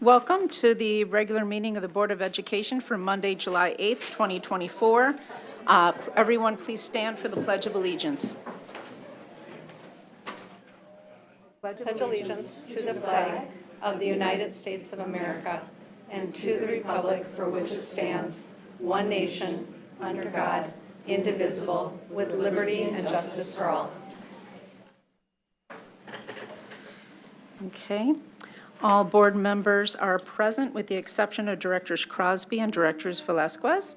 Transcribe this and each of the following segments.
Welcome to the regular meeting of the Board of Education for Monday, July 8th, 2024. Everyone, please stand for the Pledge of Allegiance. Pledge allegiance to the flag of the United States of America and to the republic for which it stands, one nation, under God, indivisible, with liberty and justice for all. Okay. All board members are present with the exception of Directors Crosby and Directors Velasquez.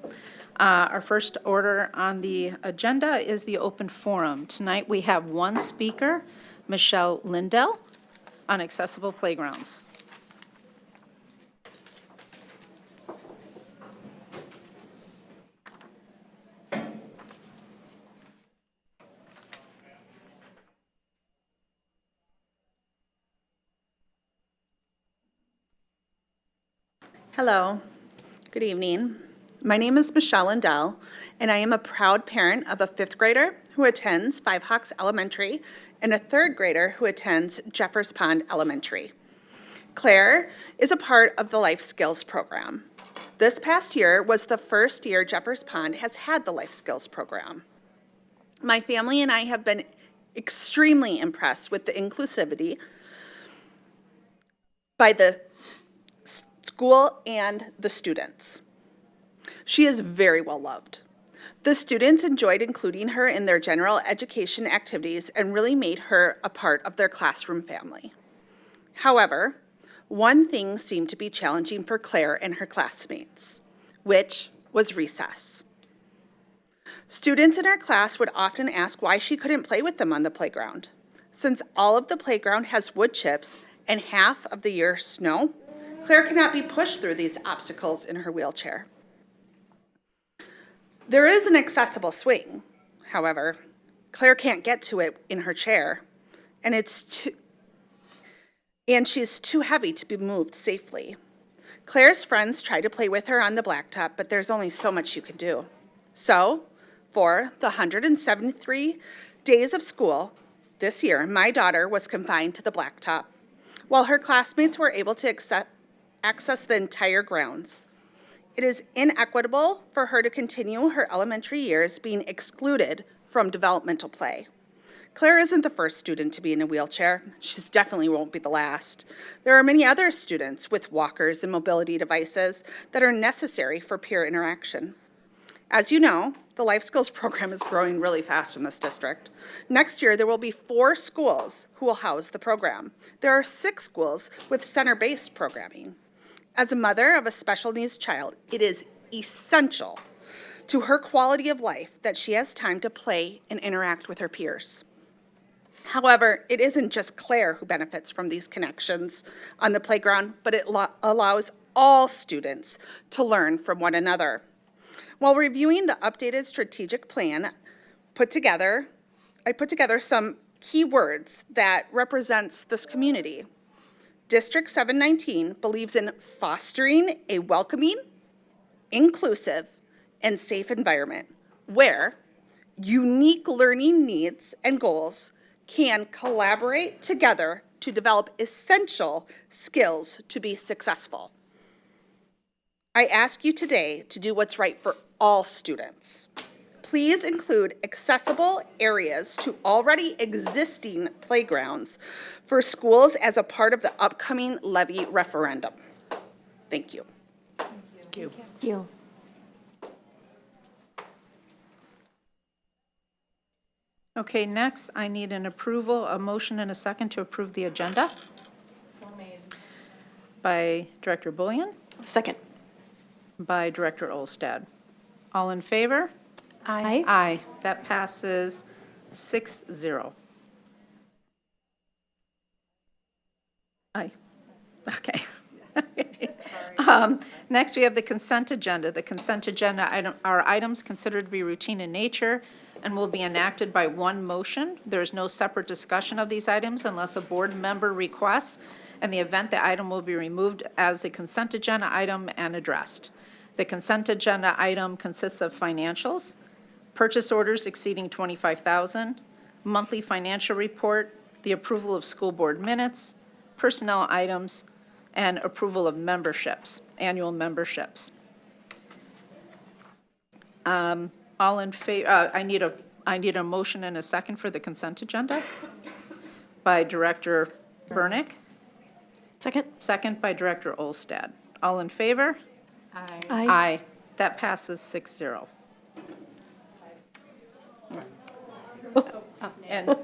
Our first order on the agenda is the open forum. Tonight we have one speaker, Michelle Lindell, on accessible playgrounds. Hello, good evening. My name is Michelle Lindell, and I am a proud parent of a 5th grader who attends Five Hawks Elementary and a 3rd grader who attends Jeffers Pond Elementary. Claire is a part of the Life Skills program. This past year was the first year Jeffers Pond has had the Life Skills program. My family and I have been extremely impressed with the inclusivity by the school and the students. She is very well loved. The students enjoyed including her in their general education activities and really made her a part of their classroom family. However, one thing seemed to be challenging for Claire and her classmates, which was recess. Students in our class would often ask why she couldn't play with them on the playground. Since all of the playground has wood chips and half of the year snow, Claire cannot be pushed through these obstacles in her wheelchair. There is an accessible swing. However, Claire can't get to it in her chair, and she's too heavy to be moved safely. Claire's friends try to play with her on the blacktop, but there's only so much you can do. So, for the 173 days of school this year, my daughter was confined to the blacktop, while her classmates were able to access the entire grounds. It is inequitable for her to continue her elementary years being excluded from developmental play. Claire isn't the first student to be in a wheelchair. She definitely won't be the last. There are many other students with walkers and mobility devices that are necessary for peer interaction. As you know, the Life Skills program is growing really fast in this district. Next year, there will be 4 schools who will house the program. There are 6 schools with center-based programming. As a mother of a special needs child, it is essential to her quality of life that she has time to play and interact with her peers. However, it isn't just Claire who benefits from these connections on the playground, but it allows all students to learn from one another. While reviewing the updated strategic plan, I put together some key words that represents this community. District 719 believes in fostering a welcoming, inclusive, and safe environment where unique learning needs and goals can collaborate together to develop essential skills to be successful. I ask you today to do what's right for all students. Please include accessible areas to already existing playgrounds for schools as a part of the upcoming levy referendum. Thank you. Thank you. Thank you. Okay, next I need an approval, a motion and a second to approve the agenda. So made. By Director Bullion, Second. by Director Olstad. All in favor? Aye. Aye. That passes 6-0. Aye. Okay. Next, we have the consent agenda. The consent agenda are items considered to be routine in nature and will be enacted by one motion. There is no separate discussion of these items unless a board member requests. In the event the item will be removed as a consent agenda item and addressed. The consent agenda item consists of financials, purchase orders exceeding $25,000, monthly financial report, the approval of school board minutes, personnel items, and approval of memberships, annual memberships. All in favor, I need a motion and a second for the consent agenda by Director Burnick, Second? second by Director Olstad. All in favor? Aye. Aye. That passes 6-0. And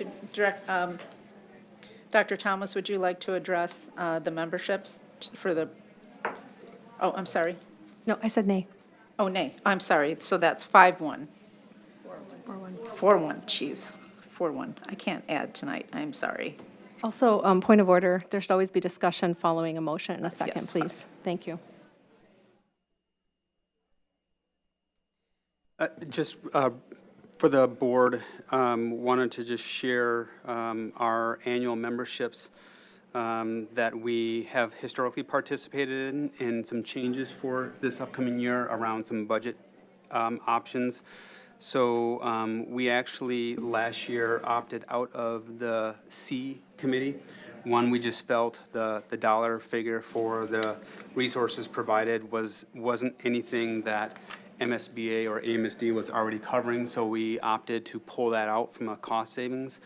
Dr. Thomas, would you like to address the memberships for the, oh, I'm sorry. No, I said nay. Oh, nay, I'm sorry. So that's 5-1. 4-1, geez, 4-1. I can't add tonight, I'm sorry. Also, point of order, there should always be discussion following a motion in a second, Yes. please. Thank you. Just for the board, wanted to just share our annual memberships that we have historically participated in, and some changes for this upcoming year around some budget options. So we actually last year opted out of the C committee. One, we just felt the dollar figure for the resources provided wasn't anything that MSBA or AMSD was already covering, so we opted to pull that out from a cost savings.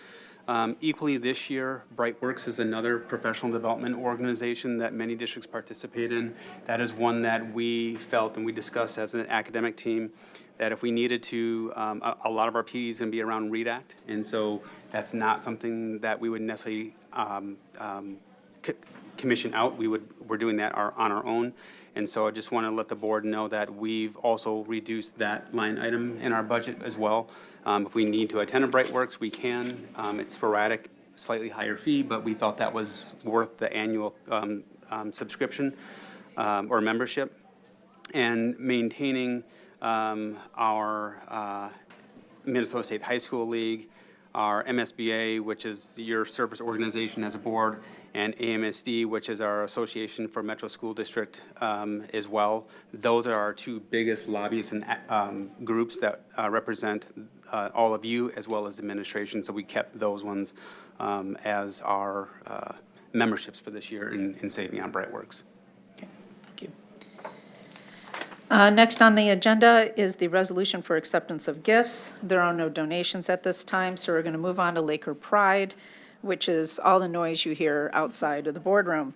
Equally this year, Brightworks is another professional development organization that many districts participate in. That is one that we felt and we discussed as an academic team that if we needed to, a lot of our PD is going to be around READ Act, and so that's not something that we would necessarily commission out. We're doing that on our own. And so I just want to let the board know that we've also reduced that line item in our budget as well. If we need to attend a Brightworks, we can. It's sporadic, slightly higher fee, but we felt that was worth the annual subscription or membership. And maintaining our Minnesota State High School League, our MSBA, which is your service organization as a board, and AMSD, which is our Association for Metro School District as well. Those are our two biggest lobbyists and groups that represent all of you as well as administration. So we kept those ones as our memberships for this year in saving on Brightworks. Thank you. Next on the agenda is the resolution for acceptance of gifts. There are no donations at this time, so we're going to move on to Laker Pride, which is all the noise you hear outside of the boardroom.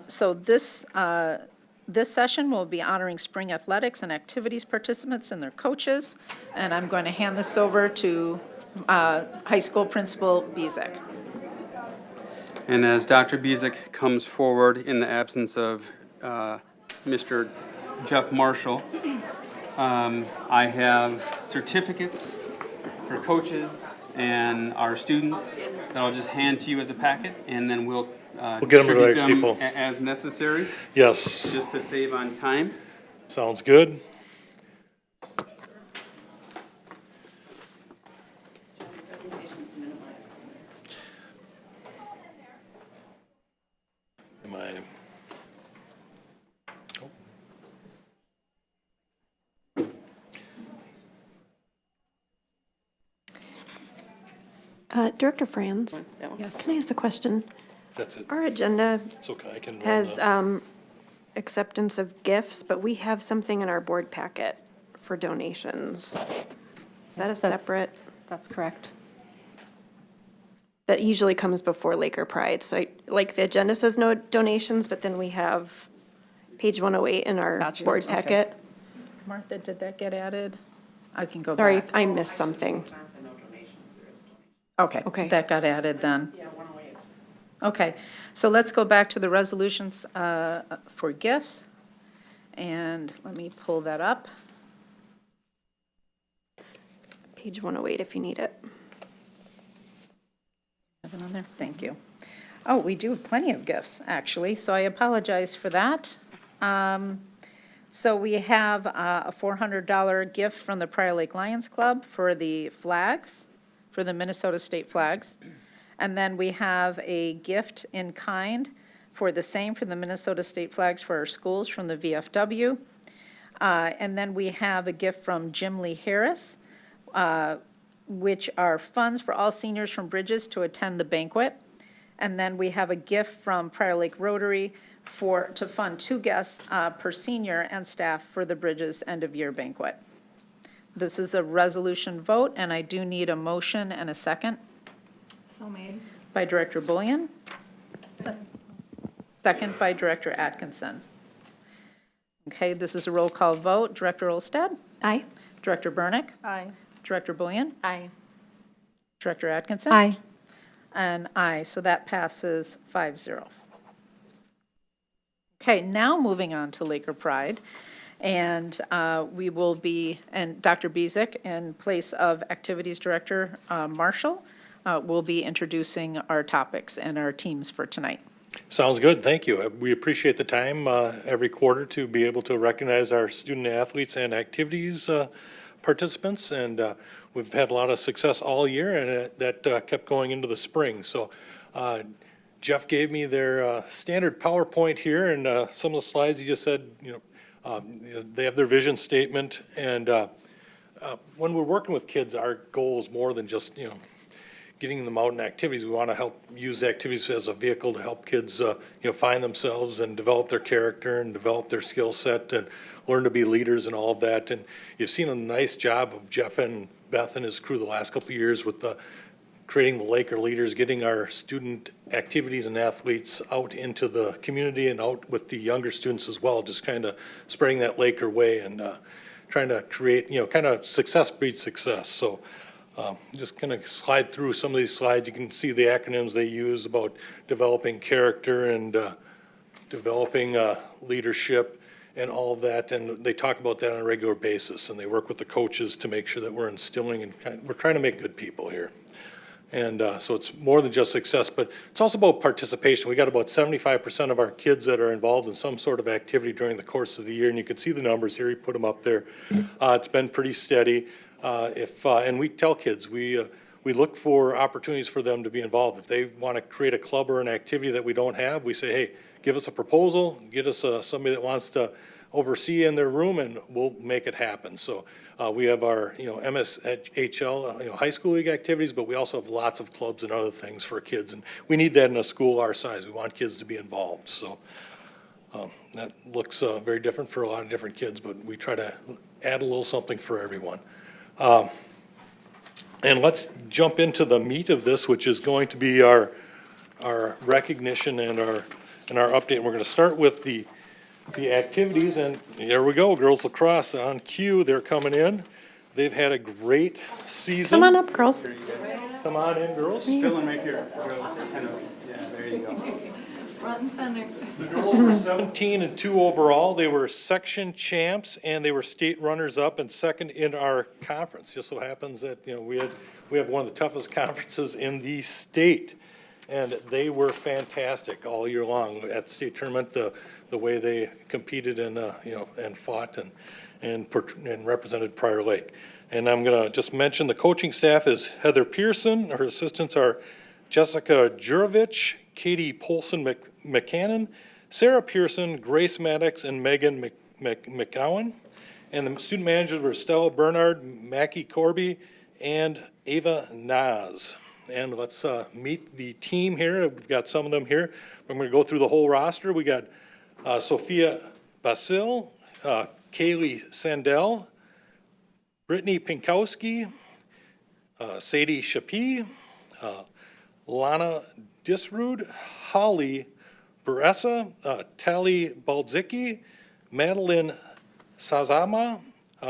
So this session will be honoring spring athletics and activities participants and their coaches, and I'm going to hand this over to High School Principal Bezek. And as Dr. Bezek comes forward in the absence of Mr. Jeff Marshall, I have certificates for coaches and our students that I'll just hand to you as a packet, and then we'll get them to the distribute right them people. as necessary, Yes, just to save on time. sounds good. Am I? Director Franz, Yes. can I ask a question? That's it. Our agenda It's okay, I can. run has that. acceptance of gifts, but we have something in our board packet for donations. Is that a separate, That's correct. that usually comes before Laker Pride? So like the agenda says no donations, but then we have page 108 in our Gotcha. board Okay. packet. Martha, did that get added? I can go Sorry back. if I missed something. Okay. Okay. That got added then. Okay, so let's go back to the resolutions for gifts. And let me pull that up. Page 108 if you need it. Have it on there? Thank you. Oh, we do have plenty of gifts, actually, so I apologize for that. So we have a $400 gift from the Prior Lake Lions Club for the flags, for the Minnesota state flags. And then we have a gift in kind for the same, for the Minnesota state flags for our schools from the VFW. And then we have a gift from Jim Lee Harris, which are funds for all seniors from Bridges to attend the banquet. And then we have a gift from Prior Lake Rotary to fund 2 guests per senior and staff for the Bridges end-of-year banquet. This is a resolution vote, and I do need a motion and a second. So made. By Director Bullion. Second by Director Atkinson. Okay, this is a roll call vote. Director Olstad? Aye. Director Burnick? Aye. Director Bullion? Aye. Director Atkinson? Aye. And aye, so that passes 5-0. Okay, now moving on to Laker Pride. And we will be, and Dr. Bezick, in place of Activities Director Marshall, will be introducing our topics and our teams for tonight. Sounds good, thank you. We appreciate the time every quarter to be able to recognize our student athletes and activities participants, and we've had a lot of success all year, and that kept going into the spring. So Jeff gave me their standard PowerPoint here, and some of the slides he just said, they have their vision statement, and when we're working with kids, our goal is more than just, getting them out in activities. We want to help use activities as a vehicle to help kids, find themselves and develop their character and develop their skill set and learn to be leaders and all of that. And you've seen a nice job of Jeff and Beth and his crew the last couple of years with creating the Laker Leaders, getting our student activities and athletes out into the community and out with the younger students as well, just kind of spreading that Laker way and trying to create, kind of success breeds success. So just kind of slide through some of these slides. You can see the acronyms they use about developing character and developing leadership and all of that. And they talk about that on a regular basis. And they work with the coaches to make sure that we're instilling and we're trying to make good people here. And so it's more than just success, but it's also about participation. We got about 75% of our kids that are involved in some sort of activity during the course of the year. And you can see the numbers here. He put them up there. It's been pretty steady. And we tell kids, we look for opportunities for them to be involved. If they want to create a club or an activity that we don't have, we say, hey, give us a proposal, get us somebody that wants to oversee in their room, and we'll make it happen. So we have our, MSHL, high school league activities, but we also have lots of clubs and other things for kids. And we need that in a school our size. We want kids to be involved. So that looks very different for a lot of different kids, but we try to add a little something for everyone. And let's jump into the meat of this, which is going to be our recognition and our update. And we're going to start with the activities, and here we go. Girls lacrosse on cue. They're coming in. They've had a great season. Come on up, girls. Come on in, girls. Filling right here. Yeah, there you go. The girls were 17-2 overall. They were section champs, and they were state runners-up and second in our conference. Just so happens that we have one of the toughest conferences in the state, and they were fantastic all year long at the state tournament. The way they competed and and fought and represented Prior Lake. And I'm going to just mention the coaching staff is Heather Pearson. Her assistants are Jessica Jurovich, Katie Polson McCannon, Sarah Pearson, Grace Maddox, and Megan McGowan. And the student managers were Stella Bernard, Mackie Corby, and Ava Naz. And let's meet the team here. We've got some of them here. I'm going to go through the whole roster. We got Sophia Basil, Kaylee Sandell, Brittany Pinkowski, Sadie Shapee, Lana Disrud, Holly Buressa, Tali Baldzicki, Madeline Sazama,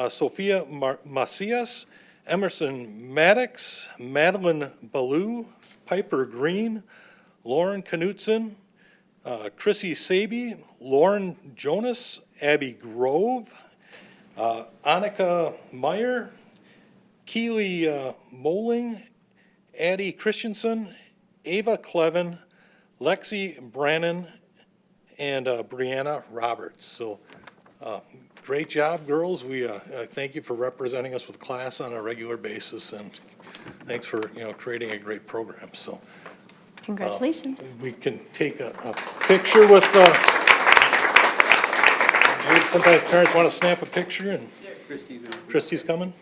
Sophia Macias, Emerson Maddox, Madeline Ballou, Piper Green, Lauren Knutson, Chrissy Saby, Lauren Jonas, Abby Grove, Annika Meyer, Keely Moling, Addie Christensen, Ava Clevin, Lexi Brannon, and Brianna Roberts. So great job, girls. We thank you for representing us with class on a regular basis, and thanks for creating a great program. So Congratulations. we can take a picture with sometimes parents want to snap a picture, and Christy's coming.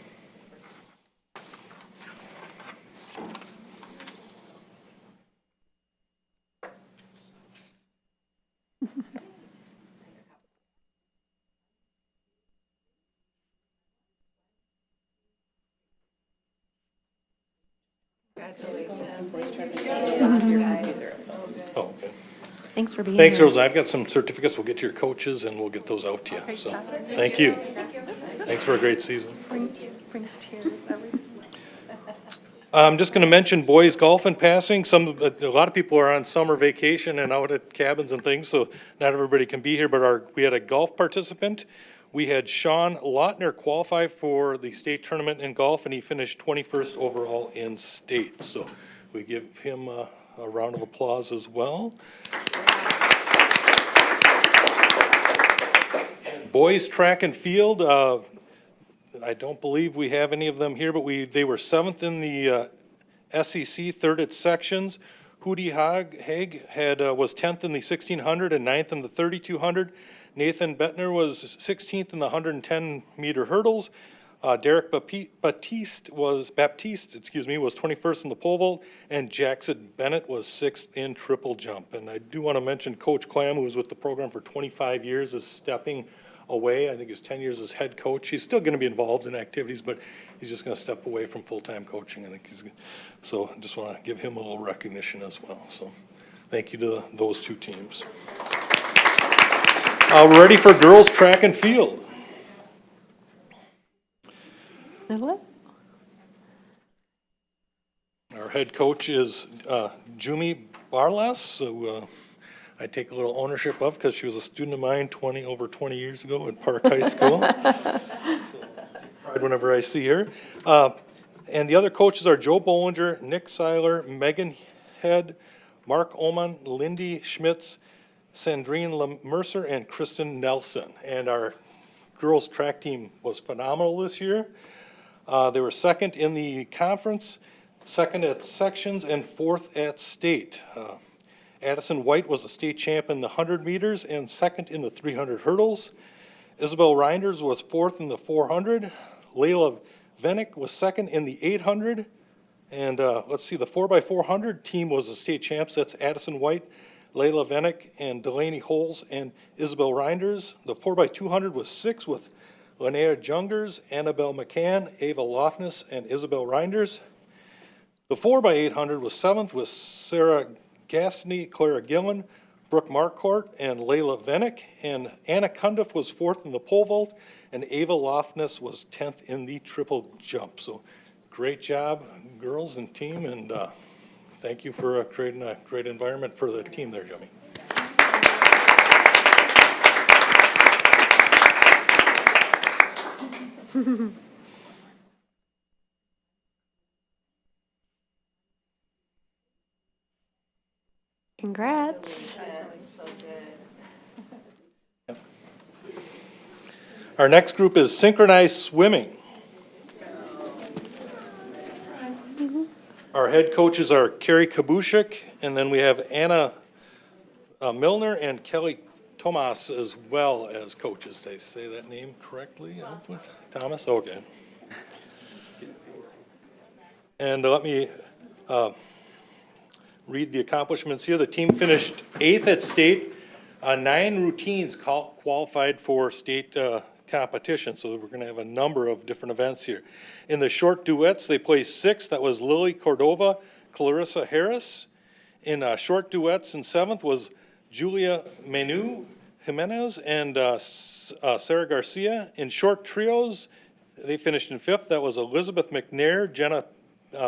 Oh, okay. Thanks for being Thanks, here. girls. I've got some certificates. We'll get to your coaches and we'll get those out to you. So, thank you. Thanks for a great season. Brings tears every. I'm just going to mention boys golf and passing. A lot of people are on summer vacation and out at cabins and things, so not everybody can be here, but we had a golf participant. We had Sean Lautner qualify for the state tournament in golf, and he finished 21st overall in state. So we give him a round of applause as well. Boys track and field, I don't believe we have any of them here, but they were 7th in the SEC, 3rd at sections. Hootie Haig was 10th in the 1600 and 9th in the 3200. Nathan Bettner was 16th in the 110-meter hurdles. Derek Baptiste was 21st in the pole vault, and Jackson Bennett was 6th in triple jump. And I do want to mention Coach Clam, who was with the program for 25 years, is stepping away. I think it's 10 years as head coach. He's still going to be involved in activities, but he's just going to step away from full-time coaching. So I just want to give him a little recognition as well. So thank you to those two teams. We're ready for girls track and field. Our head coach is Jumi Barlas, who I take a little ownership of because she was a student of mine over 20 years ago at Park High School. So, pride whenever I see her. And the other coaches are Joe Bollinger, Nick Seiler, Megan Head, Mark Oman, Lindy Schmitz, Sandrine Mercer, and Kristen Nelson. And our girls track team was phenomenal this year. They were 2nd in the conference, 2nd at sections, and 4th at state. Addison White was a state champ in the 100 meters and 2nd in the 300 hurdles. Isabel Reinders was 4th in the 400. Layla Venick was 2nd in the 800. And let's see, the 4x400 team was the state champs. That's Addison White, Layla Venick, and Delaney Holes, and Isabel Reinders. The 4x200 was 6 with Linnea Jungers, Annabelle McCann, Ava Lofness, and Isabel Reinders. The 4x800 was 7th with Sarah Gassney, Clara Gillen, Brooke Marcourt, and Layla Venick. And Anna Cundiff was 4th in the pole vault, and Ava Lofness was 10th in the triple jump. So great job, girls and team, and thank you for creating a great environment for the team there, Jimmy. Congrats. Our next group is synchronized swimming. Our head coaches are Carrie Kabushik, and then we have Anna Milner and Kelly Tomas as well as coaches. Did I say that name correctly? Thomas? Okay. And let me read the accomplishments here. The team finished 8th at state. 9 routines qualified for state competition, so we're going to have a number of different events here. In the short duets, they placed 6th. That was Lily Cordova, Clarissa Harris. In short duets, in 7th was Julia Menu Jimenez and Sarah Garcia. In short trios, they finished in 5th. That was Elizabeth McNair, Jenna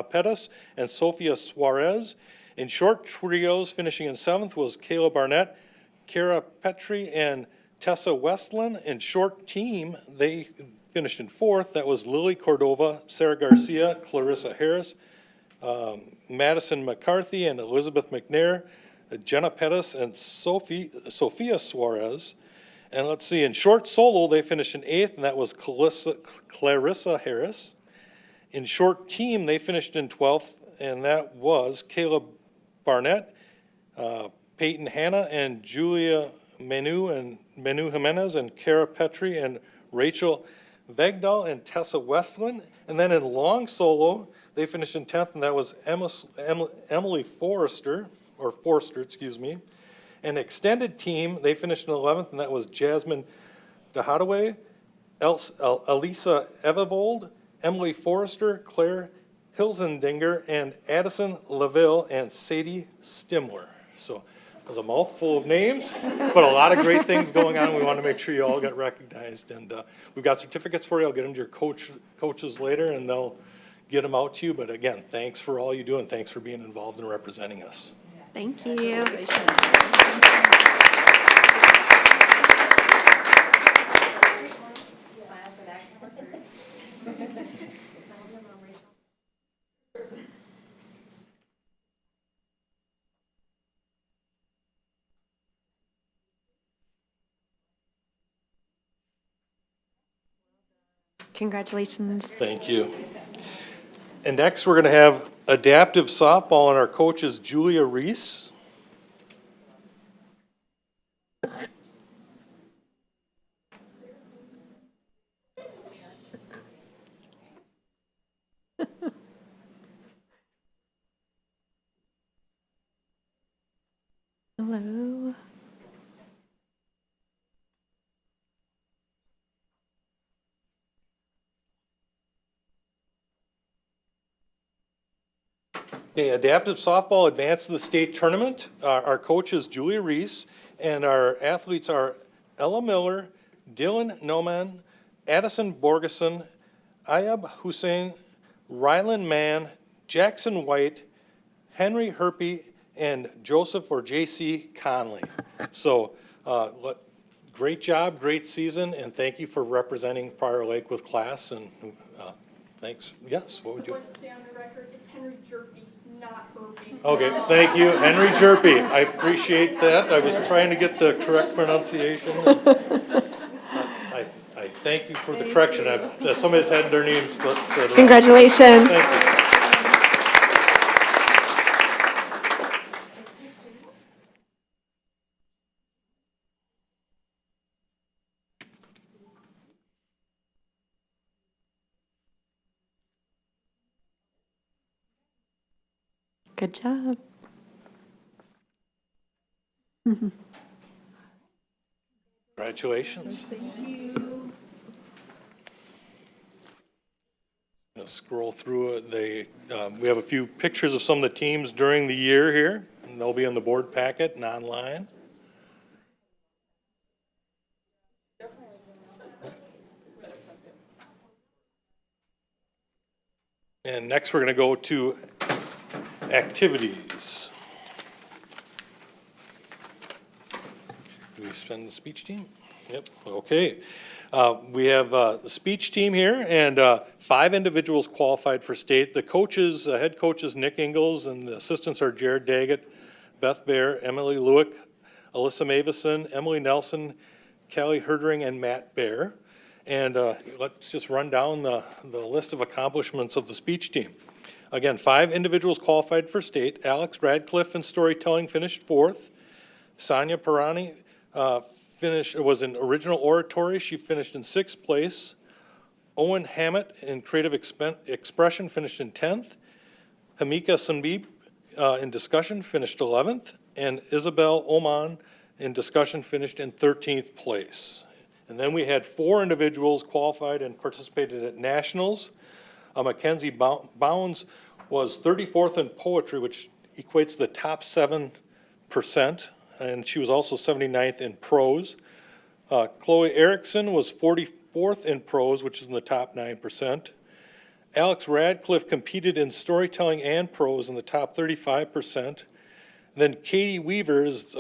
Pettis, and Sophia Suarez. In short trios, finishing in 7th was Kayla Barnett, Kara Petrie, and Tessa Westland. In short team, they finished in 4th. That was Lily Cordova, Sarah Garcia, Clarissa Harris, Madison McCarthy, and Elizabeth McNair, Jenna Pettis, and Sophia Suarez. And let's see, in short solo, they finished in 8th, and that was Clarissa Harris. In short team, they finished in 12th, and that was Caleb Barnett, Peyton Hanna, and Julia Menu Jimenez, and Kara Petrie, and Rachel Vegdahl, and Tessa Westland. And then in long solo, they finished in 10th, and that was Emily Forster, excuse me. An extended team, they finished in 11th, and that was Jasmine DeHadaway, Elisa Evavold, Emily Forrester, Claire Hilsendinger, and Addison LaVille, and Sadie Stimler. So it was a mouthful of names, but a lot of great things going on. We want to make sure you all got recognized. And we've got certificates for you. I'll get them to your coaches later, and they'll get them out to you. But again, thanks for all you do, and thanks for being involved and representing us. Thank you. Congratulations. Thank you. And next, we're going to have adaptive softball, and our coach is Julia Reese. Hello. Okay, adaptive softball advanced to the state tournament. Our coach is Julia Reese, and our athletes are Ella Miller, Dylan Noman, Addison Borgeson, Ayab Hussein, Rylan Mann, Jackson White, Henry Herpy, and Joseph or J.C. Conley. So, great job, great season, and thank you for representing Prior Lake with class, and thanks. Yes, what would you? Let's stay on the record, it's Henry Jerpy, not Herpy. Okay, thank you, Henry Jerpy. I appreciate that. I was trying to get the correct pronunciation. I thank you for the correction. Somebody's had their names. Congratulations. Thank you. Good job. Congratulations. Thank you. Scroll through it. We have a few pictures of some of the teams during the year here, and they'll be in the board packet and online. And next, we're going to go to activities. Do we spend the speech team? Yep, okay. We have the speech team here, and 5 individuals qualified for state. The coaches, head coaches Nick Ingalls, and the assistants are Jared Daggett, Beth Bear, Emily Lewick, Alyssa Mavison, Emily Nelson, Callie Herdering, and Matt Bear. And let's just run down the list of accomplishments of the speech team. Again, 5 individuals qualified for state. Alex Radcliffe in storytelling finished 4th. Sonia Pirani was in original oratory. She finished in 6th place. Owen Hammett in creative expression finished in 10th. Hamika Sandeep in discussion finished 11th. And Isabel Oman in discussion finished in 13th place. And then we had 4 individuals qualified and participated at nationals. Mackenzie Bounds was 34th in poetry, which equates to the top 7%, and she was also 79th in prose. Chloe Erickson was 44th in prose, which is in the top 9%. Alex Radcliffe competed in storytelling and prose in the top 35%. Then Katie Weaver is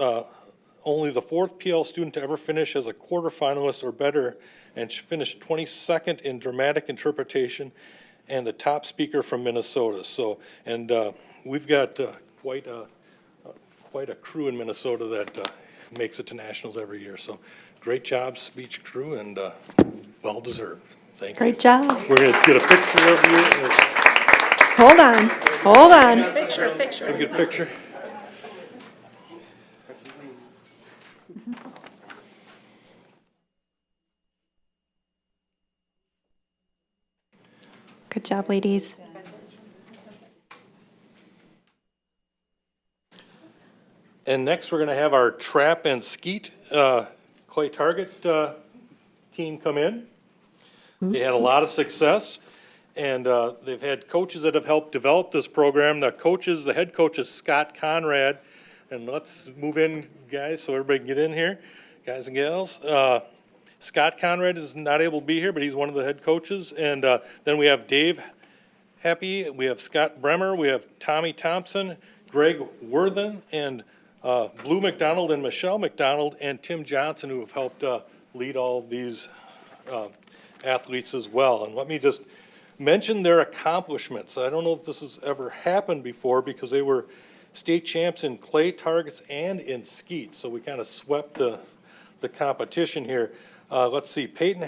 only the 4th PL student to ever finish as a quarterfinalist or better, and she finished 22nd in dramatic interpretation and the top speaker from Minnesota. So, and we've got quite a crew in Minnesota that makes it to nationals every year. So, great job, speech crew, and well deserved. Thank you. Great job. We're going to get a picture of you. Hold on. Hold on. Picture. A good picture. Good job, ladies. And next, we're going to have our trap and skeet clay target team come in. They had a lot of success, and they've had coaches that have helped develop this program. The head coach is Scott Conrad, and let's move in, guys, so everybody can get in here, guys and gals. Scott Conrad is not able to be here, but he's one of the head coaches. And then we have Dave Happy, we have Scott Bremer, we have Tommy Thompson, Greg Worthen, and Blue McDonald and Michelle McDonald, and Tim Johnson, who have helped lead all of these athletes as well. And let me just mention their accomplishments. I don't know if this has ever happened before because they were state champs in clay targets and in skeet. So we kind of swept the competition here. Let's see, Peyton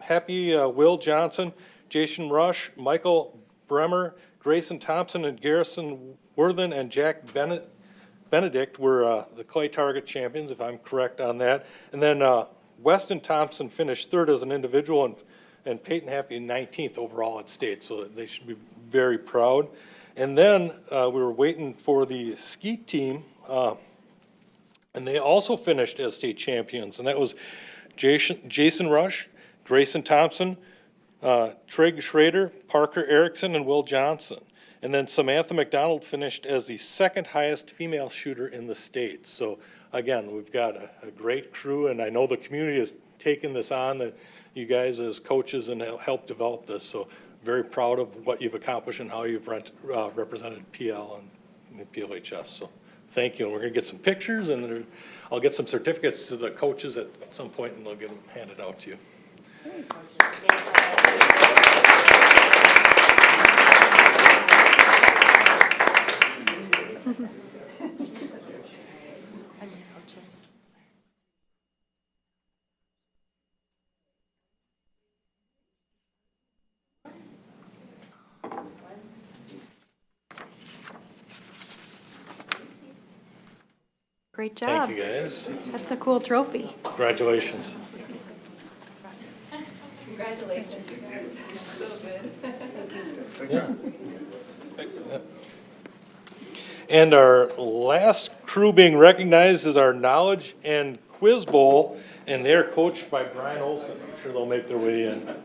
Happy, Will Johnson, Jason Rush, Michael Bremer, Grayson Thompson, and Garrison Worthen, and Jack Benedict were the clay target champions, if I'm correct on that. And then Weston Thompson finished third as an individual, and Peyton Happy 19th overall at state, so they should be very proud. And then we were waiting for the skeet team, and they also finished as state champions, and that was Jason Rush, Grayson Thompson, Trig Schrader, Parker Erickson, and Will Johnson. And then Samantha McDonald finished as the second highest female shooter in the state. So again, we've got a great crew, and I know the community has taken this on, you guys as coaches, and helped develop this. So very proud of what you've accomplished and how you've represented PL and PLHS. So thank you. And we're going to get some pictures, and I'll get some certificates to the coaches at some point, and they'll get them handed out to you. Great job. Thank you, guys. That's a cool trophy. Congratulations. Congratulations. So good. And our last crew being recognized is our Knowledge and Quiz Bowl, and they're coached by Brian Olson. I'm sure they'll make their way in.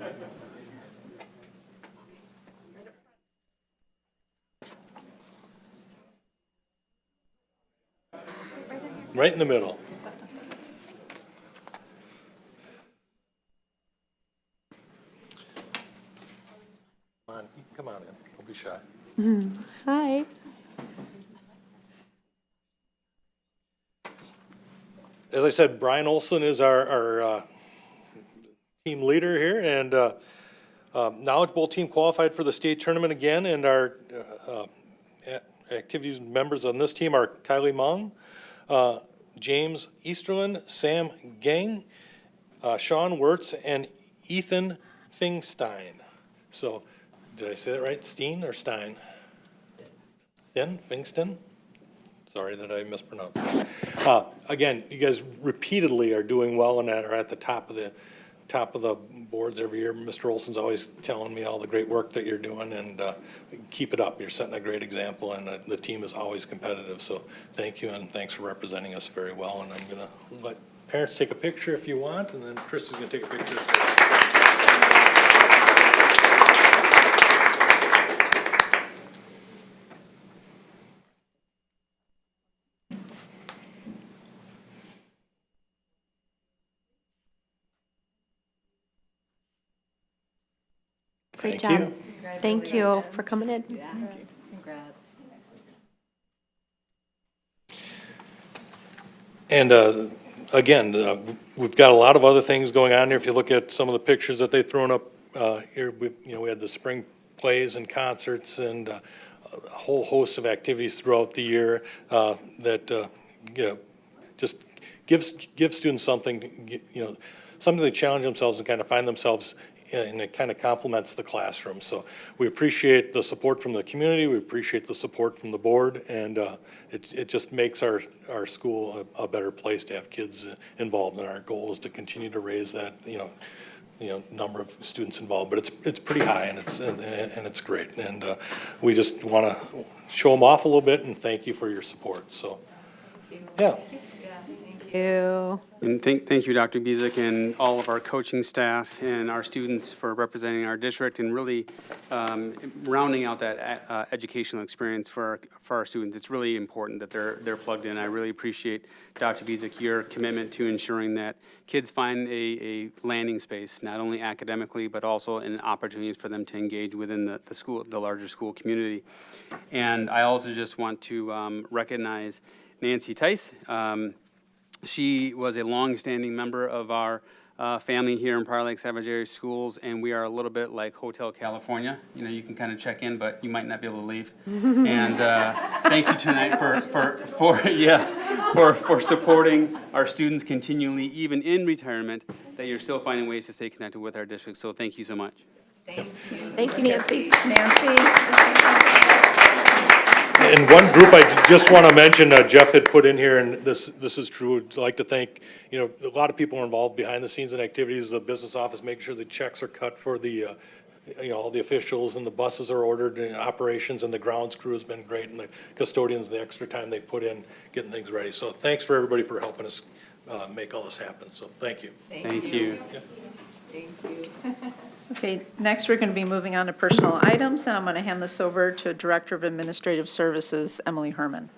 Right in the middle. Come on in, don't be shy. Hi. As I said, Brian Olson is our team leader here, and Knowledge Bowl team qualified for the state tournament again, and our activities members on this team are Kylie Mung, James Easterlin, Sam Gang, Sean Wirtz, and Ethan Fingstein. So, did I say that right? Steen or Stein? Fingston? Sorry that I mispronounced. Again, you guys repeatedly are doing well and are at the top of the boards every year. Mr. Olson's always telling me all the great work that you're doing, and keep it up. You're setting a great example, and the team is always competitive. So thank you, and thanks for representing us very well. And I'm going to let parents take a picture if you want, and then Kristy's going to take a picture. Great Thank job. Thank you for coming in. Congrats. And again, we've got a lot of other things going on here. If you look at some of the pictures that they've thrown up here, we had the spring plays and concerts and a whole host of activities throughout the year that just give students something, something to challenge themselves and kind of find themselves, and it kind of complements the classroom. So we appreciate the support from the community, we appreciate the support from the board, and it just makes our school a better place to have kids involved. And our goal is to continue to raise that, number of students involved. But it's pretty high, and it's great. And we just want to show them off a little bit and thank you for your support. So Yeah. Ew. And thank you, Dr. Bezick, and all of our coaching staff and our students for representing our district and really rounding out that educational experience for our students. It's really important that they're plugged in. I really appreciate, Dr. Bezick, your commitment to ensuring that kids find a landing space, not only academically, but also in opportunities for them to engage within the school, the larger school community. And I also just want to recognize Nancy Tice. She was a long-standing member of our family here in Prior Lake Savage Area Schools, and we are a little bit like Hotel California. You know, you can kind of check in, but you might not be able to leave. And thank you tonight for supporting our students continually, even in retirement, that you're still finding ways to stay connected with our district. So thank you so much. Thank you, Nancy. And one group I just want to mention, Jeff had put in here, and this is true, I'd like to thank, a lot of people are involved behind the scenes in activities, the business office, making sure the checks are cut for the, all the officials, and the buses are ordered, and operations, and the grounds crew has been great, and the custodians, the extra time they put in getting things ready. So thanks for everybody for helping us make all this happen, so thank you. Thank you. Okay, next we're going to be moving on to personal items, and I'm going to hand this over to Director of Administrative Services, Emily Herman.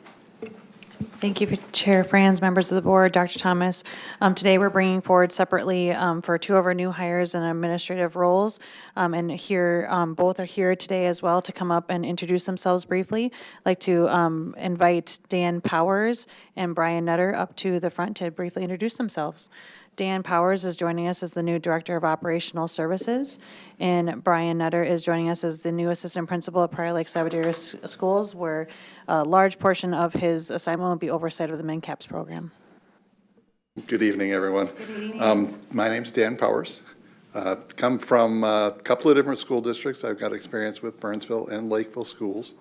Thank you, Chair Franz, members of the board, Dr. Thomas. Today, we're bringing forward separately for two of our new hires in administrative roles. And here, both are here today as well to come up and introduce themselves briefly. I'd like to invite Dan Powers and Brian Nutter up to the front to briefly introduce themselves. Dan Powers is joining us as the new Director of Operational Services, and Brian Nutter is joining us as the new Assistant Principal at Prior Lake Savage Area Schools, where a large portion of his assignment will be oversight of the MNCAPS program. Good evening, everyone. My name's Dan Powers. Come from a couple of different school districts. I've got experience with Burnsville and Lakeville schools,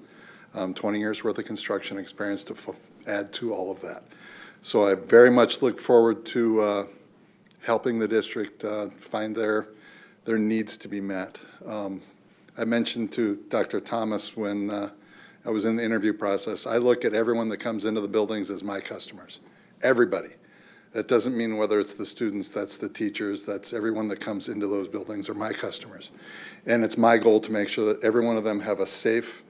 20 years worth of construction experience to add to all of that. So I very much look forward to helping the district find their needs to be met. I mentioned to Dr. Thomas when I was in the interview process, I look at everyone that comes into the buildings as my customers, everybody. That doesn't mean whether it's the students, that's the teachers, that's everyone that comes into those buildings are my customers. And it's my goal to make sure that every one of them have a safe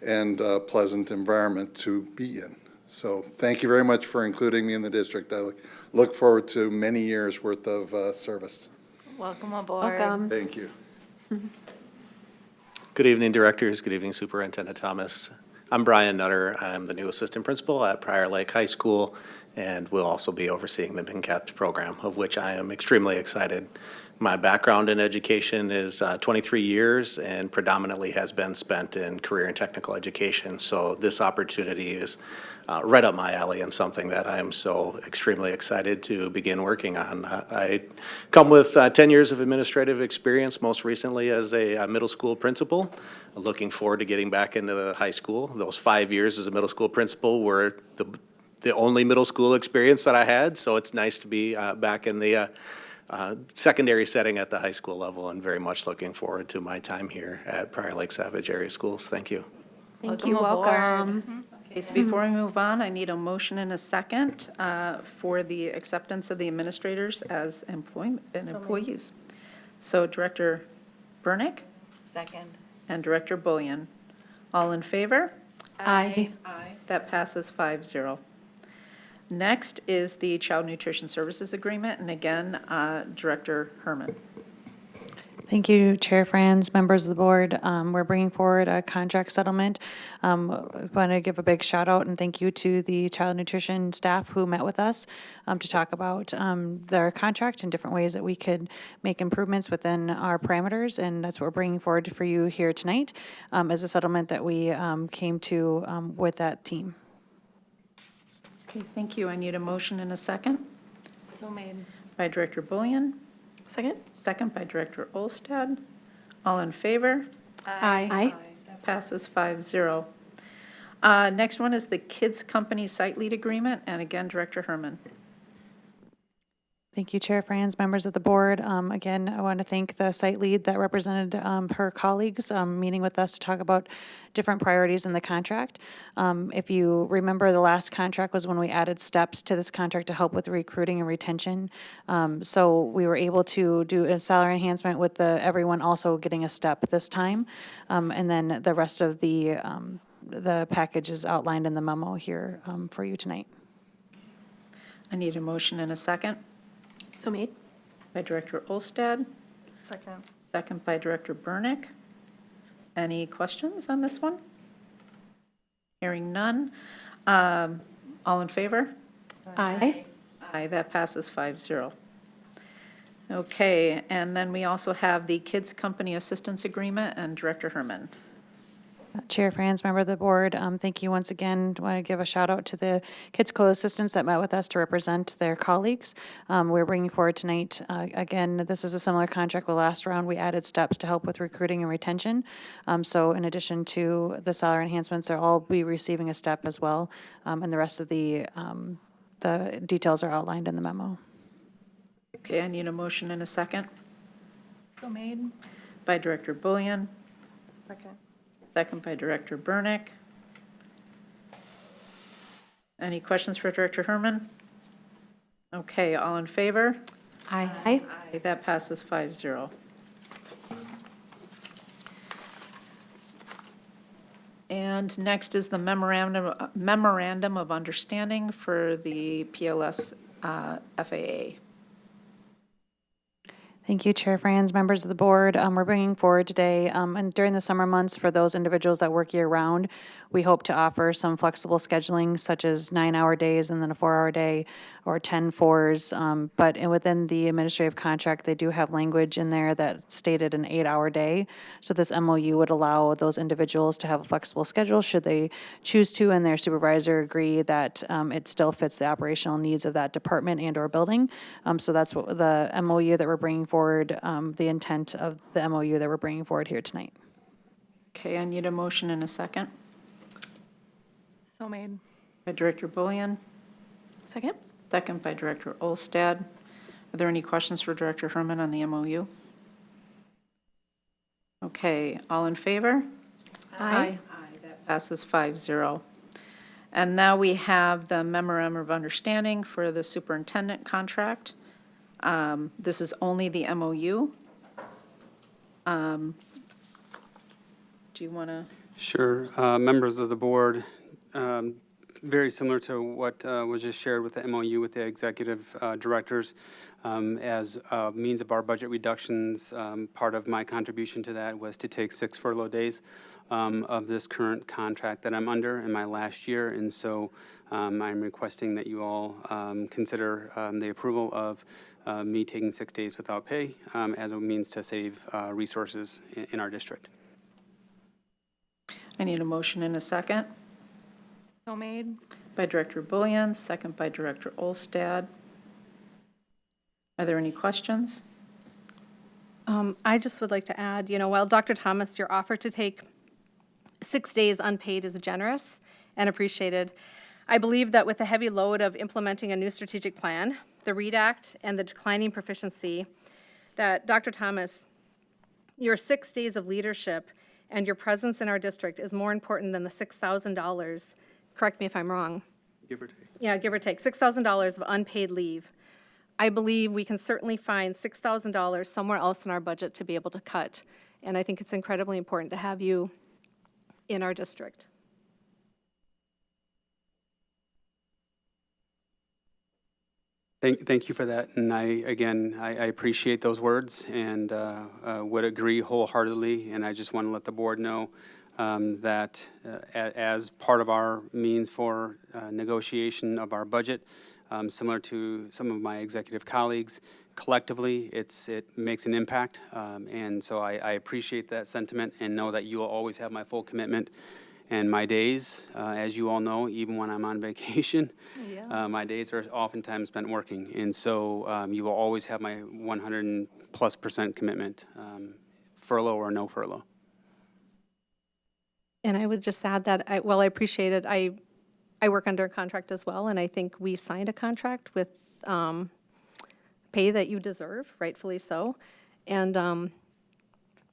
and pleasant environment to be in. So thank you very much for including me in the district. I look forward to many years worth of service. Welcome aboard. Welcome. Thank you. Good evening, directors. Good evening, Superintendent Thomas. I'm Brian Nutter. I'm the new assistant principal at Prior Lake High School, and will also be overseeing the MNCAPS program, of which I am extremely excited. My background in education is 23 years and predominantly has been spent in career and technical education. So this opportunity is right up my alley and something that I am so extremely excited to begin working on. I come with 10 years of administrative experience, most recently as a middle school principal. Looking forward to getting back into the high school. Those 5 years as a middle school principal were the only middle school experience that I had. So it's nice to be back in the secondary setting at the high school level, and very much looking forward to my time here at Prior Lake Savage Area Schools. Thank you. Thank you, welcome. Okay, so before we move on, I need a motion and a second for the acceptance of the administrators as employees. So Director Burnick Second. and Director Bullion. All in favor? Aye. Aye. That passes 5-0. Next is the Child Nutrition Services Agreement, and again, Director Herman. Thank you, Chair Franz, members of the board. We're bringing forward a contract settlement. I want to give a big shout out and thank you to the child nutrition staff who met with us to talk about their contract and different ways that we could make improvements within our parameters. And that's what we're bringing forward for you here tonight as a settlement that we came to with that team. Okay, thank you. I need a motion and a second So made. by Director Bullion, Second? second by Director Olstad. All in favor? Aye. That passes 5-0. Next one is the Kids Company Site Lead Agreement, and again, Director Herman. Thank you, Chair Franz, members of the board. Again, I want to thank the site lead that represented her colleagues, meeting with us to talk about different priorities in the contract. If you remember, the last contract was when we added steps to this contract to help with recruiting and retention. So we were able to do a salary enhancement with everyone also getting a step this time. And then the rest of the package is outlined in the memo here for you tonight. I need a motion and a second. So made. By Director Olstad, Second. second by Director Burnick. Any questions on this one? Hearing none. All in favor? Aye. Aye, that passes 5-0. Okay, and then we also have the Kids Company Assistance Agreement and Director Herman. Chair Franz, member of the board, thank you once again. I want to give a shout out to the Kids Co-Assistants that met with us to represent their colleagues. We're bringing forward tonight, again, this is a similar contract with last round. We added steps to help with recruiting and retention. So in addition to the salary enhancements, they'll all be receiving a step as well. And the rest of the details are outlined in the memo. Okay, I need a motion and a second. So made. By Director Bullion, Second. second by Director Burnick. Any questions for Director Herman? Okay, all in favor? Aye. Aye, that passes 5-0. And next is the memorandum of understanding for the PLS FAA. Thank you, Chair Franz, members of the board. We're bringing forward today, and during the summer months, for those individuals that work year-round, we hope to offer some flexible scheduling, such as 9-hour days and then a 4-hour day, or 10 fours. But within the administrative contract, they do have language in there that stated an 8-hour day. So this MOU would allow those individuals to have a flexible schedule should they choose to, and their supervisor agree that it still fits the operational needs of that department and/or building. So that's what the MOU that we're bringing forward, the intent of the MOU that we're bringing forward here tonight. Okay, I need a motion and a second. So made. By Director Bullion, Second. second by Director Olstad. Are there any questions for Director Herman on the MOU? Okay, all in favor? Aye. Aye, that passes 5-0. And now we have the memorandum of understanding for the superintendent contract. This is only the MOU. Do you want to? Sure. Members of the board, very similar to what was just shared with the MOU with the executive directors. As a means of our budget reductions, part of my contribution to that was to take 6 furlough days of this current contract that I'm under in my last year. And so I'm requesting that you all consider the approval of me taking 6 days without pay as a means to save resources in our district. I need a motion and a second. So made. By Director Bullion, second by Director Olstad. Are there any questions? I just would like to add, while Dr. Thomas, your offer to take 6 days unpaid is generous and appreciated, I believe that with the heavy load of implementing a new strategic plan, the READ Act, and the declining proficiency, that Dr. Thomas, your 6 days of leadership and your presence in our district is more important than the $6,000. Correct me if I'm wrong. Give or take. Yeah, give or take, $6,000 of unpaid leave. I believe we can certainly find $6,000 somewhere else in our budget to be able to cut. And I think it's incredibly important to have you in our district. Thank you for that, and I appreciate those words and would agree wholeheartedly, and I just want to let the board know that as part of our means for negotiation of our budget, similar to some of my executive colleagues, collectively, it makes an impact, and so I appreciate that sentiment and know that you will always have my full commitment. And my days, as you all know, even when I'm on vacation, my days are oftentimes spent working. And so you will always have my 100+% commitment, furlough or no furlough. And I would just add that, I appreciate it. I work under a contract as well, and I think we signed a contract with pay that you deserve, rightfully so. And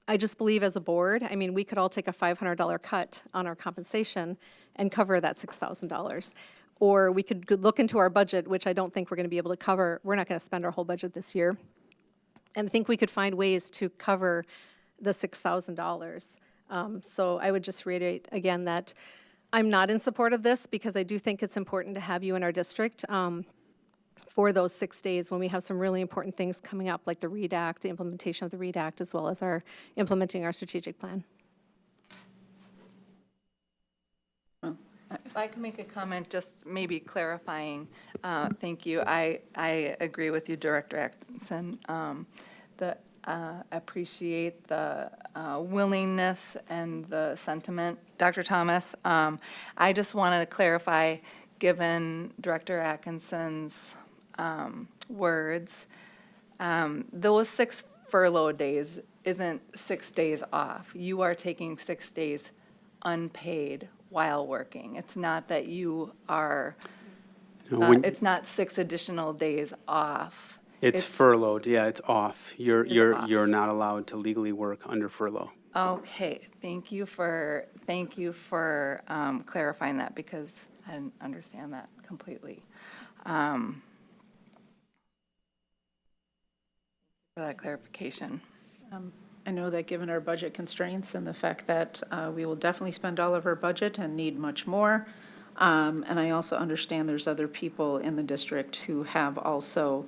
I just believe as a board, I mean, we could all take a $500 cut on our compensation and cover that $6,000. Or we could look into our budget, which I don't think we're going to be able to cover. We're not going to spend our whole budget this year. And I think we could find ways to cover the $6,000. So I would just reiterate again that I'm not in support of this because I do think it's important to have you in our district for those 6 days when we have some really important things coming up, like the READ Act, the implementation of the READ Act, as well as our implementing our strategic plan. If I can make a comment, just maybe clarifying, thank you. I agree with you, Director Atkinson. Appreciate the willingness and the sentiment, Dr. Thomas. I just wanted to clarify, given Director Atkinson's words, those 6 furlough days isn't 6 days off. You are taking 6 days unpaid while working. It's not that you are, it's not 6 additional days off. It's furloughed, yeah, it's off. off. You're not allowed to legally work under furlough. Okay, thank you for clarifying that, because I didn't understand that completely. For that clarification. I know that given our budget constraints and the fact that we will definitely spend all of our budget and need much more, and I also understand there's other people in the district who have also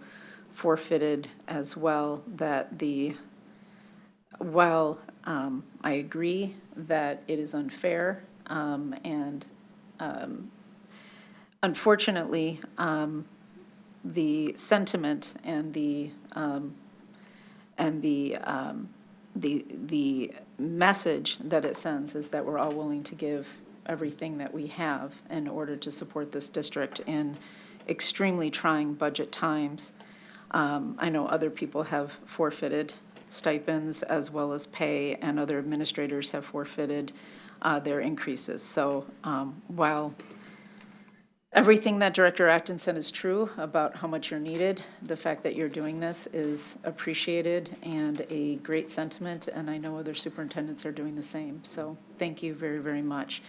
forfeited as well, that while I agree that it is unfair, and unfortunately, the sentiment and the message that it sends is that we're all willing to give everything that we have in order to support this district in extremely trying budget times. I know other people have forfeited stipends as well as pay, and other administrators have forfeited their increases. So while everything that Director Atkinson is true about how much you're needed, the fact that you're doing this is appreciated and a great sentiment, and I know other superintendents are doing the same. So thank you very, very much.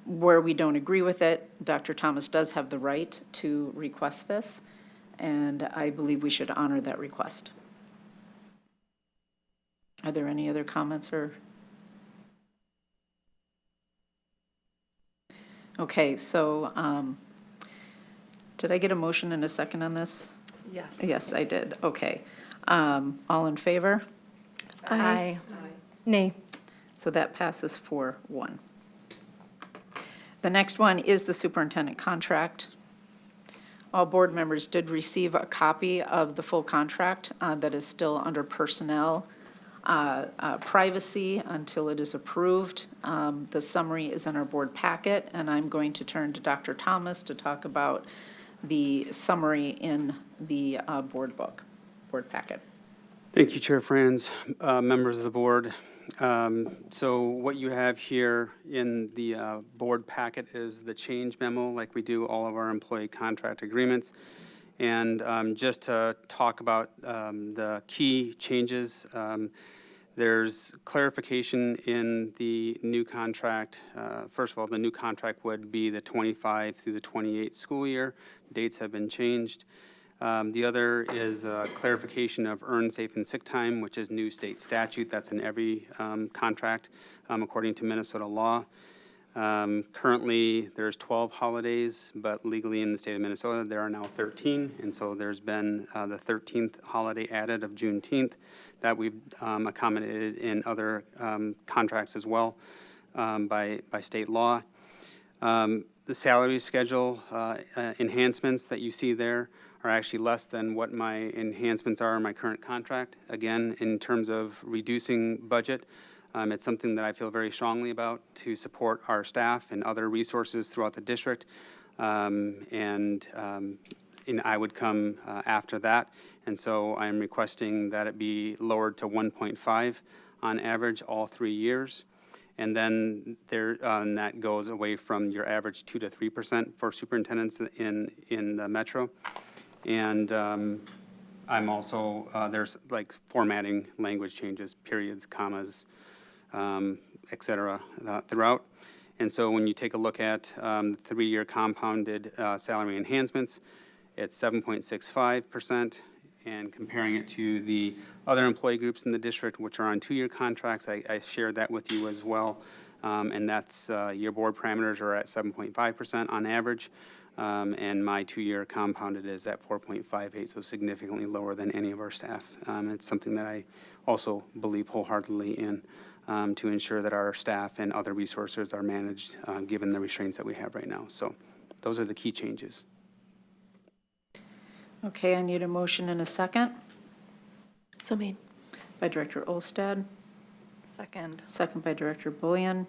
Where we don't agree with it, Dr. Thomas does have the right to request this, and I believe we should honor that request. Are there any other comments or? Okay, so did I get a motion and a second on this? Yes. Yes, I did. Okay. All in favor? Aye. Nay. So that passes 4-1. The next one is the superintendent contract. All board members did receive a copy of the full contract that is still under personnel privacy until it is approved. The summary is in our board packet, and I'm going to turn to Dr. Thomas to talk about the summary in the board packet. Thank you, Chair Franz, members of the board. So what you have here in the board packet is the change memo, like we do all of our employee contract agreements. And just to talk about the key changes, there's clarification in the new contract. First of all, the new contract would be the 25 through the 28 school year. Dates have been changed. The other is clarification of earned, safe, and sick time, which is new state statute. That's in every contract according to Minnesota law. Currently, there's 12 holidays, but legally in the state of Minnesota, there are now 13. And so there's been the 13th holiday added of Juneteenth that we've accommodated in other contracts as well by state law. The salary schedule enhancements that you see there are actually less than what my enhancements are in my current contract. Again, in terms of reducing budget, it's something that I feel very strongly about to support our staff and other resources throughout the district. And I would come after that. And so I'm requesting that it be lowered to 1.5 on average all 3 years. And then that goes away from your average 2 to 3% for superintendents in the metro. And I'm also, there's like formatting, language changes, periods, commas, et cetera, throughout. And so when you take a look at 3-year compounded salary enhancements, it's 7.65%. And comparing it to the other employee groups in the district, which are on 2-year contracts, I shared that with you as well. And that's, your board parameters are at 7.5% on average. And my 2-year compounded is at 4.58, so significantly lower than any of our staff. It's something that I also believe wholeheartedly in, to ensure that our staff and other resources are managed, given the restraints that we have right now. So those are the key changes. Okay, I need a motion and a second So made. by Director Olstad, Second. second by Director Bullion.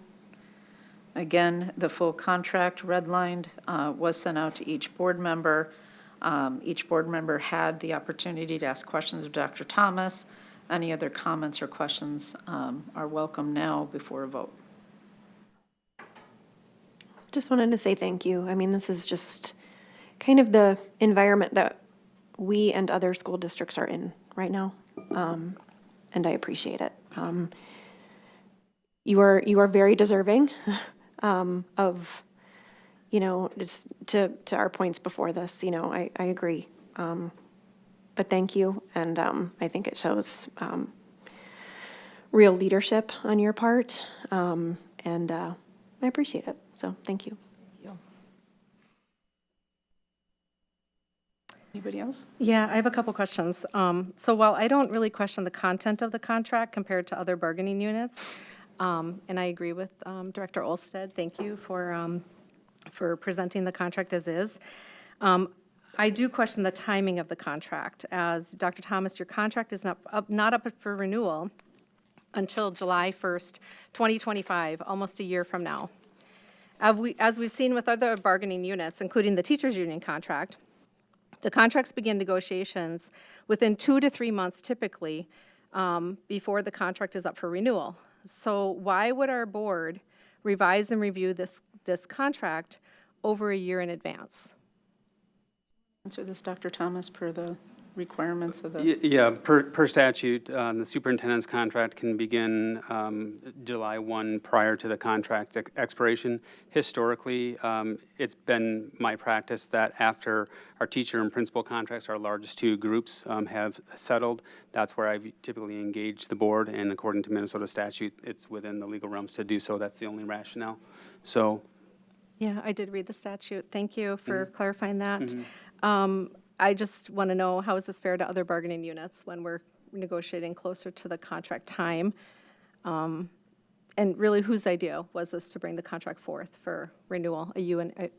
Again, the full contract redlined was sent out to each board member. Each board member had the opportunity to ask questions of Dr. Thomas. Any other comments or questions are welcome now before a vote. Just wanted to say thank you. I mean, this is just kind of the environment that we and other school districts are in right now, and I appreciate it. You are very deserving of, just to our points before this. I agree. But thank you, and I think it shows real leadership on your part, and I appreciate it. So thank you. Anybody else? Yeah, I have a couple questions. So while I don't really question the content of the contract compared to other bargaining units, and I agree with Director Olsted, thank you for presenting the contract as is. I do question the timing of the contract. As Dr. Thomas, your contract is not up for renewal until July 1st, 2025, almost a year from now. As we've seen with other bargaining units, including the teachers' union contract, the contracts begin negotiations within 2 to 3 months typically before the contract is up for renewal. So why would our board revise and review this contract over a year in advance? Answer this, Dr. Thomas, per the requirements of the. Yeah, per statute, the superintendent's contract can begin July 1 prior to the contract expiration. Historically, it's been my practice that after our teacher and principal contracts, our largest 2 groups have settled, that's where I've typically engaged the board, and according to Minnesota statute, it's within the legal realms to do so. That's the only rationale. So. Yeah, I did read the statute. Thank you for clarifying that. I just want to know, how is this fair to other bargaining units when we're negotiating closer to the contract time? And really, whose idea was this to bring the contract forth for renewal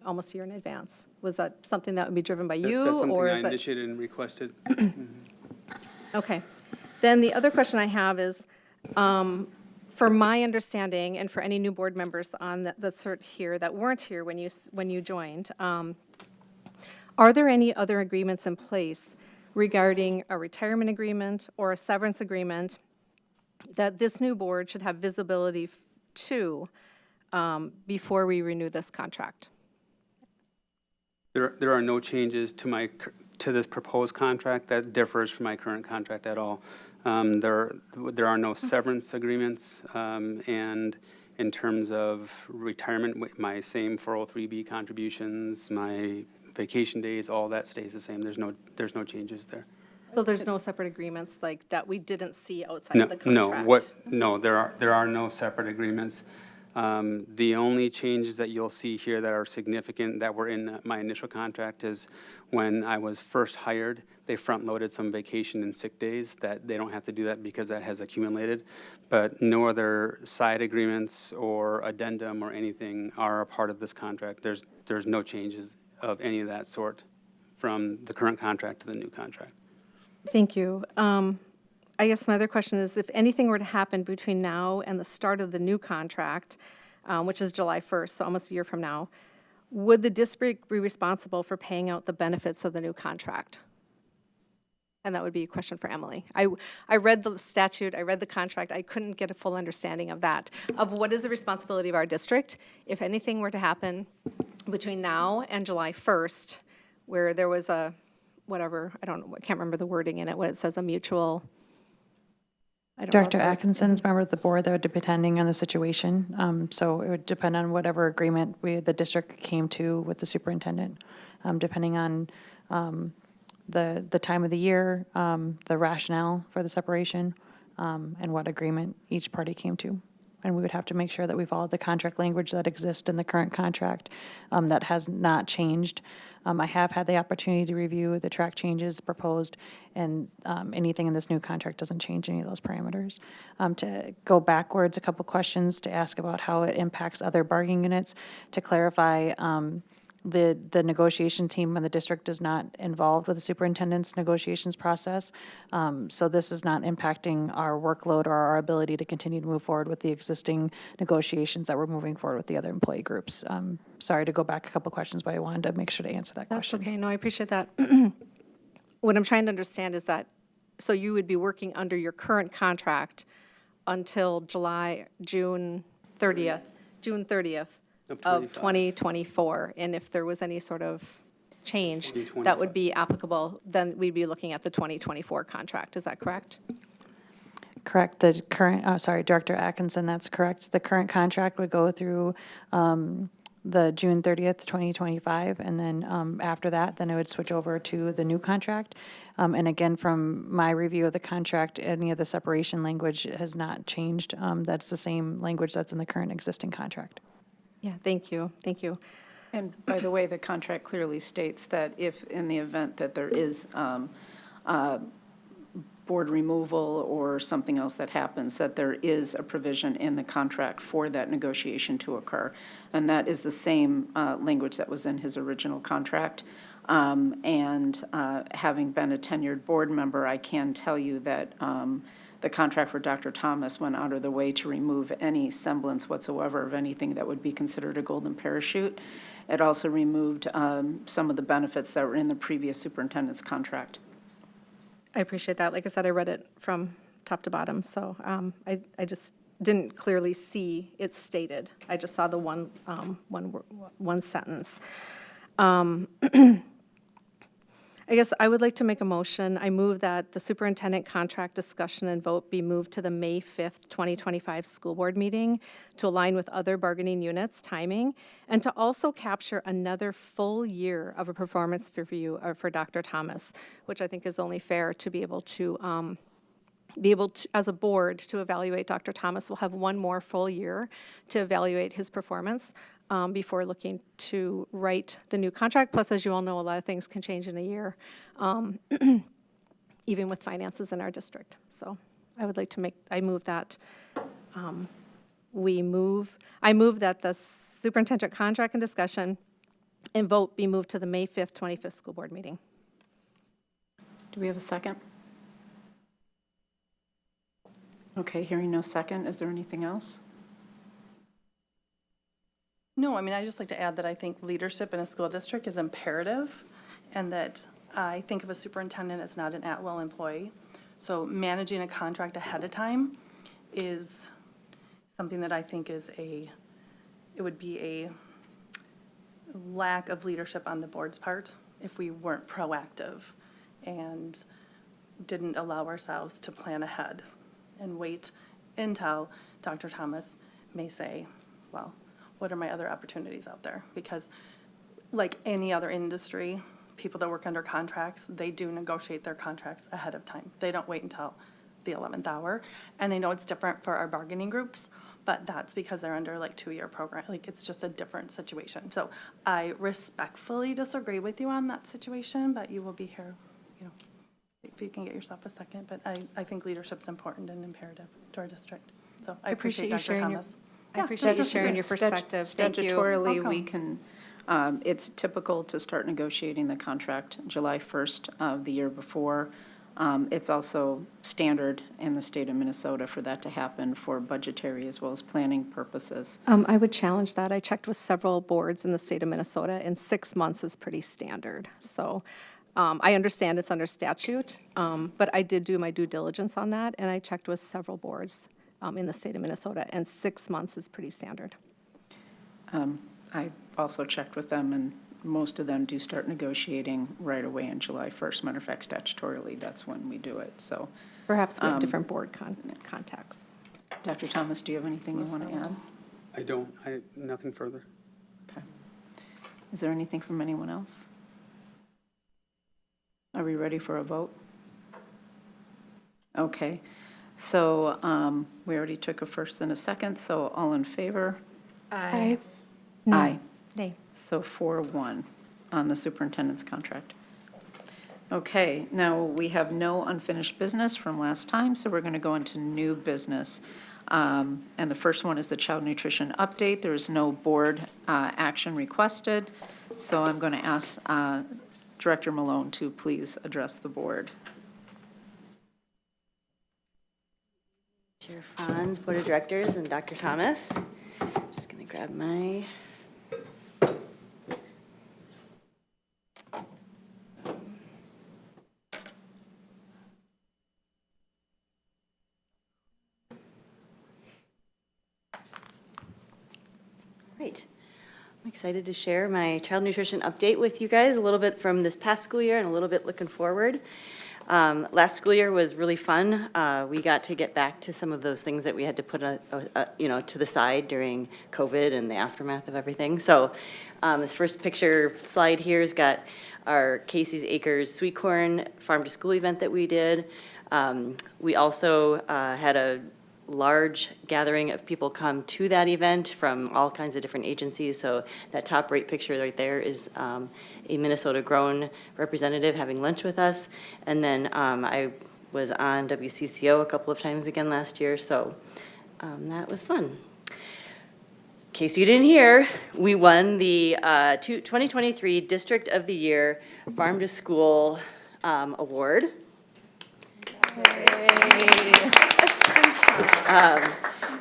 almost a year in advance? Was that something that would be driven by you? That's something or I is that? initiated and requested. Okay. Then the other question I have is, for my understanding, and for any new board members on that's here that weren't here when you joined, are there any other agreements in place regarding a retirement agreement or a severance agreement that this new board should have visibility to before we renew this contract? There are no changes to this proposed contract that differs from my current contract at all. There are no severance agreements, and in terms of retirement, my same 403B contributions, my vacation days, all that stays the same. There's no changes there. So there's no separate agreements like that we didn't see outside of the contract? No, there are no separate agreements. The only changes that you'll see here that are significant that were in my initial contract is when I was first hired, they front-loaded some vacation and sick days that they don't have to do that because that has accumulated. But no other side agreements or addendum or anything are a part of this contract. There's no changes of any of that sort from the current contract to the new contract. Thank you. I guess my other question is, if anything were to happen between now and the start of the new contract, which is July 1st, so almost a year from now, would the district be responsible for paying out the benefits of the new contract? And that would be a question for Emily. I read the statute, I read the contract, I couldn't get a full understanding of that, of what is the responsibility of our district if anything were to happen between now and July 1st, where there was whatever, I can't remember the wording in it, when it says a mutual, I don't know. Director Atkinson's member of the board, that would be depending on the situation. So it would depend on whatever agreement the district came to with the superintendent, depending on the time of the year, the rationale for the separation, and what agreement each party came to. And we would have to make sure that we followed the contract language that exists in the current contract, that has not changed. I have had the opportunity to review the track changes proposed, and anything in this new contract doesn't change any of those parameters. To go backwards, a couple questions to ask about how it impacts other bargaining units. To clarify, the negotiation team in the district is not involved with the superintendent's negotiations process. So this is not impacting our workload or our ability to continue to move forward with the existing negotiations that we're moving forward with the other employee groups. Sorry to go back a couple questions, but I wanted to make sure to answer that That's question. okay, no, I appreciate that. What I'm trying to understand is that, so you would be working under your current contract until June 30th of 2024, and if there was any sort of change that would be applicable, then we'd be looking at the 2024 contract, is that correct? Correct. The current, sorry, Director Atkinson, that's correct. The current contract would go through the June 30th, 2025, and then after that, then it would switch over to the new contract. And again, from my review of the contract, any of the separation language has not changed. That's the same language that's in the current existing contract. Yeah, thank you, thank you. And by the way, the contract clearly states that if, in the event that there is board removal or something else that happens, that there is a provision in the contract for that negotiation to occur. And that is the same language that was in his original contract. And having been a tenured board member, I can tell you that the contract for Dr. Thomas went out of the way to remove any semblance whatsoever of anything that would be considered a golden parachute. It also removed some of the benefits that were in the previous superintendent's contract. I appreciate that. Like I said, I read it from top to bottom, so I just didn't clearly see it stated. I just saw the one sentence. I guess I would like to make a motion. I move that the superintendent contract discussion and vote be moved to the May 5th, 2025 school board meeting to align with other bargaining units' timing, and to also capture another full year of a performance review for Dr. Thomas, which I think is only fair to be able to, as a board, to evaluate Dr. Thomas. We'll have one more full year to evaluate his performance before looking to write the new contract. Plus, as you all know, a lot of things can change in a year, even with finances in our district. So I would like to I move that the superintendent contract and discussion and vote be moved to the May 5th, 25th school board meeting. Do we have a second? Okay, hearing no second, is there anything else? No, I mean, I just like to add that I think leadership in a school district is imperative, and that I think of a superintendent as not an at-will employee. So managing a contract ahead of time is something that I think it would be a lack of leadership on the board's part if we weren't proactive and didn't allow ourselves to plan ahead and wait until Dr. Thomas may say, well, what are my other opportunities out there? Because like any other industry, people that work under contracts, they do negotiate their contracts ahead of time. They don't wait until the 11th hour. And I know it's different for our bargaining groups, but that's because they're under like 2-year program. Like it's just a different situation. So I respectfully disagree with you on that situation, but you will be here, if you can get yourself a second. But I think leadership's important and imperative to our district. So I appreciate Dr. Thomas. I appreciate you sharing your perspective. Thank you. Statutorily, we can, it's typical to start negotiating the contract July 1st of the year before. It's also standard in the state of Minnesota for that to happen for budgetary as well as planning purposes. I would challenge that. I checked with several boards in the state of Minnesota, and 6 months is pretty standard. So I understand it's under statute, but I did do my due diligence on that, and I checked with several boards in the state of Minnesota, and 6 months is pretty standard. I also checked with them, and most of them do start negotiating right away in July 1st. Matter of fact, statutorily, that's when we do it, so. Perhaps we have different board contexts. Dr. Thomas, do you have anything you want to add? I don't, nothing further. Okay. Is there anything from anyone else? Are we ready for a vote? Okay, so we already took a first and a second, so all in favor? Aye. Aye. Nay. So 4-1 on the superintendent's contract. Okay, now we have no unfinished business from last time, so we're going to go into new business. And the first one is the child nutrition update. There is no board action requested, so I'm going to ask Director Malone to please address the board. Chair Franz, Board of Directors, and Dr. Thomas. Just going to grab my. Right. I'm excited to share my child nutrition update with you guys, a little bit from this past school year and a little bit looking forward. Last school year was really fun. We got to get back to some of those things that we had to put, to the side during COVID and the aftermath of everything. So this first picture slide here has got our Casey's Acres Sweet Corn Farm to School event that we did. We also had a large gathering of people come to that event from all kinds of different agencies. So that top right picture right there is a Minnesota grown representative having lunch with us. And then I was on WCCO a couple of times again last year. So that was fun. In case you didn't hear, we won the 2023 District of the Year Farm to School Award.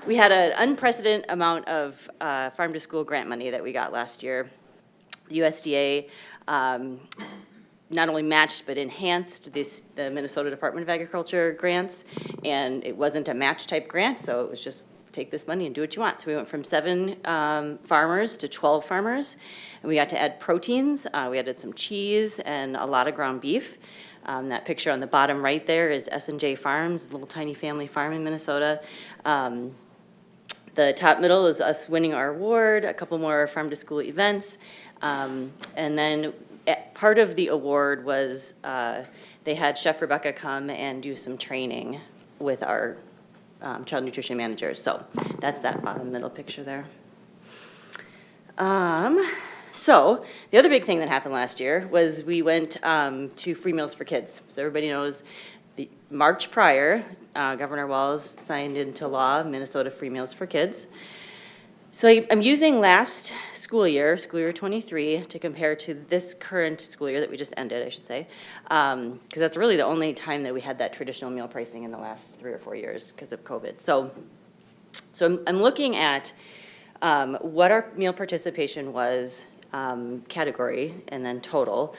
We had an unprecedented amount of farm to school grant money that we got last year. The USDA not only matched but enhanced the Minnesota Department of Agriculture grants, and it wasn't a match type grant, so it was just take this money and do what you want. So we went from 7 farmers to 12 farmers, and we got to add proteins. We added some cheese and a lot of ground beef. That picture on the bottom right there is S&J Farms, a little tiny family farm in Minnesota. The top middle is us winning our award, a couple more farm to school events. And then part of the award was they had Chef Rebecca come and do some training with our child nutrition managers. So that's that bottom middle picture there. So the other big thing that happened last year was we went to Free Meals for Kids. So everybody knows the March prior, Governor Walz signed into law Minnesota Free Meals for Kids. So I'm using last school year 23, to compare to this current school year that we just ended, I should say, because that's really the only time that we had that traditional meal pricing in the last 3 or 4 years because of COVID. So I'm looking at what our meal participation was, category, and then total.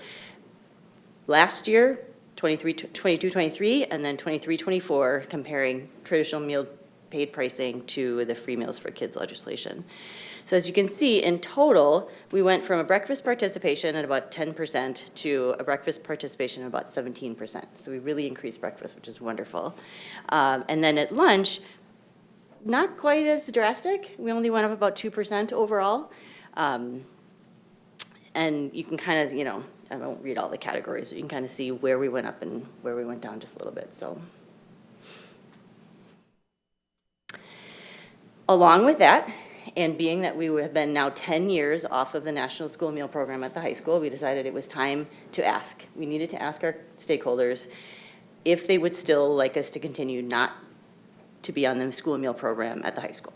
Last year, 22-23, and then 23-24, comparing traditional meal paid pricing to the Free Meals for Kids legislation. So as you can see, in total, we went from a breakfast participation at about 10% to a breakfast participation of about 17%. So we really increased breakfast, which is wonderful. And then at lunch, not quite as drastic. We only went up about 2% overall. And you can kind of, I won't read all the categories, but you can kind of see where we went up and where we went down just a little bit, so. Along with that, and being that we have been now 10 years off of the National School Meal Program at the high school, we decided it was time to ask. We needed to ask our stakeholders if they would still like us to continue not to be on the school meal program at the high school.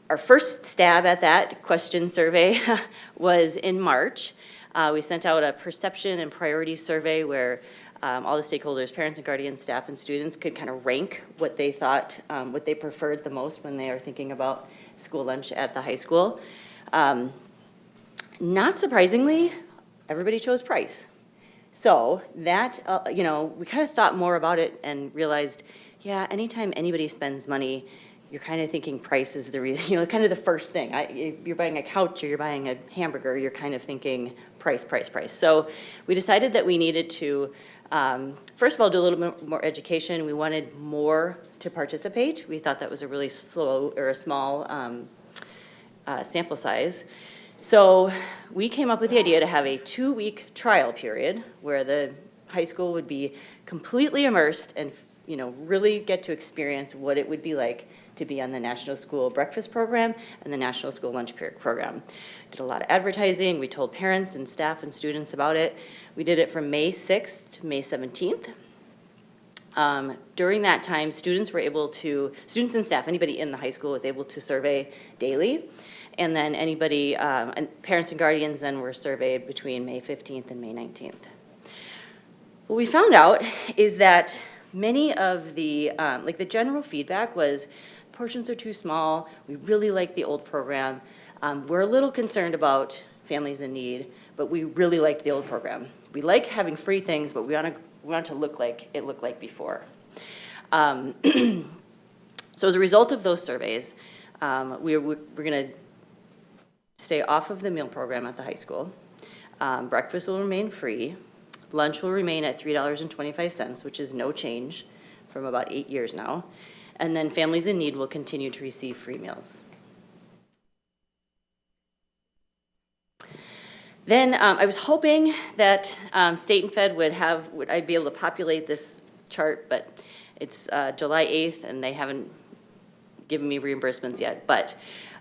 Our first stab at that question survey was in March. We sent out a perception and priority survey where all the stakeholders, parents and guardians, staff and students could kind of rank what they thought, what they preferred the most when they are thinking about school lunch at the high school. Not surprisingly, everybody chose price. So that, we kind of thought more about it and realized, yeah, anytime anybody spends money, you're kind of thinking price is the kind of the first thing. You're buying a couch or you're buying a hamburger, you're kind of thinking price, price, price. So we decided that we needed to, first of all, do a little bit more education. We wanted more to participate. We thought that was a really small sample size. So we came up with the idea to have a 2-week trial period where the high school would be completely immersed and really get to experience what it would be like to be on the National School Breakfast Program and the National School Lunch Program. Did a lot of advertising. We told parents and staff and students about it. We did it from May 6th to May 17th. During that time, students and staff, anybody in the high school was able to survey daily. And then anybody, and parents and guardians then were surveyed between May 15th and May 19th. What we found out is that many of the general feedback was portions are too small. We really like the old program. We're a little concerned about families in need, but we really liked the old program. We like having free things, but we want to look like it looked like before. So as a result of those surveys, we're going to stay off of the meal program at the high school. Breakfast will remain free. Lunch will remain at $3.25, which is no change from about 8 years now. And then families in need will continue to receive free meals. Then I was hoping that State and Fed I'd be able to populate this chart, but it's July 8th and they haven't given me reimbursements yet. But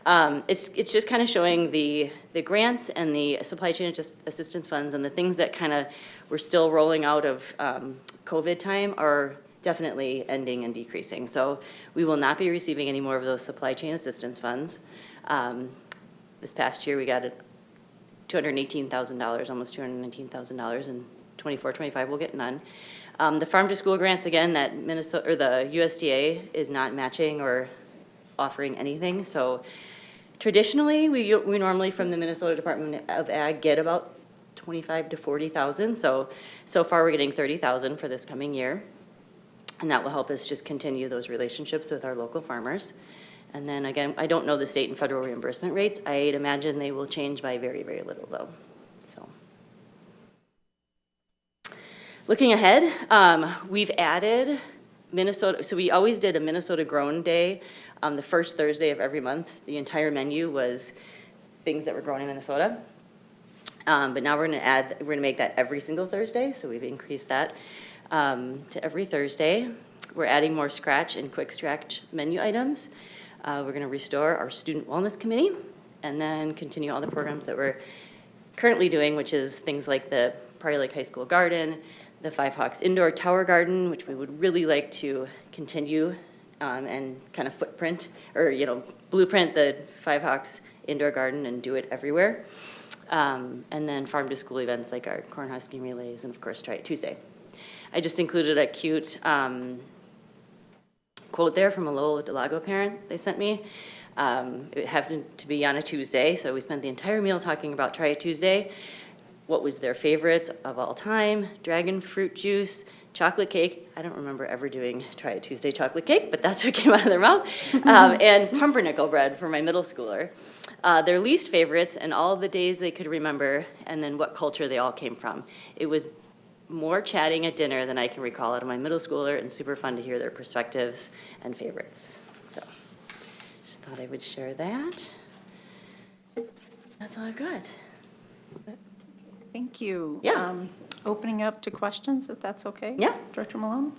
it's just kind of showing the grants and the supply chain assistance funds and the things that kind of were still rolling out of COVID time are definitely ending and decreasing. So we will not be receiving any more of those supply chain assistance funds. This past year we got $218,000, almost $219,000, and 24-25 we'll get none. The farm to school grants, again, that Minnesota or the USDA is not matching or offering anything. So traditionally, we normally from the Minnesota Department of Ag get about 25 to 40,000. So far we're getting 30,000 for this coming year. And that will help us just continue those relationships with our local farmers. And then again, I don't know the state and federal reimbursement rates. I'd imagine they will change by very, very little though. So looking ahead, we've added Minnesota. So we always did a Minnesota Grown Day on the first Thursday of every month. The entire menu was things that were grown in Minnesota. But now we're gonna make that every single Thursday. So we've increased that to every Thursday. We're adding more scratch and quick scratch menu items. We're going to restore our Student Wellness Committee and then continue all the programs that we're currently doing, which is things like the Prior Lake High School Garden, the Five Hawks Indoor Tower Garden, which we would really like to continue and kind of footprint or, blueprint the Five Hawks Indoor Garden and do it everywhere. And then farm to school events like our cornhusking relays and of course Try It Tuesday. I just included a cute quote there from a Lola Delago parent they sent me. It happened to be on a Tuesday, so we spent the entire meal talking about Try It Tuesday. What was their favorite of all time? Dragon fruit juice, chocolate cake. I don't remember ever doing Try It Tuesday chocolate cake, but that's what came out of their mouth. And pumpernickel bread for my middle schooler. Their least favorites and all the days they could remember, and then what culture they all came from. It was more chatting at dinner than I can recall out of my middle schooler, and super fun to hear their perspectives and favorites. So just thought I would share that. That's all I've got. Thank you. Yeah. Opening up to questions, if that's okay? Yeah. Director Malone?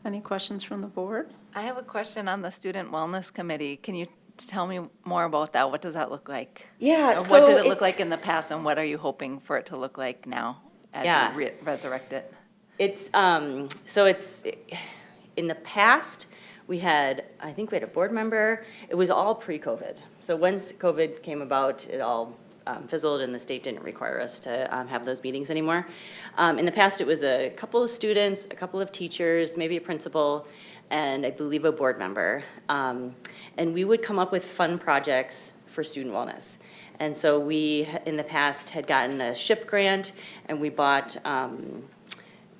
Any questions from the board? I have a question on the Student Wellness Committee. Can you tell me more about that? What does that look like? Yeah. Or So what did it look like in the past, and what are you hoping for it to look like now as you resurrect it? It's so it's in the past we had, I think we had a board member. It was all pre-COVID. So once COVID came about, it all fizzled and the state didn't require us to have those meetings anymore. In the past, it was a couple of students, a couple of teachers, maybe a principal, and I believe a board member. And we would come up with fun projects for student wellness. And so we, in the past, had gotten a SHIP grant, and we bought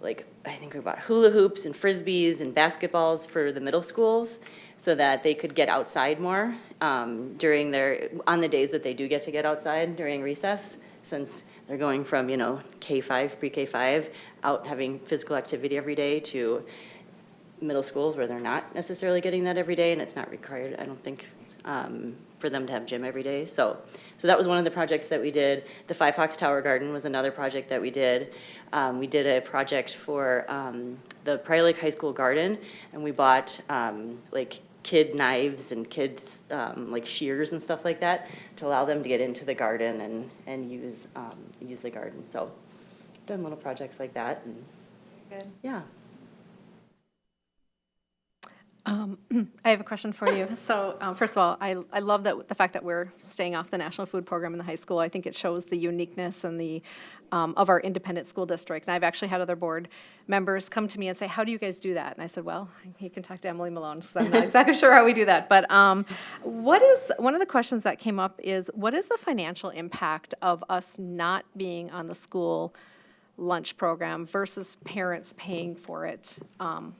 like I think we bought hula hoops and frisbees and basketballs for the middle schools so that they could get outside more on the days that they do get to get outside during recess, since they're going from, K-5, pre-K-5, out having physical activity every day to middle schools where they're not necessarily getting that every day, and it's not required, I don't think, for them to have gym every day. So that was one of the projects that we did. The Five Hawks Tower Garden was another project that we did. We did a project for the Prior Lake High School garden, and we bought like kid knives and kids like shears and stuff like that to allow them to get into the garden and use the garden. So done little projects like that. And Good. yeah. I have a question for you. So first of all, I love the fact that we're staying off the National Food Program in the high school. I think it shows the uniqueness and the of our independent school district. And I've actually had other board members come to me and say, how do you guys do that? And I said, well, you can talk to Emily Malone, because I'm not exactly sure how we do that. But one of the questions that came up is, what is the financial impact of us not being on the school lunch program versus parents paying for it?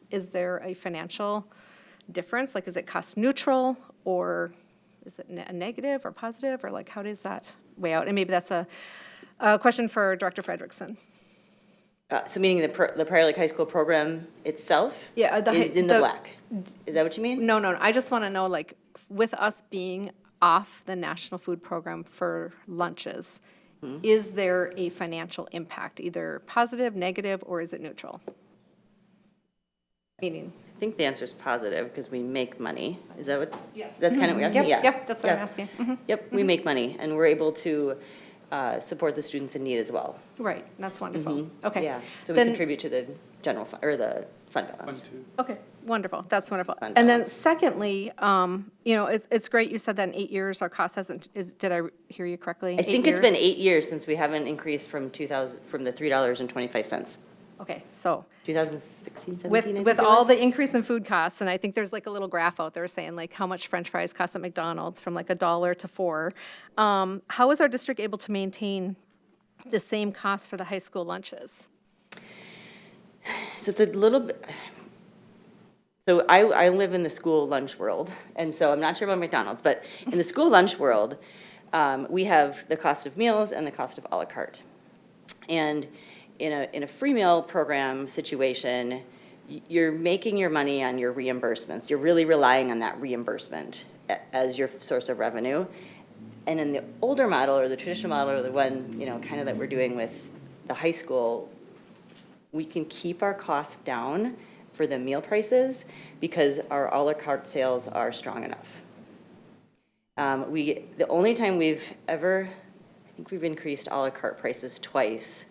Is there a financial difference? Like, is it cost neutral, or is it a negative or positive, or like, how does that weigh out? And maybe that's a question for Director Frederickson. So meaning the Prior Lake High School program itself Yeah, is in the black. Is that what you mean? No. I just want to know, like, with us being off the National Food Program for lunches, is there a financial impact, either positive, negative, or is it neutral? Meaning? I think the answer is positive because we make money. Is that what? Yeah. That's kind of what you're asking? Yeah. Yep, that's what I'm Yeah. asking. Yep, we make money, and we're able to support the students in need as well. Right, that's wonderful. Okay. Yeah, so we Then- contribute to the general fund, or the fund balance. Okay, wonderful, that's wonderful. Fund And then balance. secondly, it's great you said that in 8 years, our cost did I hear you correctly? I think it's been 8 years since we haven't increased from the $3.25. Okay, so 2016, 17, I with think it all was? the increase in food costs, and I think there's like a little graph out there saying like how much French fries cost at McDonald's from like $1 to $4. How is our district able to maintain the same cost for the high school lunches? So it's a little bit, so I live in the school lunch world, and so I'm not sure about McDonald's, but in the school lunch world, we have the cost of meals and the cost of à la carte. And in a free meal program situation, you're making your money on your reimbursements. You're really relying on that reimbursement as your source of revenue. And in the older model, or the traditional model, or the one, kind of that we're doing with the high school, we can keep our costs down for the meal prices because our à la carte sales are strong enough. The only time I think we've increased à la carte prices twice.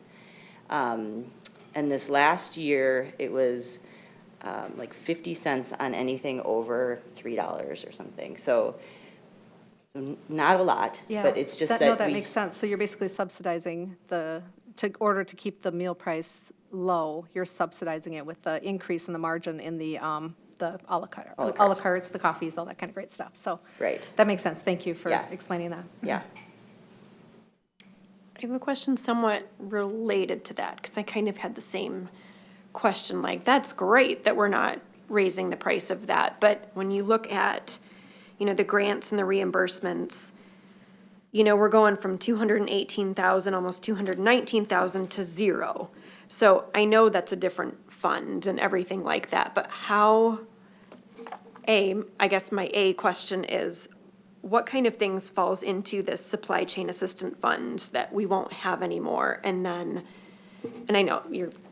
And this last year, it was like 50 cents on anything over $3 or something. So not a lot, Yeah, but it's just that no, that we- makes sense. So you're basically subsidizing order to keep the meal price low, you're subsidizing it with the increase in the margin in the à la carte. À la À la cartes, the coffees, all that kind of great stuff. So Right. that makes sense. Thank you for Yeah. explaining that. Yeah. I have a question somewhat related to that, because I kind of had the same question, like, that's great that we're not raising the price of that, but when you look at, the grants and the reimbursements, we're going from 218,000, almost 219,000 to zero. So I know that's a different fund and everything like that, but I guess my question is, what kind of things falls into this supply chain assistant fund that we won't have anymore? And I know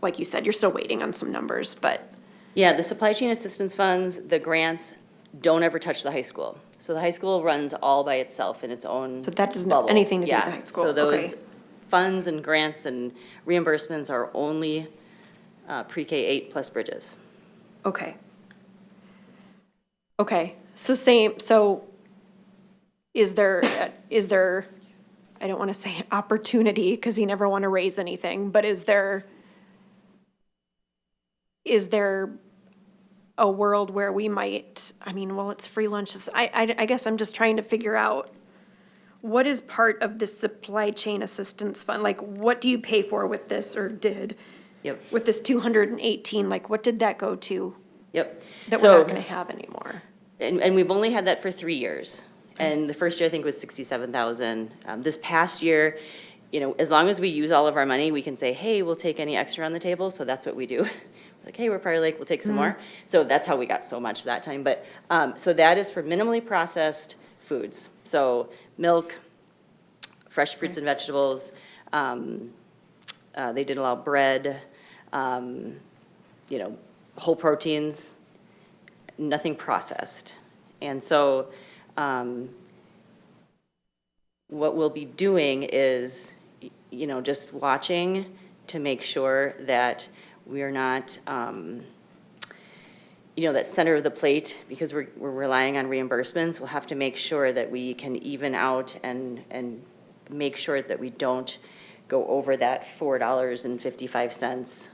like you said, you're still waiting on some numbers, but. Yeah, the supply chain assistance funds, the grants, don't ever touch the high school. So the high school runs all by itself in its own So that doesn't have bubble. anything to do with the Yeah, high school, So those okay. funds and grants and reimbursements are only pre-K-8 plus bridges. Okay, so is there, I don't want to say opportunity, because you never want to raise anything, but is there a world where we might, it's free lunches. I guess I'm just trying to figure out, what is part of this supply chain assistance fund? Like, what do you pay for with this, or did? Yep. With this 218, like, what did that go to Yep. that So- we're not going to have anymore? And we've only had that for 3 years. And the first year, I think, was 67,000. This past year, you know, as long as we use all of our money, we can say, hey, we'll take any extra on the table, so that's what we do. Like, hey, we're Prior Lake, we'll take some more. So that's how we got so much that time. But, so that is for minimally processed foods. So milk, fresh fruits and vegetables, they did allow bread, you know, whole proteins, nothing processed. And so, what we'll be doing is, you know, just watching to make sure that we are not, you know, that center of the plate, because we're relying on reimbursements. We'll have to make sure that we can even out and make sure that we don't go over that $4.55.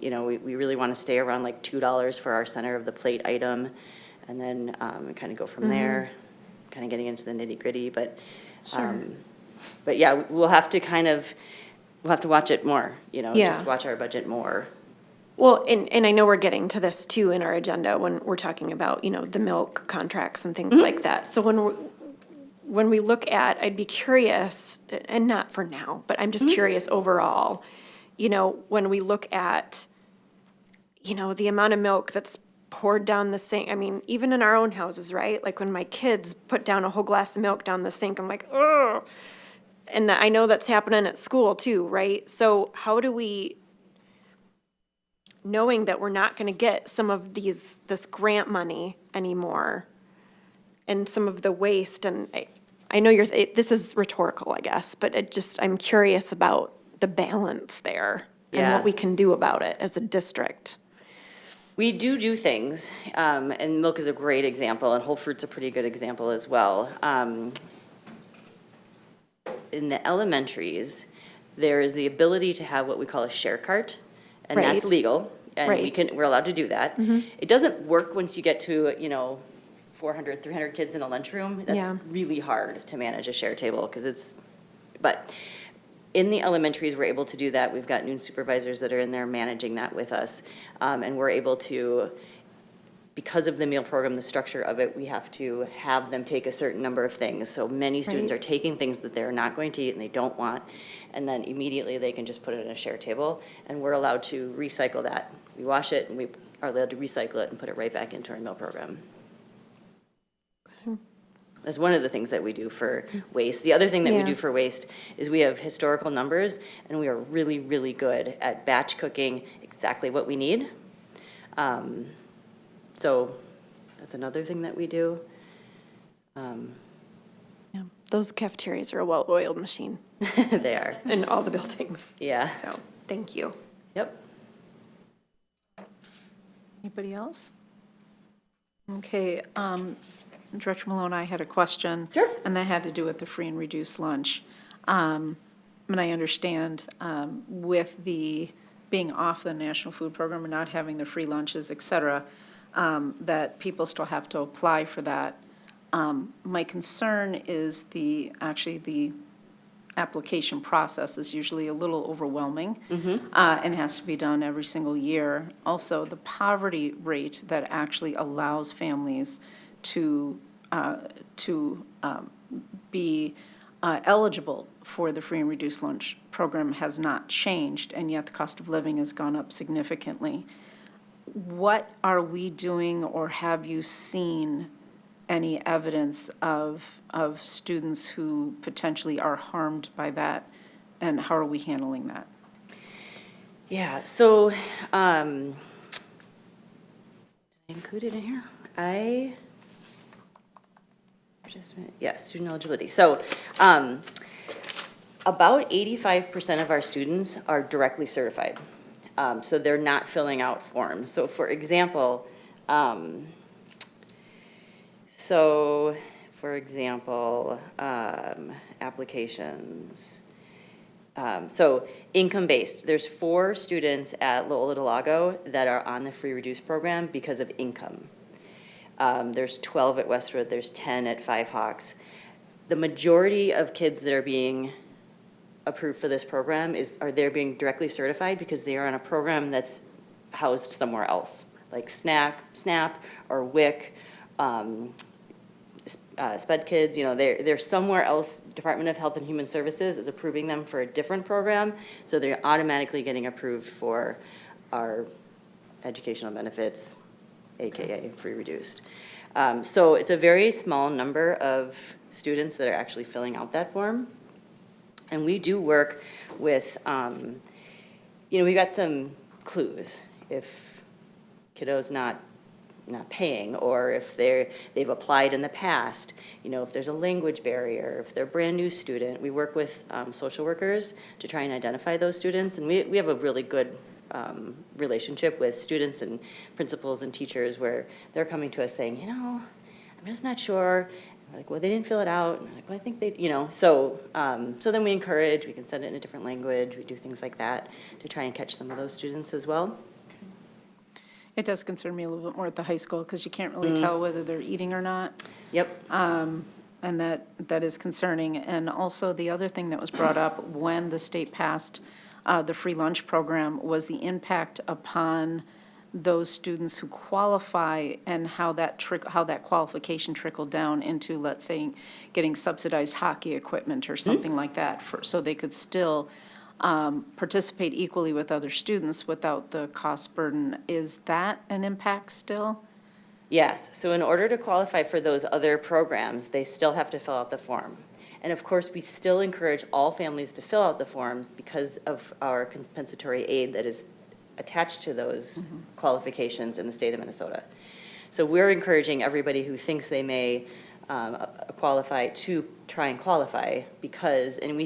You know, we really want to stay around like $2 for our center of the plate item, and then kind of go from there, kind of getting into the nitty gritty. But yeah, we'll have to watch it more, you know, Yeah. just watch our budget more. Well, and I know we're getting to this too in our agenda when we're talking about, you know, the milk contracts and things like that. So when we look at, I'd be curious, and not for now, but I'm just curious overall, you know, when we look at, you know, the amount of milk that's poured down the sink. I mean, even in our own houses, right? Like when my kids put down a whole glass of milk down the sink, I'm like, ugh. And I know that's happening at school too, right? So how do we, knowing that we're not going to get some of this grant money anymore and some of the waste, and I know this is rhetorical, I guess, but I'm curious about the balance there and Yeah. what we can do about it as a district. We do things, and milk is a great example, and whole fruit's a pretty good example as well. In the elementaries, there is the ability to have what we call a share cart, and that's Right. legal, and Right. we're allowed to do that. It doesn't work once you get to, you know, 400, 300 kids in a lunchroom. That's Yeah. really hard to manage a share table, because but in the elementaries, we're able to do that. We've got noon supervisors that are in there managing that with us. And we're able to, because of the meal program, the structure of it, we have to have them take a certain number of things. So many students Right. are taking things that they're not going to eat and they don't want, and then immediately they can just put it in a share table, and we're allowed to recycle that. We wash it, and we are allowed to recycle it and put it right back into our meal program. That's one of the things that we do for waste. The other thing that we Yeah. do for waste is we have historical numbers, and we are really, really good at batch cooking exactly what we need. So that's another thing that we do. Yeah. Those cafeterias are a well-oiled machine They are, in all the buildings. yeah. So, thank you. Yep. Anybody else? Okay, Director Malone, I had a question. Sure. And that had to do with the free and reduced lunch. And I understand with the being off the National Food Program and not having the free lunches, et cetera, that people still have to apply for that. My concern is the application process is usually a little overwhelming and has to be done every single year. Also, the poverty rate that actually allows families to be eligible for the free and reduced lunch program has not changed, and yet the cost of living has gone up significantly. What are we doing, or have you seen any evidence of students who potentially are harmed by that, and how are we handling that? Yeah, so, did I include it in here? Student eligibility. So, about 85% of our students are directly certified. So they're not filling out forms. So for example, applications. So income-based, there's 4 students at Loyola Del Lago that are on the free reduced program because of income. There's 12 at Westwood, there's 10 at Five Hawks. The majority of kids that are being approved for this program are they're being directly certified because they are on a program that's housed somewhere else, like SNAP or WIC, Sped Kids, you know, they're somewhere else. Department of Health and Human Services is approving them for a different program, so they're automatically getting approved for our educational benefits, AKA free reduced. So it's a very small number of students that are actually filling out that form. And we do work with, we got some clues. If kiddo's not paying, or if they've applied in the past, if there's a language barrier, if they're a brand-new student, we work with social workers to try and identify those students. And we have a really good relationship with students and principals and teachers where they're coming to us saying, I'm just not sure. We're like, well, they didn't fill it out. And I'm like, well, I think they, so then we encourage, we can send it in a different language. We do things like that to try and catch some of those students as well. It does concern me a little bit more at the high school because you can't really tell whether they're eating or not. Yep. And that is concerning. And also the other thing that was brought up when the state passed the free lunch program was the impact upon those students who qualify and how that qualification trickled down into, let's say, getting subsidized hockey equipment or something like that, so they could still participate equally with other students without the cost burden. Is that an impact still? Yes, so in order to qualify for those other programs, they still have to fill out the form. And of course, we still encourage all families to fill out the forms because of our compensatory aid that is attached to those qualifications in the state of Minnesota. So we're encouraging everybody who thinks they may qualify to try and qualify because, and we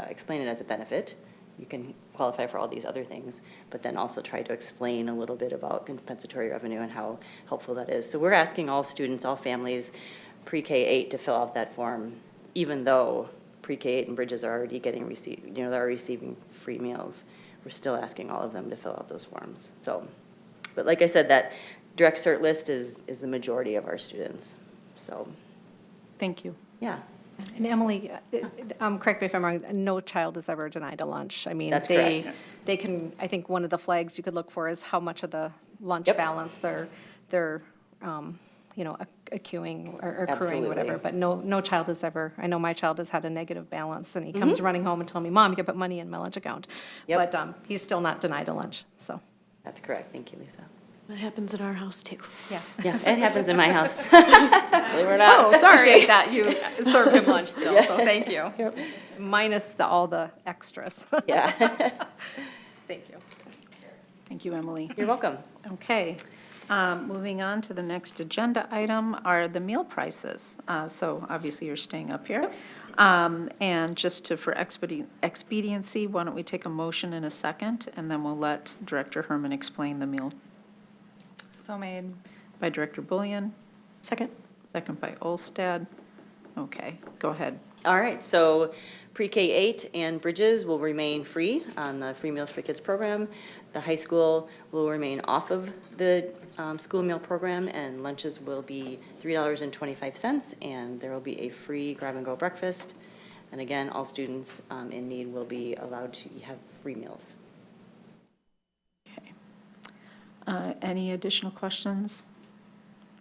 explain it as a benefit. You can qualify for all these other things, but then also try to explain a little bit about compensatory revenue and how helpful that is. So we're asking all students, all families, pre-K-8 to fill out that form, even though pre-K-8 and Bridges are already they're receiving free meals. We're still asking all of them to fill out those forms. So, but like I said, that direct cert list is the majority of our students. So, Thank you. yeah. And Emily, correct me if I'm wrong, no child is ever denied a lunch. I mean, That's correct. they can, I think one of the flags you could look for is how much of the lunch Yep. balance they're accruing or accruing, Absolutely. whatever. But no child has ever, I know my child has had a negative balance, and he comes running home and telling me, Mom, you can put money in my lunch account. Yep. But he's still not denied a lunch, so, That's correct. Thank you, Lisa. That happens at our house, too. yeah. Yeah, it happens in my house. Believe it or not. Oh, sorry. Appreciate that you serve him lunch still, so thank you. Minus all the extras. Yeah. Thank you. Thank you, Emily. You're welcome. Okay. Moving on to the next agenda item are the meal prices. So obviously you're staying up here. And just for expediency, why don't we take a motion in a second, and then we'll let Director Herman explain the meal. So made. By Director Bullion, Second? second by Olstad. Okay, go ahead. All right, so pre-K-8 and Bridges will remain free on the Free Meals for Kids program. The high school will remain off of the school meal program, and lunches will be $3.25, and there will be a free grab-and-go breakfast. And again, all students in need will be allowed to have free meals. Okay. Any additional questions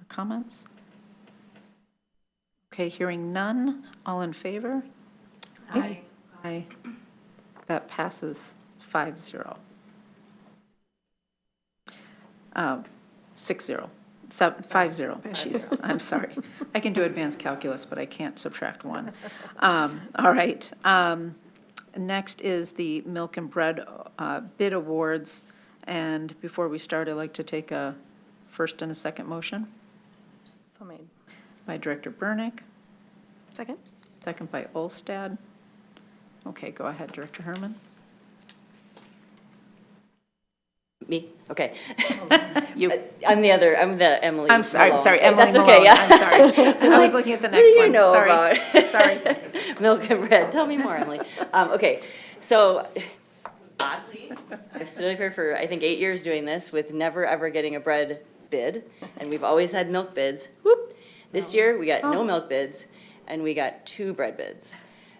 or comments? Okay, hearing none. All in favor? Aye. Aye. That passes 5-0. 6-0. 5-0. Jeez, I'm sorry. I can do advanced calculus, but I can't subtract 1. All right. Next is the Milk and Bread bid awards. And before we start, I'd like to take a first and a second motion So made. by Director Burnick, Second? second by Olstad. Okay, go ahead, Director Herman. Me? Okay. You. I'm the Emily. I'm sorry, Malone. Emily That's Malone. okay, yeah. I'm sorry. I was looking at the next What do you one. know Sorry. about? Sorry. Milk and bread. Tell me more, Emily. Okay, so oddly, I've stood up here for, I think, 8 years doing this with never, ever getting a bread bid, and we've always had milk bids. Whoop. This year, we got no milk bids, and we got 2 bread bids.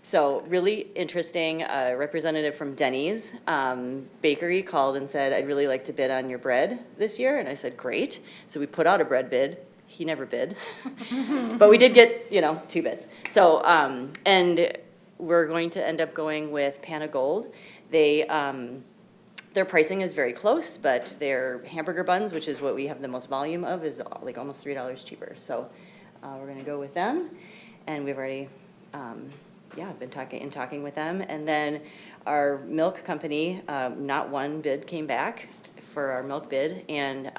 So really interesting, a representative from Denny's Bakery called and said, I'd really like to bid on your bread this year. And I said, great. So we put out a bread bid. He never bid. But we did get, 2 bids. So, and we're going to end up going with Panna Gold. They, their pricing is very close, but their hamburger buns, which is what we have the most volume of, is like almost $3 cheaper. So we're gonna go with them. And we've already, been talking with them. And then our milk company, not one bid came back for our milk bid. And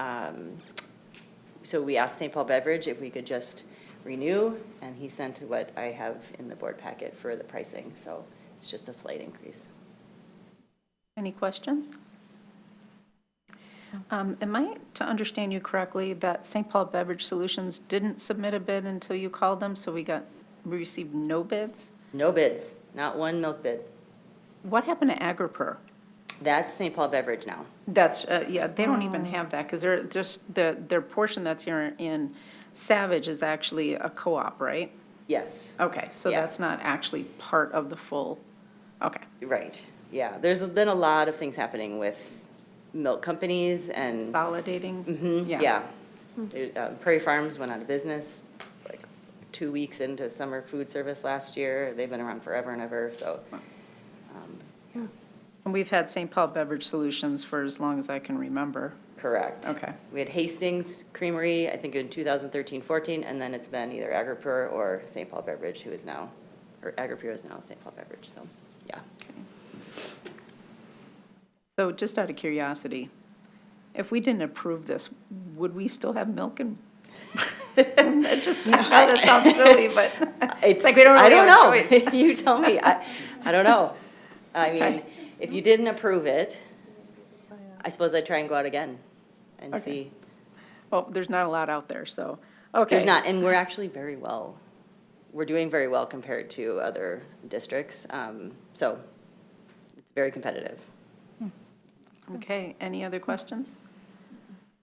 so we asked St. Paul Beverage if we could just renew, and he sent what I have in the board packet for the pricing. So it's just a slight increase. Any questions? Am I to understand you correctly that St. Paul Beverage Solutions didn't submit a bid until you called them, so we received no bids? No bids, not one milk bid. What happened to AgriPur? That's St. Paul Beverage now. That's, yeah, they don't even have that, because they're just, their portion that's here in Savage is actually a co-op, right? Yes. Okay, so Yeah. that's not actually part of the full, okay. Right, yeah. There's been a lot of things happening with milk companies and. Consolidating? Mhm, yeah. Prairie Farms went out of business like 2 weeks into summer food service last year. They've been around forever and ever, so. And we've had St. Paul Beverage Solutions for as long as I can remember. Correct. Okay. We had Hastings Creamery, I think in 2013-14, and then it's been either AgriPur or St. Paul Beverage, who is now, or AgriPur is now St. Paul Beverage, so, yeah. So just out of curiosity, if we didn't approve this, would we still have milk and? That just, I know that sounds silly, but it's like we don't really have a choice. You tell me. I don't know. I mean, Okay. if you didn't approve it, I suppose I'd try and go out again and Okay. see. Well, there's not a lot out there, so, okay. There's not, and we're actually we're doing very well compared to other districts. So it's very competitive. Okay, any other questions?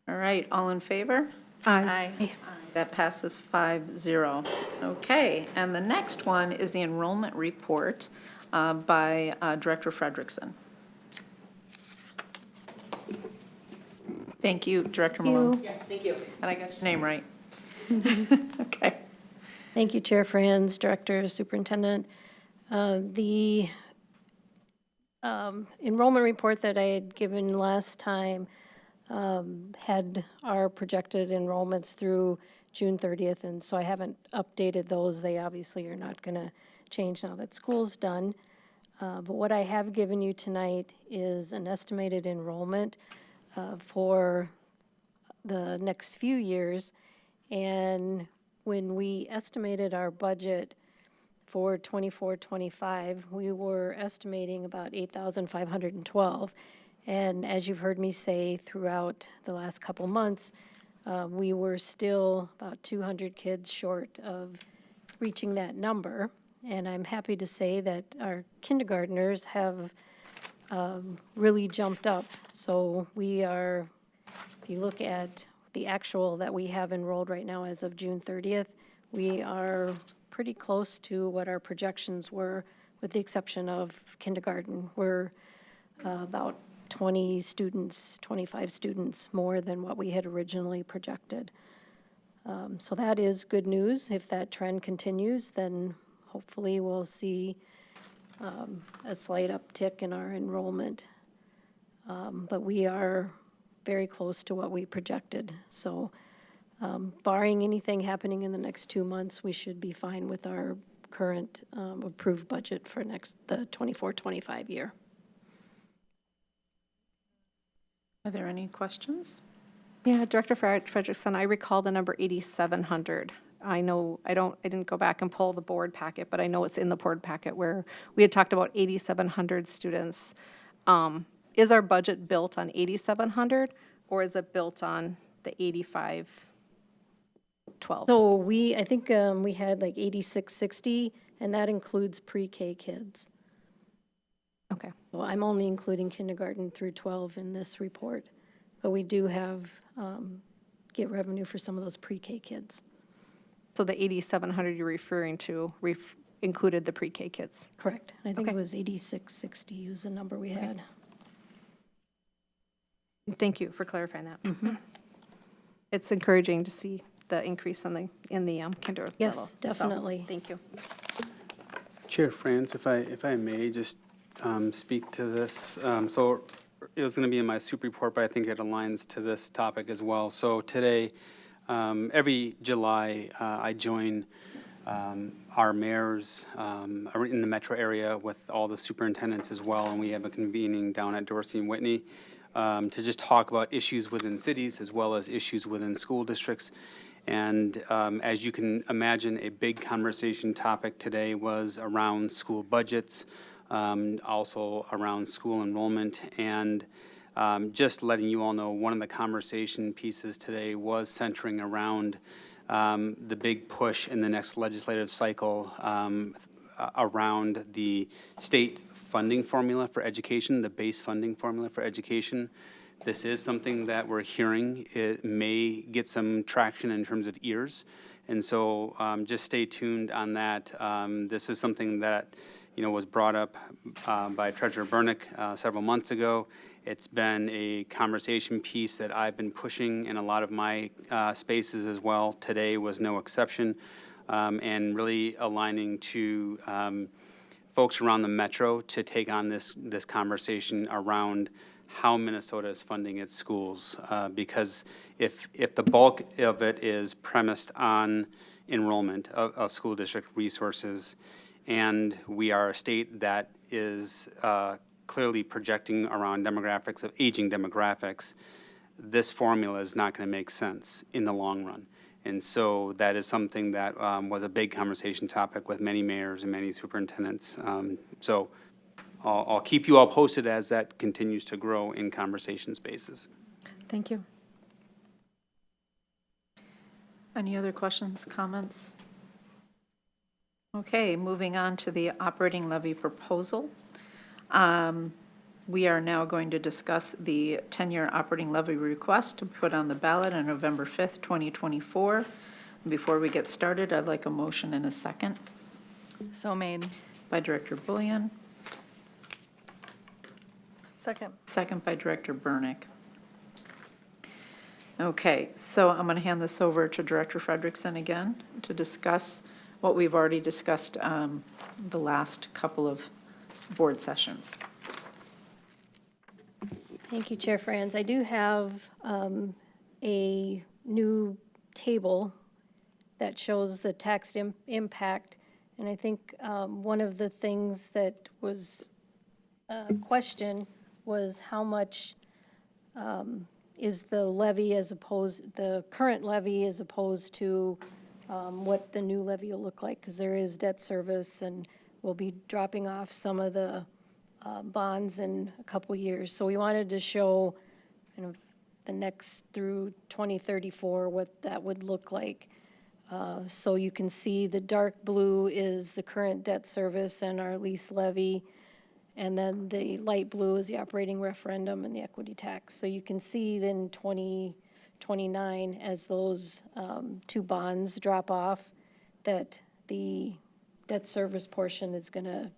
All right, all in favor? Aye. That passes 5-0. Okay, and the next one is the enrollment report by Director Frederickson. Thank you, Director Malone. Yes, thank you. And I got your name right. Okay. Thank you, Chair Franz, Director, Superintendent. The enrollment report that I had given last time had our projected enrollments through June 30th, and so I haven't updated those. They obviously are not going to change now that school's done. But what I have given you tonight is an estimated enrollment for the next few years. And when we estimated our budget for 24-25, we were estimating about 8,512. And as you've heard me say throughout the last couple months, we were still about 200 kids short of reaching that number. And I'm happy to say that our kindergartners have really jumped up. So we are, if you look at the actual that we have enrolled right now as of June 30th, we are pretty close to what our projections were, with the exception of kindergarten. We're about 20 students, 25 students more than what we had originally projected. So that is good news. If that trend continues, then hopefully we'll see a slight uptick in our enrollment. But we are very close to what we projected. So barring anything happening in the next 2 months, we should be fine with our current approved budget for the 24-25 year. Are there any questions? Yeah, Director Frederickson, I recall the number 8,700. I know, I didn't go back and pull the board packet, but I know it's in the board packet where we had talked about 8,700 students. Is our budget built on 8,700 or is it built on the 8,512? So I think we had like 8,660, and that includes pre-K kids. Okay. Well, I'm only including kindergarten through 12 in this report, but we do have, get revenue for some of those pre-K kids. So the 8,700 you're referring to included the pre-K kids. Correct. I think Okay. it was 8660 was the number we had. Thank you for clarifying that. It's encouraging to see the increase in the kinder level. Yes, So, definitely. Thank you. Chair Franz, if I may just speak to this. So it was going to be in my soup report, but I think it aligns to this topic as well. So today, every July, I join our mayors in the metro area with all the superintendents as well, and we have a convening down at Dorsey and Whitney to just talk about issues within cities as well as issues within school districts. And as you can imagine, a big conversation topic today was around school budgets, also around school enrollment, and just letting you all know, one of the conversation pieces today was centering around the big push in the next legislative cycle around the state funding formula for education, the base funding formula for education. This is something that we're hearing. It may get some traction in terms of ears. And so just stay tuned on that. This is something that, you know, was brought up by Treasurer Burnick several months ago. It's been a conversation piece that I've been pushing in a lot of my spaces as well. Today was no exception, and really aligning to folks around the metro to take on this conversation around how Minnesota is funding its schools, because if the bulk of it is premised on enrollment of school district resources, and we are a state that is clearly projecting around demographics of aging demographics, this formula is not going to make sense in the long run. And so that is something that was a big conversation topic with many mayors and many superintendents. So I'll keep you all posted as that continues to grow in conversation spaces. Thank you. Any other questions, comments? Okay, moving on to the operating levy proposal. We are now going to discuss the 10-year operating levy request to put on the ballot on November 5th, 2024. Before we get started, I'd like a motion and a second So made. by Director Bullion, Second. second by Director Burnick. Okay, so I'm going to hand this over to Director Frederickson again to discuss what we've already discussed the last couple of board sessions. Thank you, Chair Franz. I do have a new table that shows the tax impact, and I think one of the things that was questioned was how much is the levy the current levy as opposed to what the new levy will look like, because there is debt service, and we'll be dropping off some of the bonds in a couple years. So we wanted to show kind of the next through 2034 what that would look like. So you can see the dark blue is the current debt service and our lease levy, and then the light blue is the operating referendum and the equity tax. So you can see then 2029, as those two bonds drop off, that the debt service portion is going to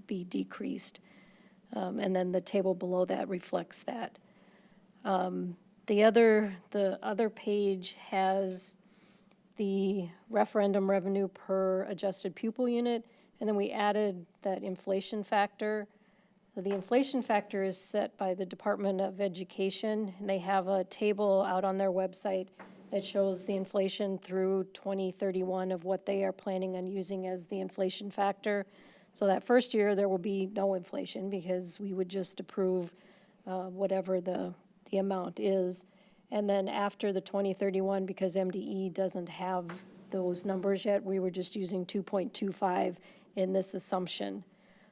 be decreased. And then the table below that reflects that. The other page has the referendum revenue per adjusted pupil unit, and then we added that inflation factor. So the inflation factor is set by the Department of Education, and they have a table out on their website that shows the inflation through 2031 of what they are planning on using as the inflation factor. So that first year, there will be no inflation because we would just approve whatever the amount is. And then after the 2031, because MDE doesn't have those numbers yet, we were just using 2.25 in this assumption.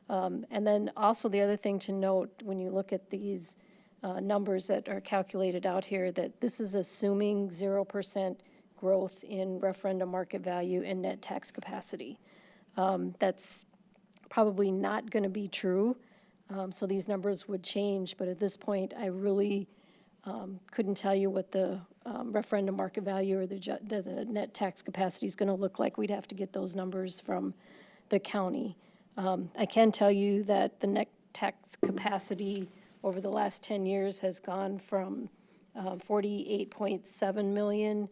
And then also the other thing to note when you look at these numbers that are calculated out here, that this is assuming 0% growth in referendum market value and net tax capacity. That's probably not going to be true, so these numbers would change, but at this point, I really couldn't tell you what the referendum market value or the net tax capacity is going to look like. We'd have to get those numbers from the county. I can tell you that the net tax capacity over the last 10 years has gone from 48.7 million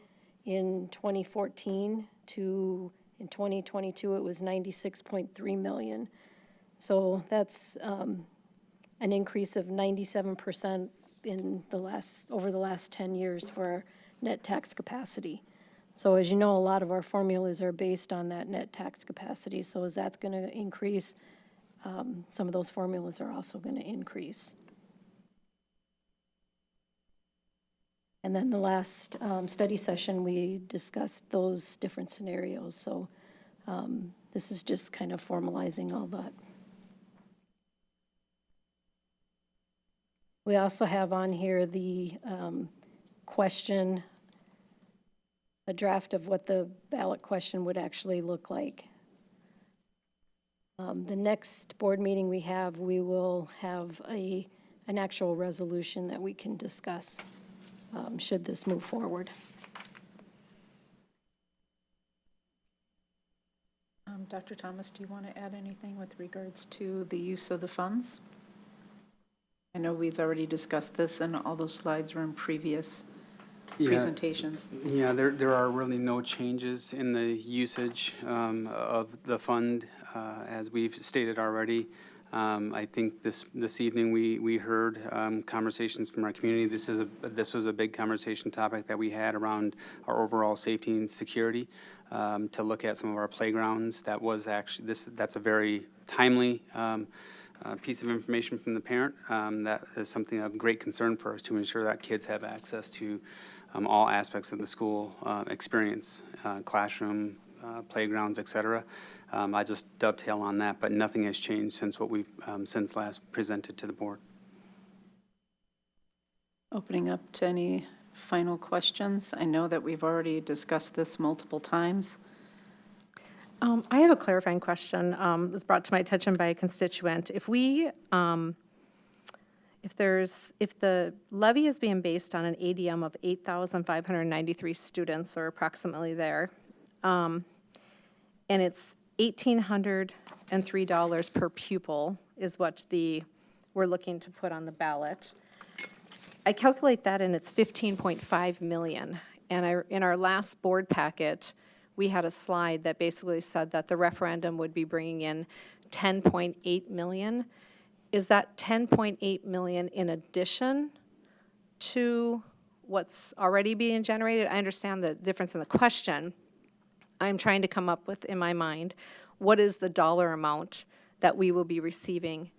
in 2014 to, in 2022, it was 96.3 million. So that's an increase of 97% in the over the last 10 years for our net tax capacity. So as you know, a lot of our formulas are based on that net tax capacity. So as that's going to increase, some of those formulas are also going to increase. And then the last study session, we discussed those different scenarios. So this is just kind of formalizing all that. We also have on here the question, a draft of what the ballot question would actually look like. The next board meeting we will have an actual resolution that we can discuss should this move forward. Dr. Thomas, do you want to add anything with regards to the use of the funds? I know we've already discussed this, and all those slides were in previous presentations. Yeah, there are really no changes in the usage of the fund, as we've stated already. I think this evening we heard conversations from our community. This was a big conversation topic that we had around our overall safety and security. To look at some of our playgrounds, that's a very timely piece of information from the parent. That is something of great concern for us, to ensure that kids have access to all aspects of the school experience, classroom, playgrounds, et cetera. I just dovetail on that, but nothing has changed since what we've since last presented to the board. Opening up to any final questions. I know that we've already discussed this multiple times. I have a clarifying question. It was brought to my attention by a constituent. If the levy is being based on an ADM of 8,593 students, or approximately there, and it's $1,803 per pupil is what we're looking to put on the ballot. I calculate that, and it's 15.5 million. And in our last board packet, we had a slide that basically said that the referendum would be bringing in 10.8 million. Is that 10.8 million in addition to what's already being generated? I understand the difference in the question. I'm trying to come up with, in my mind, what is the dollar amount that we will be receiving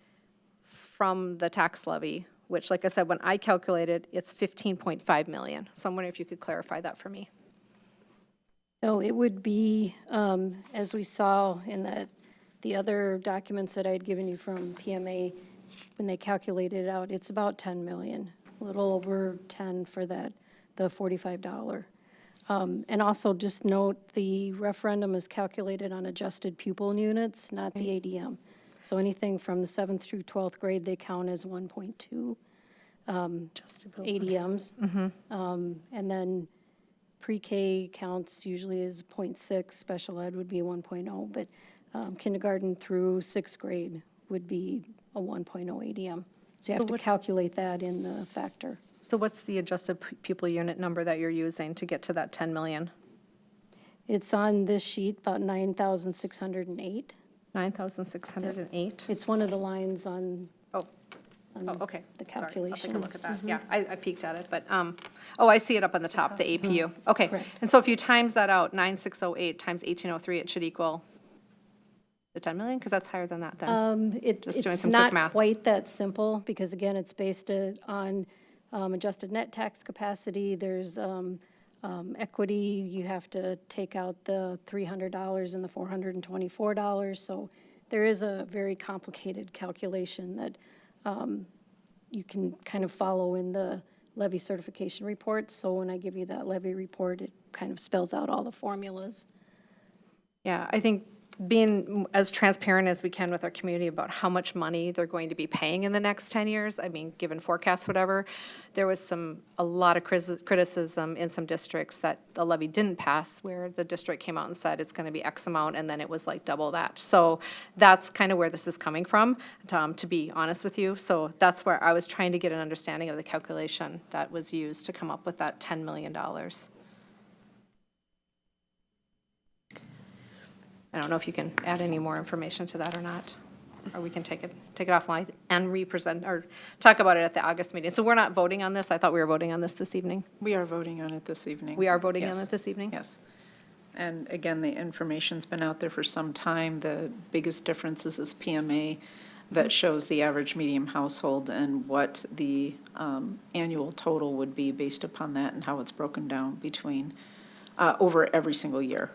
from the tax levy, which, like I said, when I calculated, it's 15.5 million. So I'm wondering if you could clarify that for me. No, it would be, as we saw in the other documents that I had given you from PMA, when they calculated it out, it's about 10 million, a little over 10 for the $45. And also just note, the referendum is calculated on adjusted pupil units, not the ADM. So anything from the 7th through 12th grade, they count as 1.2 ADMs. And then pre-K counts usually as 0.6, special ed would be a 1.0, but kindergarten through 6th grade would be a 1.0 ADM. So you have to calculate that in the factor. So what's the adjusted pupil unit number that you're using to get to that 10 million? It's on this sheet, about 9,608. 9,608? It's one of the lines on Okay. the Sorry, calculation. I'll take a look at that. Yeah, I peeked at it, but, I see it up on the top, the APU. Okay. Correct. And so if you times that out, 9,608 times 1,803, it should equal the 10 million? Because that's higher than that then. Just doing It's some quick not math. quite that simple, because again, it's based on adjusted net tax capacity. There's equity. You have to take out the $300 and the $424. So there is a very complicated calculation that you can kind of follow in the levy certification report. So when I give you that levy report, it kind of spells out all the formulas. Yeah, I think being as transparent as we can with our community about how much money they're going to be paying in the next 10 years. I mean, given forecasts, whatever, there was a lot of criticism in some districts that the levy didn't pass, where the district came out and said it's going to be X amount, and then it was like double that. So that's kind of where this is coming from, to be honest with you. So that's where I was trying to get an understanding of the calculation that was used to come up with that $10 million. I don't know if you can add any more information to that or not, or we can take it offline and re-present, or talk about it at the August meeting. So we're not voting on this? I thought we were voting on this evening. We are voting on it this evening. We are voting on Yes. it this evening? Yes. And again, the information's been out there for some time. The biggest difference is this PMA that shows the average medium household and what the annual total would be based upon that, and how it's broken down between, over every single year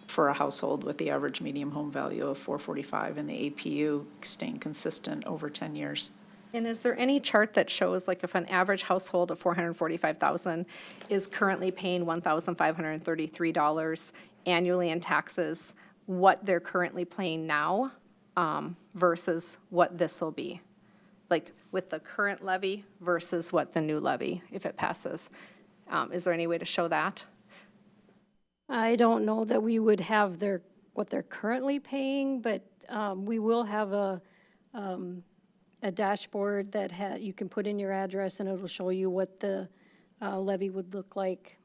for a household with the average medium home value of 445 and the APU staying consistent over 10 years. And is there any chart that shows, like, if an average household of 445,000 is currently paying $1,533 annually in taxes, what they're currently paying now versus what this will be? Like, with the current levy versus what the new levy, if it passes? Is there any way to show that? I don't know that we would have what they're currently paying, but we will have a dashboard that you can put in your address, and it'll show you what the levy would look like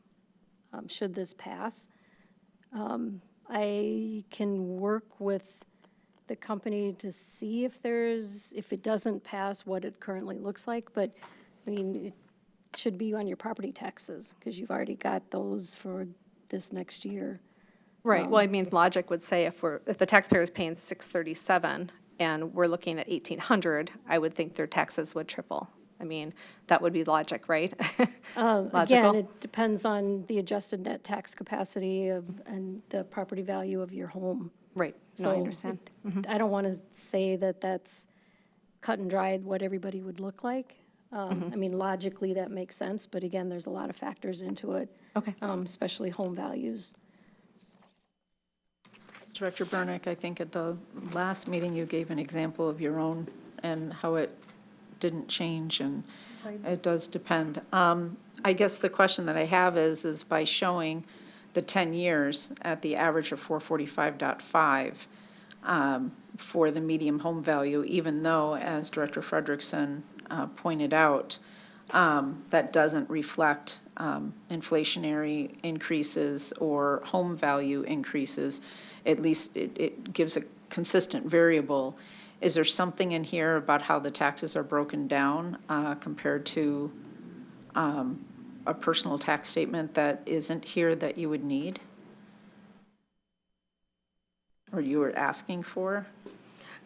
should this pass. I can work with the company to see if it doesn't pass, what it currently looks like, but I mean, it should be on your property taxes, because you've already got those for this next year. Right, well, I mean, logic would say if the taxpayer is paying $637 and we're looking at $1,800, I would think their taxes would triple. I mean, that would be logic, right? Again, Logical? it depends on the adjusted net tax capacity and the property value of your home. Right, no, I understand. I don't want to say that that's cut and dried what everybody would look like. I mean, logically, that makes sense, but again, there's a lot of factors into it. Okay. Especially home values. Director Burnick, I think at the last meeting, you gave an example of your own and how it didn't change, and it does depend. I guess the question that I have is by showing the 10 years at the average of 445.5 for the medium home value, even though, as Director Frederickson pointed out, that doesn't reflect inflationary increases or home value increases. At least it gives a consistent variable. Is there something in here about how the taxes are broken down compared to a personal tax statement that isn't here that you would need? Or you were asking for?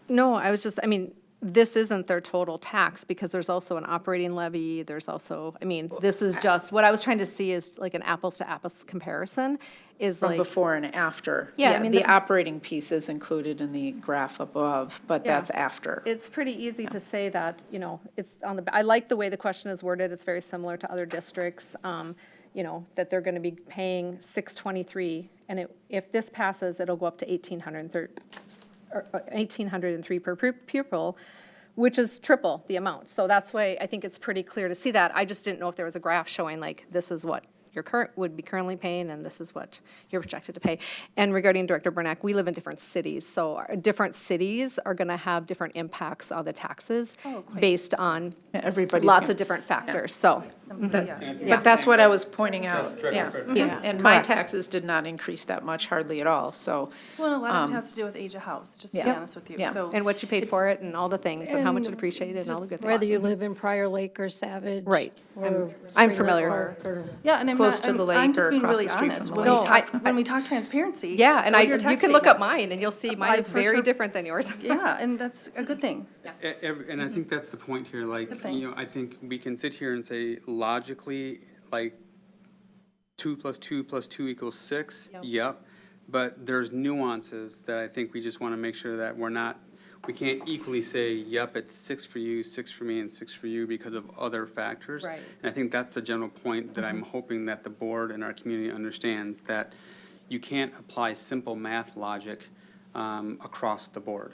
No, I mean, this isn't their total tax, because there's also an operating levy, there's also, I mean, this is just, what I was trying to see is like an apples to apples comparison, is From like. before and after. Yeah, I mean, The operating piece is included in the graph above, but Yeah. that's after. It's pretty easy to say that, it's I like the way the question is worded. It's very similar to other districts, that they're going to be paying $623, and if this passes, it'll go up to $1,803 per pupil, which is triple the amount. So that's why I think it's pretty clear to see that. I just didn't know if there was a graph showing like, this is what your would be currently paying, and this is what you're projected to pay. And regarding Director Bernack, we live in different cities, so different cities are going to have different impacts on the taxes based on Everybody's lots gonna- of different factors, so. But that's what I was pointing out, yeah. Yeah, And my correct. taxes did not increase that much, hardly at all, so. Well, and a lot of it has to do with age of house, just to be Yeah. honest with you. Yeah. So And what you paid for it, and all the things, and how much it And appreciated, and all the good things. Whether you live in Prior Lake or Savage. Right. or I'm Springer familiar. Park or- Yeah, and Close to the lake I'm just or being across really the street from honest. the When lake. we No, talk, when we talk transparency. Yeah, and go to your you tax can look up statements. mine, and you'll see I mine is very personally- different than yours. Yeah, and that's a good thing. And I think that's the point here, like, Good thing. I think we can sit here and say logically, like, 2 + 2 + 2 = 6, yep. But there's nuances that I think we just want to make sure that we can't equally say, yep, it's 6 for you, 6 for me, and 6 for you because of other factors. Right. And I think that's the general point that I'm hoping that the board and our community understands, that you can't apply simple math logic across the board.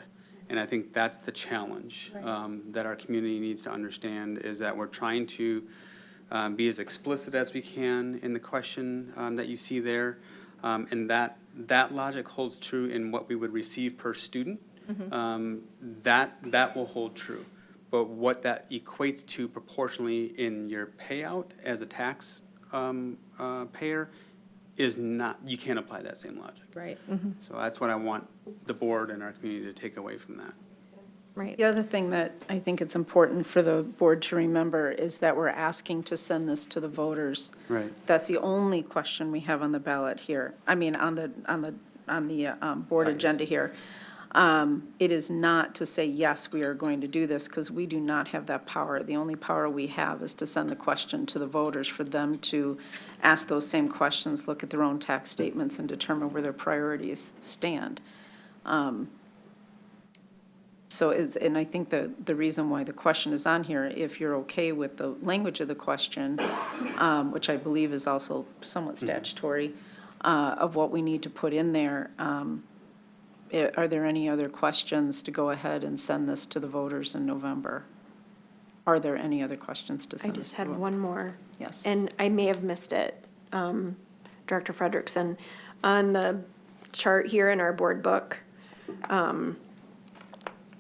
And I think that's the challenge that our community needs to understand, is that we're trying to be as explicit as we can in the question that you see there. And that logic holds true in what we would receive per student. That will hold true. But what that equates to proportionally in your payout as a tax payer is not, you can't apply that same logic. Right. So that's what I want the board and our community to take away from that. Right. The other thing that I think it's important for the board to remember is that we're asking to send this to the voters. Right. That's the only question we have on the ballot here. I mean, on the board agenda here. It is not to say, yes, we are going to do this, because we do not have that power. The only power we have is to send the question to the voters for them to ask those same questions, look at their own tax statements, and determine where their priorities stand. And I think the reason why the question is on here, if you're okay with the language of the question, which I believe is also somewhat statutory, of what we need to put in there, are there any other questions to go ahead and send this to the voters in November? Are there any other questions to I send this just to had the voters? one more. Yes. And I may have missed it, Director Frederickson. On the chart here in our board book,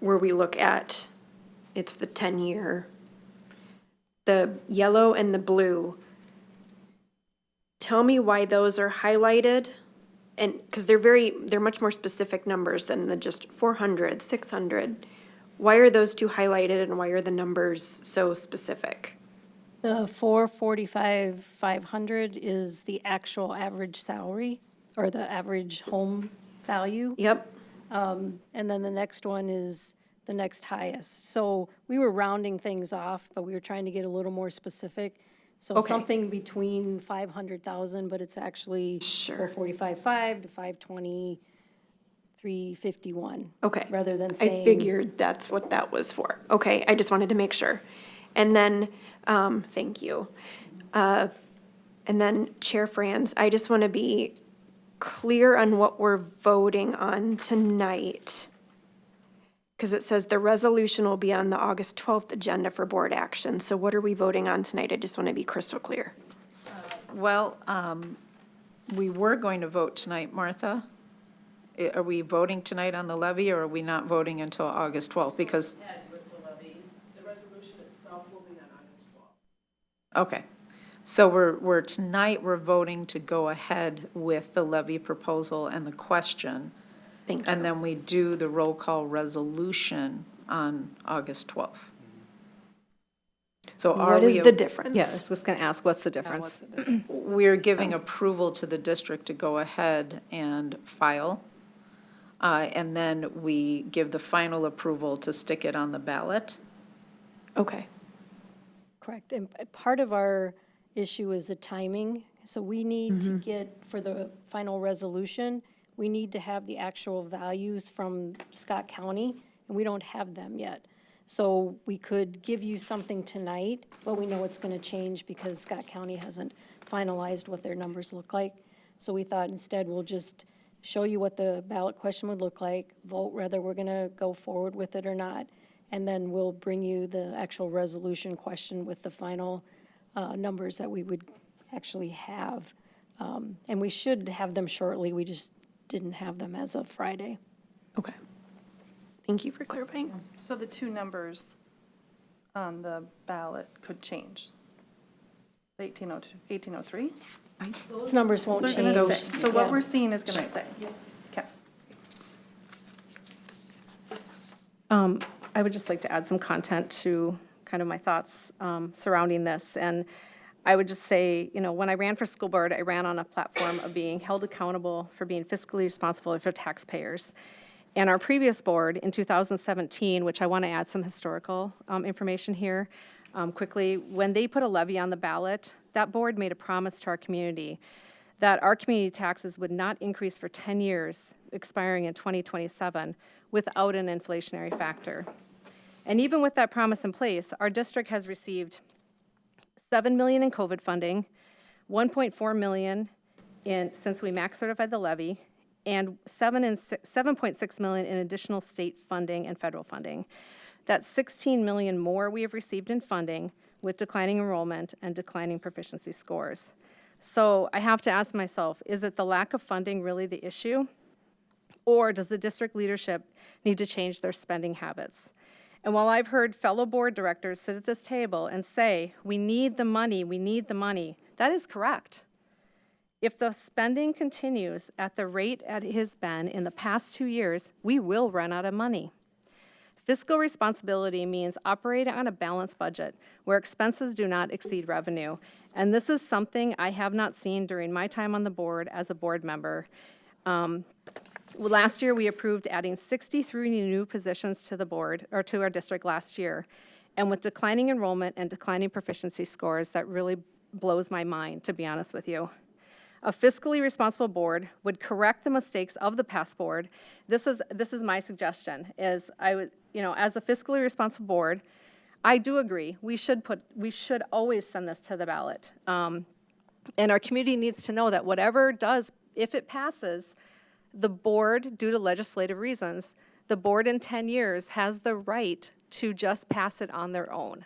where we look at, it's the 10-year, the yellow and the blue, tell me why those are highlighted. And, because they're much more specific numbers than the just 400, 600. Why are those two highlighted, and why are the numbers so specific? The 445, 500 is the actual average salary, or the average home value. Yep. And then the next one is the next highest. So we were rounding things off, but we were trying to get a little more specific. So Okay. something between 500,000, but it's actually Sure. 445.5 to 523.51. Okay. Rather than saying. I figured that's what that was for. Okay, I just wanted to make sure. And then, thank you. And then Chair Franz, I just want to be clear on what we're voting on tonight. Because it says the resolution will be on the August 12th agenda for board action. So what are we voting on tonight? I just want to be crystal clear. Well, we were going to vote tonight, Martha. Are we voting tonight on the levy, or are we not voting until August 12th? Because. The resolution itself will be on August 12th. Okay. So tonight, we're voting to go ahead with the levy proposal and the question. Thank you. And then we do the roll call resolution on August 12th. So are What we? is the difference? Yeah, I was just going to ask, what's the difference? We're giving approval to the district to go ahead and file. And then we give the final approval to stick it on the ballot. Okay. Correct. And part of our issue is the timing. So we need to get, for the final resolution, we need to have the actual values from Scott County, and we don't have them yet. So we could give you something tonight, but we know it's going to change because Scott County hasn't finalized what their numbers look like. So we thought instead we'll just show you what the ballot question would look like, vote whether we're going to go forward with it or not, and then we'll bring you the actual resolution question with the final numbers that we would actually have. And we should have them shortly, we just didn't have them as of Friday. Okay. Thank you for clarifying. So the two numbers on the ballot could change. The 1803? Those numbers won't They're change. going to stay. So what Yeah. we're seeing is going to stay. Okay. I would just like to add some content to kind of my thoughts surrounding this. And I would just say, when I ran for school board, I ran on a platform of being held accountable for being fiscally responsible for taxpayers. And our previous board in 2017, which I want to add some historical information here quickly, when they put a levy on the ballot, that board made a promise to our community that our community taxes would not increase for 10 years, expiring in 2027, without an inflationary factor. And even with that promise in place, our district has received $7 million in COVID funding, $1.4 million since we max certified the levy, and 7.6 million in additional state funding and federal funding. That's 16 million more we have received in funding with declining enrollment and declining proficiency scores. So I have to ask myself, is it the lack of funding really the issue? Or does the district leadership need to change their spending habits? And while I've heard fellow board directors sit at this table and say, we need the money, that is correct. If the spending continues at the rate it has been in the past 2 years, we will run out of money. Fiscal responsibility means operating on a balanced budget where expenses do not exceed revenue. And this is something I have not seen during my time on the board as a board member. Last year, we approved adding 63 new positions to the board, or to our district last year. And with declining enrollment and declining proficiency scores, that really blows my mind, to be honest with you. A fiscally responsible board would correct the mistakes of the past board. This is my suggestion, is as a fiscally responsible board, I do agree, we should always send this to the ballot. And our community needs to know that if it passes, the board, due to legislative reasons, the board in 10 years has the right to just pass it on their own.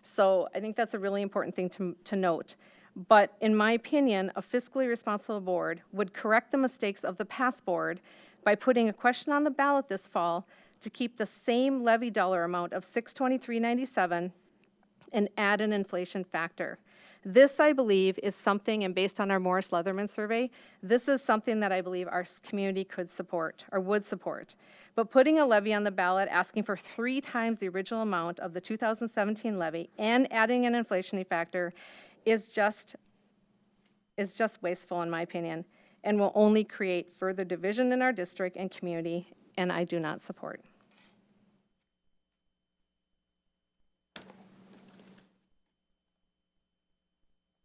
So I think that's a really important thing to note. But in my opinion, a fiscally responsible board would correct the mistakes of the past board by putting a question on the ballot this fall to keep the same levy dollar amount of $623.97 and add an inflation factor. This, I believe, is something, and based on our Morris Leatherman survey, this is something that I believe our community could support, or would support. But putting a levy on the ballot, asking for 3 times the original amount of the 2017 levy and adding an inflation factor is just wasteful, in my opinion, and will only create further division in our district and community, and I do not support.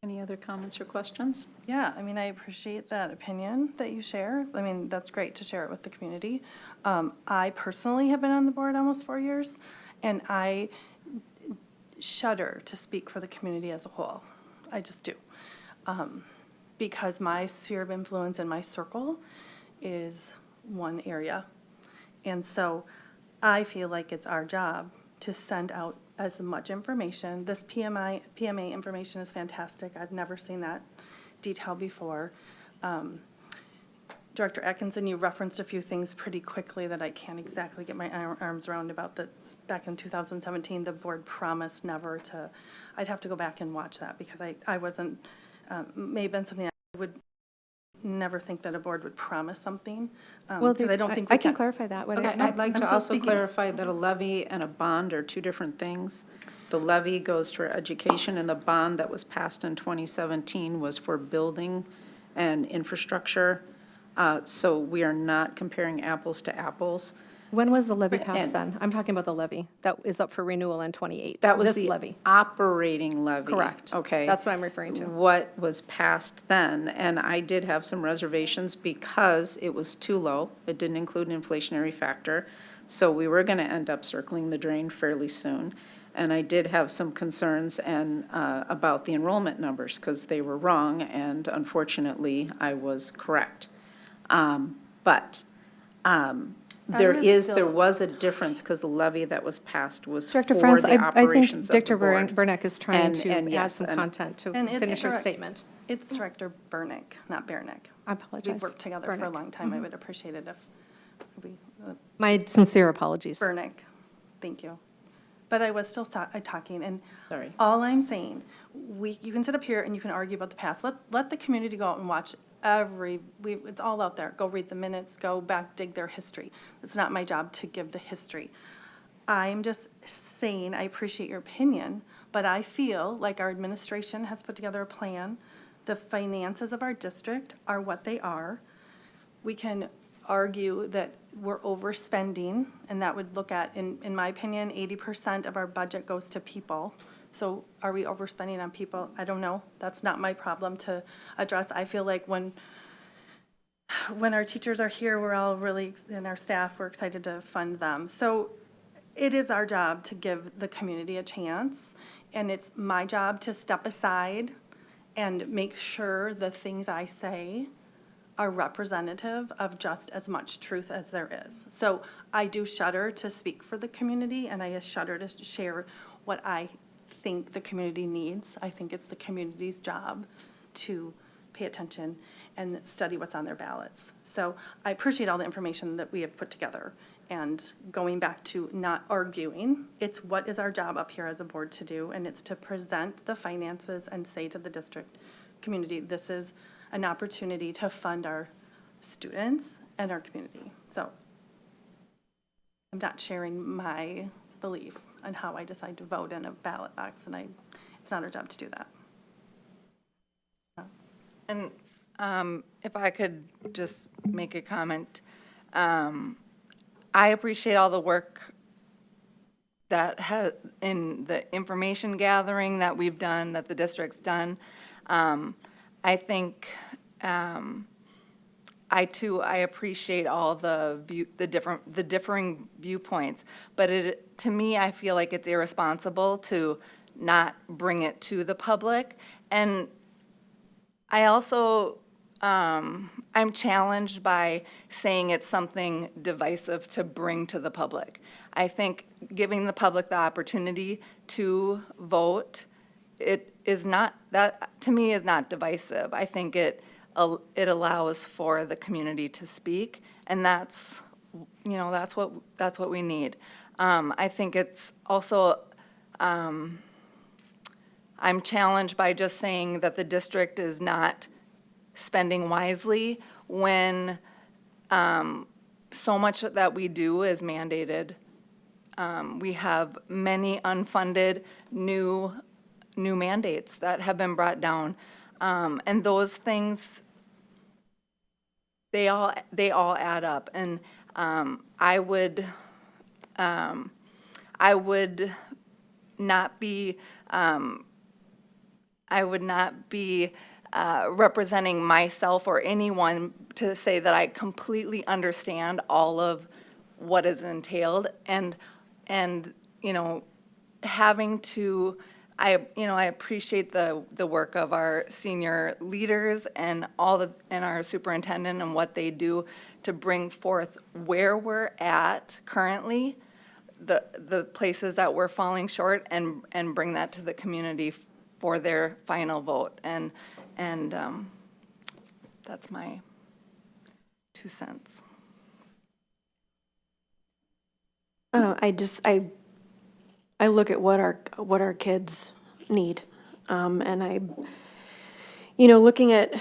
Any other comments or questions? Yeah, I mean, I appreciate that opinion that you share. I mean, that's great to share it with the community. I personally have been on the board almost 4 years, and I shudder to speak for the community as a whole. I just do. Because my sphere of influence and my circle is one area. And so I feel like it's our job to send out as much information. This PMA information is fantastic. I've never seen that detail before. Director Atkinson, you referenced a few things pretty quickly that I can't exactly get my arms around about. That back in 2017, the board promised never to, I'd have to go back and watch that because I wasn't, may have been something I would never think that a board would promise something. Because I don't think I can clarify that. What I Okay, said. I'd like I'm to still also speaking. clarify that a levy and a bond are two different things. The levy goes to our education, and the bond that was passed in 2017 was for building and infrastructure. So we are not comparing apples to apples. When was the levy passed And- then? I'm talking about the levy that is up for renewal in 28. That was This the levy. operating levy. Correct. Okay. That's what I'm referring to. What was passed then, and I did have some reservations because it was too low. It didn't include an inflationary factor. So we were going to end up circling the drain fairly soon. And I did have some concerns about the enrollment numbers because they were wrong, and unfortunately, I was correct. There was a difference because the levy that was passed was for Director the Franz, I think operations of the Director board. Burnick is trying And to add yes, some and- content to And it's finish her direct- statement. It's Director Burnick, not Bernick. I apologize. We've worked together for a Burnick. long time. I would appreciate it if we, My sincere apologies. Burnick, thank you. But I was still talking, and Sorry. all I'm saying, you can sit up here and you can argue about the past. Let the community go out and watch it's all out there. Go read the minutes, go back, dig their history. It's not my job to give the history. I'm just saying, I appreciate your opinion, but I feel like our administration has put together a plan. The finances of our district are what they are. We can argue that we're overspending, and that would look at, in my opinion, 80% of our budget goes to people. So are we overspending on people? I don't know. That's not my problem to address. I feel like when our teachers are here, we're all really, and our staff, we're excited to fund them. So it is our job to give the community a chance, and it's my job to step aside and make sure the things I say are representative of just as much truth as there is. So I do shudder to speak for the community, and I shudder to share what I think the community needs. I think it's the community's job to pay attention and study what's on their ballots. So I appreciate all the information that we have put together. And going back to not arguing, it's what is our job up here as a board to do, and it's to present the finances and say to the district community, this is an opportunity to fund our students and our community. So I'm not sharing my belief on how I decide to vote in a ballot box, and it's not our job to do that. And if I could just make a comment, I appreciate all the work that in the information gathering that we've done, that the district's done. I think I appreciate all the differing viewpoints, but to me, I feel like it's irresponsible to not bring it to the public. And I also, I'm challenged by saying it's something divisive to bring to the public. I think giving the public the opportunity to vote, it is not, that to me is not divisive. I think it allows for the community to speak, and that's what we need. I think it's also, I'm challenged by just saying that the district is not spending wisely when so much that we do is mandated. We have many unfunded new mandates that have been brought down, and those things, they all add up. And I would not be representing myself or anyone to say that I completely understand all of what is entailed, and having to, I appreciate the work of our senior leaders and our superintendent and what they do to bring forth where we're at currently, the places that we're falling short, and bring that to the community for their final vote. And that's my 2 cents. I look at what our kids need, and looking at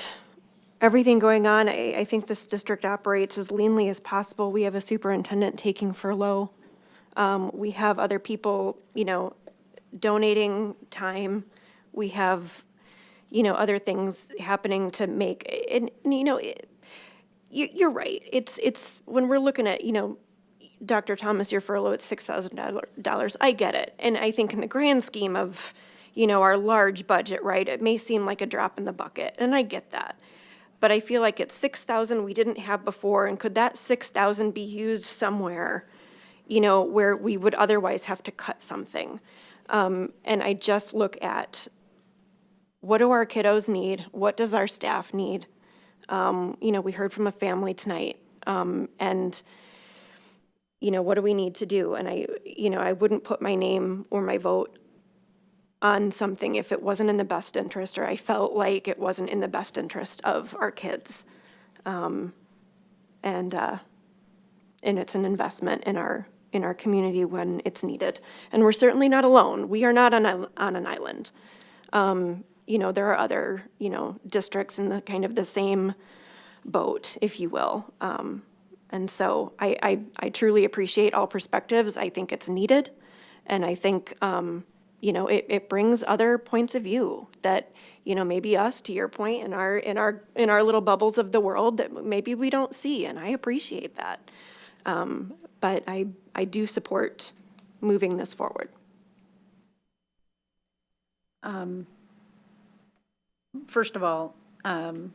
everything going on, I think this district operates as leanly as possible. We have a superintendent taking furlough. We have other people, donating time. We have, other things happening to make, and you're right. It's when we're looking at, Dr. Thomas, your furlough at $6,000. I get it. And I think in the grand scheme of, our large budget, right, it may seem like a drop in the bucket, and I get that. But I feel like it's $6,000 we didn't have before, and could that $6,000 be used somewhere, where we would otherwise have to cut something? And I just look at, what do our kiddos need? What does our staff need? We heard from a family tonight, and what do we need to do? And I wouldn't put my name or my vote on something if it wasn't in the best interest, or I felt like it wasn't in the best interest of our kids. And it's an investment in our community when it's needed. And we're certainly not alone. We are not on an island. There are other, districts in the kind of the same boat, if you will. And so I truly appreciate all perspectives. I think it's needed. And I think, it brings other points of view that, maybe us, to your point, in our little bubbles of the world that maybe we don't see. And I appreciate that. But I do support moving this forward. First of all, to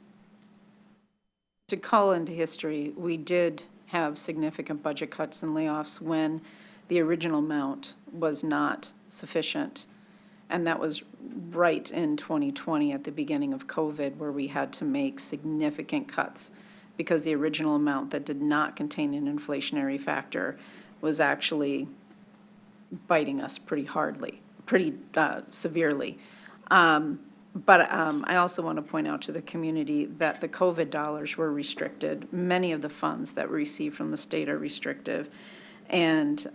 call into history, we did have significant budget cuts and layoffs when the original amount was not sufficient. And that was right in 2020 at the beginning of COVID, where we had to make significant cuts. because the original amount that did not contain an inflationary factor was actually biting us pretty severely. But I also want to point out to the community that the COVID dollars were restricted. Many of the funds that we receive from the state are restrictive. And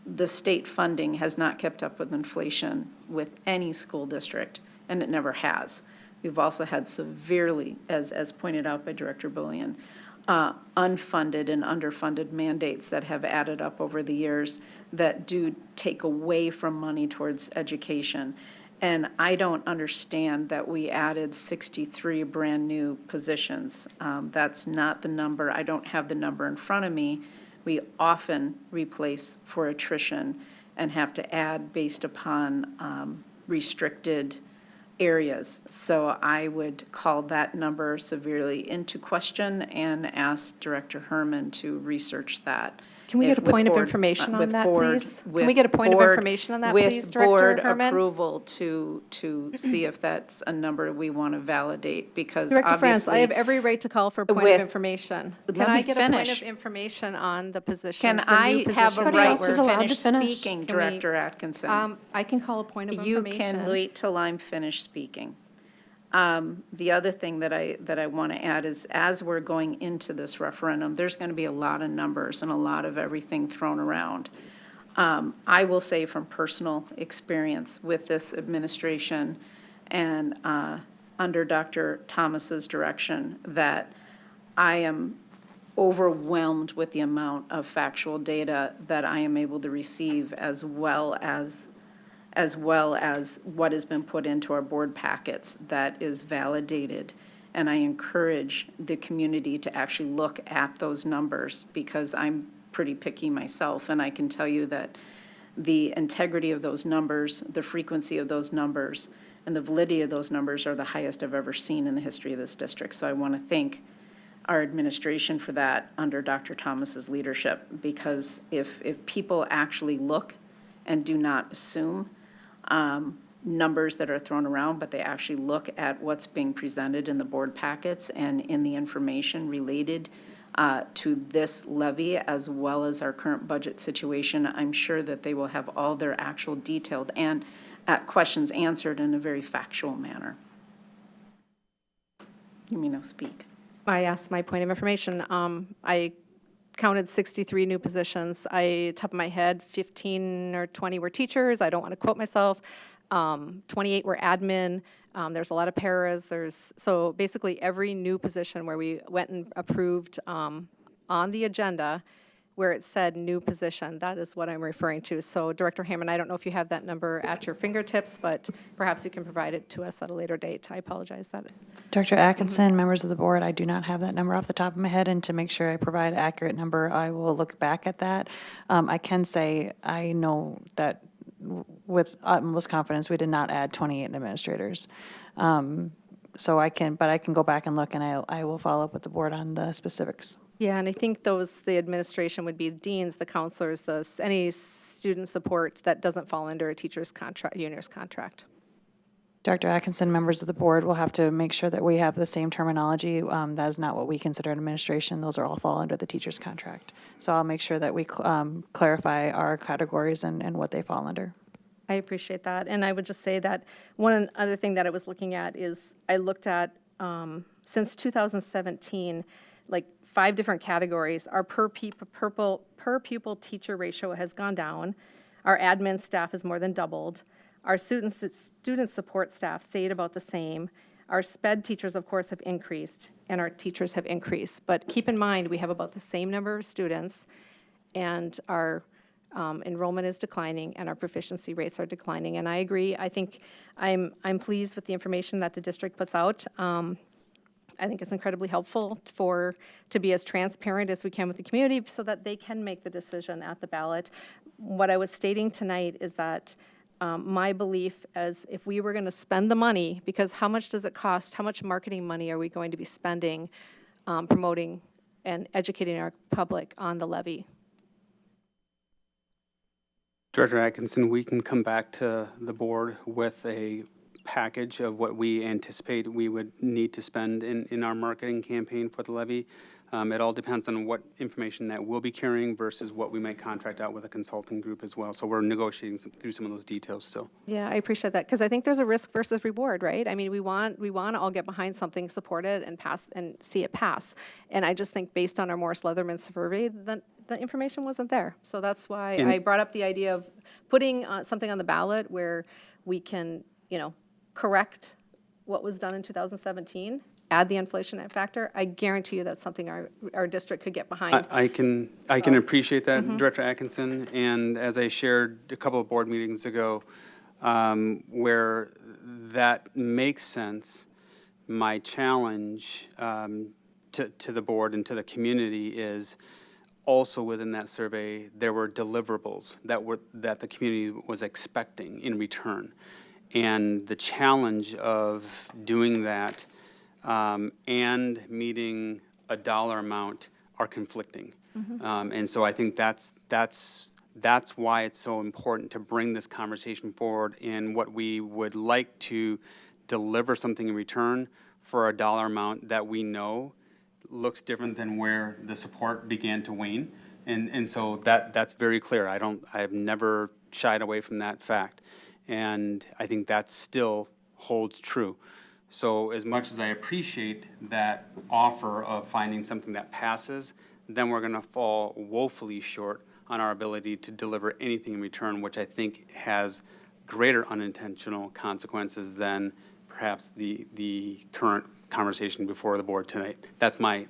the state funding has not kept up with inflation with any school district, and it never has. We've also had severely, as pointed out by Director Bullion, unfunded and underfunded mandates that have added up over the years that do take away from money towards education. And I don't understand that we added 63 brand-new positions. That's not the number. I don't have the number in front of me. We often replace for attrition and have to add based upon restricted areas. So I would call that number severely into question and ask Director Herman to research that. Can we get a with point of board- information on with that, board- please? Can with we get a point of board- information on that, please, Director With Herman? board approval to see if that's a number we want to validate, because Director France, I obviously. have every right to call for a point with- of information. Let Can I me get a point of finish. information on the positions? Can the new I have a positions right that to were- allowed to finish finish. speaking, Can we- Director Atkinson? I can call a point of You information. can wait till I'm finished speaking. The other thing that I want to add is, as we're going into this referendum, there's going to be a lot of numbers and a lot of everything thrown around. I will say from personal experience with this administration and under Dr. Thomas's direction, that I am overwhelmed with the amount of factual data that I am able to receive, as well as what has been put into our board packets that is validated. And I encourage the community to actually look at those numbers, because I'm pretty picky myself, and I can tell you that the integrity of those numbers, the frequency of those numbers, and the validity of those numbers are the highest I've ever seen in the history of this district. So I want to thank our administration for that under Dr. Thomas's leadership, because if people actually look and do not assume numbers that are thrown around, but they actually look at what's being presented in the board packets and in the information related to this levy, as well as our current budget situation, I'm sure that they will have all their actual detailed and questions answered in a very factual manner. You may now speak. I asked my point of information. I counted 63 new positions. Top of my head, 15 or 20 were teachers. I don't want to quote myself. 28 were admin. There's a lot of paras. So basically every new position where we went and approved on the agenda where it said new position, that is what I'm referring to. So Director Hammond, I don't know if you have that number at your fingertips, but perhaps you can provide it to us at a later date. I apologize that. Dr. Atkinson, members of the board, I do not have that number off the top of my head, and to make sure I provide an accurate number, I will look back at that. I can say I know that with utmost confidence, we did not add 28 administrators. So I can go back and look, and I will follow up with the board on the specifics. Yeah, and I think the administration would be the deans, the counselors, any student support that doesn't fall under a teacher's contract, union's contract. Dr. Atkinson, members of the board will have to make sure that we have the same terminology. That is not what we consider an administration. Those are all fall under the teacher's contract. So I'll make sure that we clarify our categories and what they fall under. I appreciate that. And I would just say that one other thing that I was looking at is I looked at, since 2017, like 5 different categories. Our per pupil teacher ratio has gone down. Our admin staff has more than doubled. Our student support staff stayed about the same. Our SPED teachers, of course, have increased, and our teachers have increased. But keep in mind, we have about the same number of students, and our enrollment is declining, and our proficiency rates are declining. And I agree. I think I'm pleased with the information that the district puts out. I think it's incredibly helpful to be as transparent as we can with the community so that they can make the decision at the ballot. What I was stating tonight is that my belief is if we were going to spend the money, because how much does it cost? How much marketing money are we going to be spending promoting and educating our public on the levy? Director Atkinson, we can come back to the board with a package of what we anticipate we would need to spend in our marketing campaign for the levy. It all depends on what information that we'll be carrying versus what we might contract out with a consulting group as well. So we're negotiating through some of those details still. Yeah, I appreciate that, because I think there's a risk versus reward, right? I mean, we want to all get behind something, support it, and pass, and see it pass. And I just think based on our Morris Leatherman survey, the information wasn't there. So that's why I brought up the idea of putting something on the ballot where we can, correct what was done in 2017, add the inflation factor. I guarantee you that's something our district could get behind. I can appreciate that, Director Atkinson, and as I shared a couple of board meetings ago, where that makes sense, my challenge to the board and to the community is also within that survey, there were deliverables that the community was expecting in return. And the challenge of doing that and meeting a dollar amount are conflicting. And so I think that's why it's so important to bring this conversation forward in what we would like to deliver something in return for a dollar amount that we know looks different than where the support began to wane. And so that's very clear. I've never shied away from that fact. And I think that still holds true. So as much as I appreciate that offer of finding something that passes, then we're going to fall woefully short on our ability to deliver anything in return, which I think has greater unintentional consequences than perhaps the current conversation before the board tonight. That's my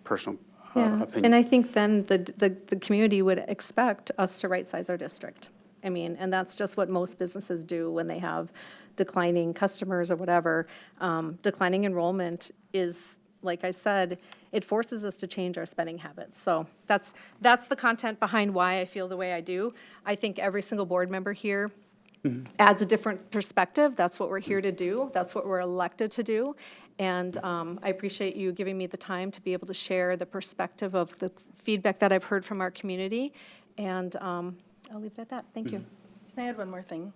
personal opinion. And I think then the community would expect us to right-size our district. I mean, and that's just what most businesses do when they have declining customers or whatever. Declining enrollment is, like I said, it forces us to change our spending habits. So that's the content behind why I feel the way I do. I think every single board member here adds a different perspective. That's what we're here to do. That's what we're elected to do. And I appreciate you giving me the time to be able to share the perspective of the feedback that I've heard from our community. And I'll leave it at that. Thank you. Can I add one more thing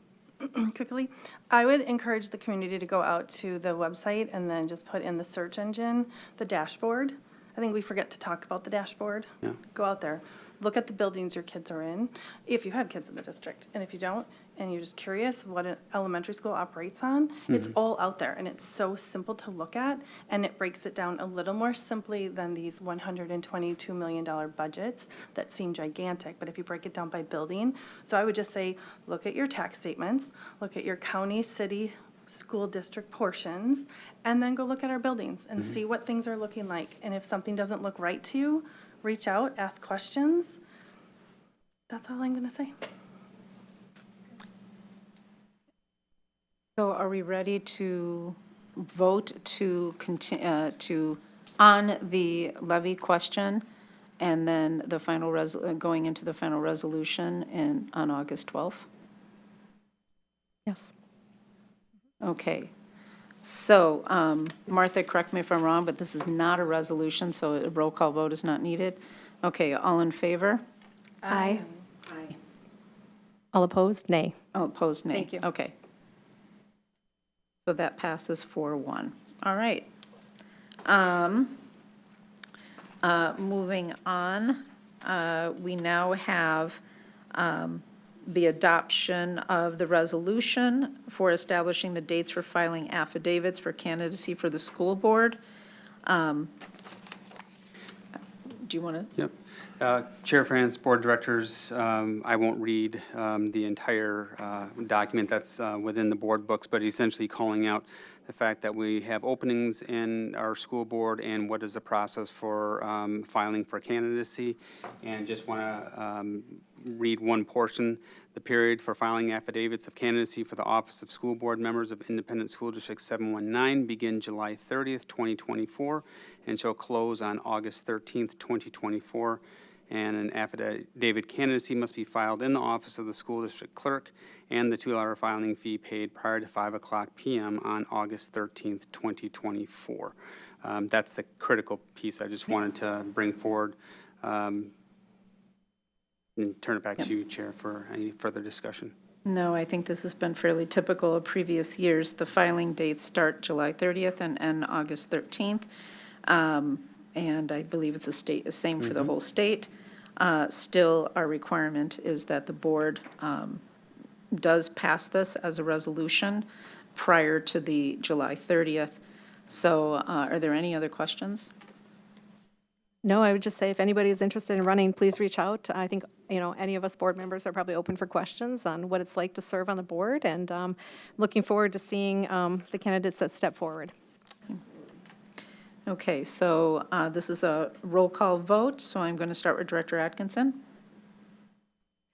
quickly? I would encourage the community to go out to the website and then just put in the search engine, the dashboard. I think we forget to talk about the dashboard. Yeah. Go out there. Look at the buildings your kids are in, if you have kids in the district. And if you don't, and you're just curious what an elementary school operates on, it's all out there, and it's so simple to look at, and it breaks it down a little more simply than these $122 million budgets that seem gigantic, but if you break it down by building, so I would just say, look at your tax statements, look at your county, city, school district portions, and then go look at our buildings and see what things are looking like, and if something doesn't look right to you, reach out, ask questions. That's all I'm gonna say. So are we ready to vote to continue, on the levy question and then the final, going into the final resolution on August 12th? Yes. Okay. So, Martha, correct me if I'm wrong, but this is not a resolution, so a roll call vote is not needed. Okay, all in favor? Aye. Aye. All opposed? Nay. All opposed, nay. Thank you. Okay. So that passes 4-1. All right. Moving on, we now have the adoption of the resolution for establishing the dates for filing affidavits for candidacy for the school board. Do you want to? Yep. Chair France, Board Directors, I won't read the entire document that's within the board books, but essentially calling out the fact that we have openings in our school board and what is the process for filing for candidacy. And just want to read one portion. The period for filing affidavits of candidacy for the office of school board members of Independent School District 719 begin July 30th, 2024, and shall close on August 13th, 2024. And an affidavit candidacy must be filed in the office of the school district clerk, and the $2 filing fee paid prior to 5:00 p.m. on August 13th, 2024. That's the critical piece I just wanted to bring forward. And turn it back to you, Chair, for any further discussion. No, I think this has been fairly typical of previous years. The filing dates start July 30th and end August 13th. And I believe it's the same for the whole state. Still, our requirement is that the board does pass this as a resolution prior to the July 30th. So are there any other questions? No, I would just say if anybody is interested in running, please reach out. I think, any of us board members are probably open for questions on what it's like to serve on the board, and looking forward to seeing the candidates that step forward. Okay, so this is a roll call vote, so I'm going to start with Director Atkinson.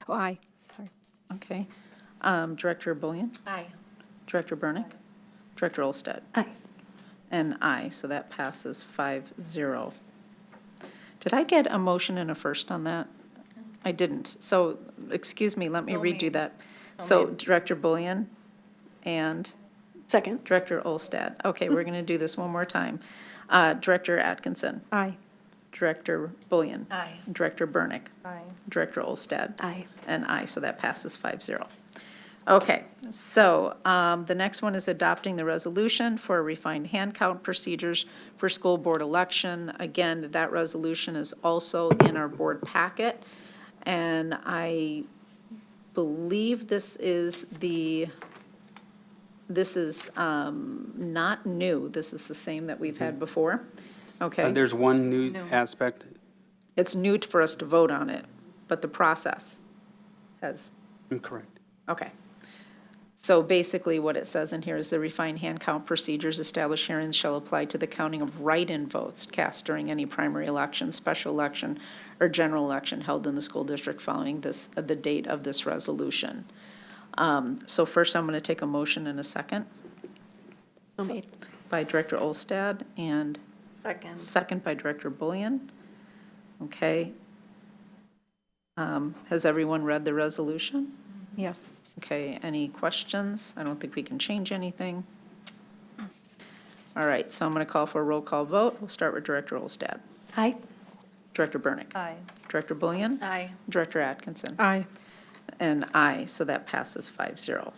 Oh, aye, sorry. Okay. Director Bullion? Aye. Director Burnick? Director Olsted? Aye. And aye, so that passes 5-0. Did I get a motion and a first on that? I didn't. So, excuse me, let me redo that. So Director Bullion and Second. Director Olstad. Okay, we're going to do this one more time. Director Atkinson. Aye. Director Bullion. Aye. Director Burnick. Aye. Director Olstad. Aye. And aye, so that passes 5-0. Okay, so the next one is adopting the resolution for refined hand count procedures for school board election. Again, that resolution is also in our board packet. And I believe this is not new. This is the same that we've had before. Okay. There's one new aspect. It's new for us to vote on it, but the process has, Correct. okay. So basically, what it says in here is the refined hand count procedures established herein shall apply to the counting of write-in votes cast during any primary election, special election, or general election held in the school district following the date of this resolution. So first, I'm going to take a motion in a second. So made. By Director Olstad and Second. second by Director Bullion. Okay. Has everyone read the resolution? Yes. Okay, any questions? I don't think we can change anything. All right, so I'm going to call for a roll call vote. We'll start with Director Olstad. Aye. Director Burnick. Aye. Director Bullion. Aye. Director Atkinson. Aye. And aye, so that passes 5-0.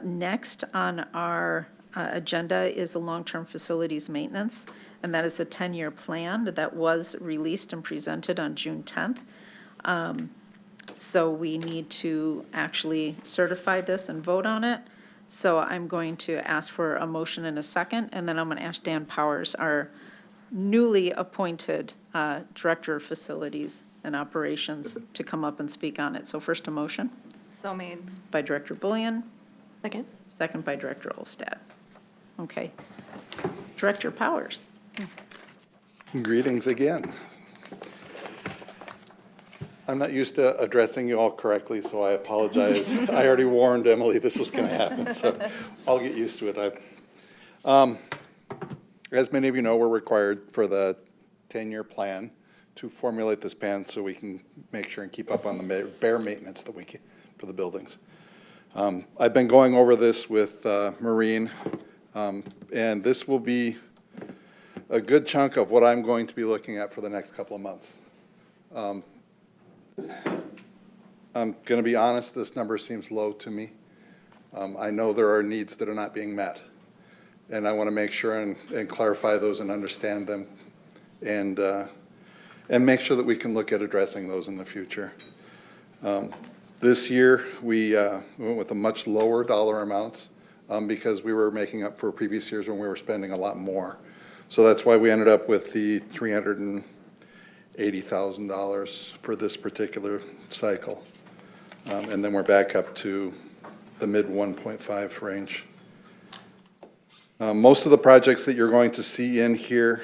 Next on our agenda is the long-term facilities maintenance, and that is a 10-year plan that was released and presented on June 10th. So we need to actually certify this and vote on it. So I'm going to ask for a motion in a second, and then I'm going to ask Dan Powers, our newly appointed Director of Facilities and Operations, to come up and speak on it. So first a motion So made. by Director Bullion, Second. second by Director Olstad. Okay. Director Powers. Greetings again. I'm not used to addressing you all correctly, so I apologize. I already warned Emily this was going to happen, so I'll get used to it. As many of you know, we're required for the 10-year plan to formulate this plan so we can make sure and keep up on the bare maintenance that we can for the buildings. I've been going over this with Maureen, and this will be a good chunk of what I'm going to be looking at for the next couple of months. I'm going to be honest, this number seems low to me. I know there are needs that are not being met, and I want to make sure and clarify those and understand them, and make sure that we can look at addressing those in the future. This year, we went with a much lower dollar amount because we were making up for previous years when we were spending a lot more. So that's why we ended up with the $380,000 for this particular cycle. And then we're back up to the mid 1.5 range. Most of the projects that you're going to see in here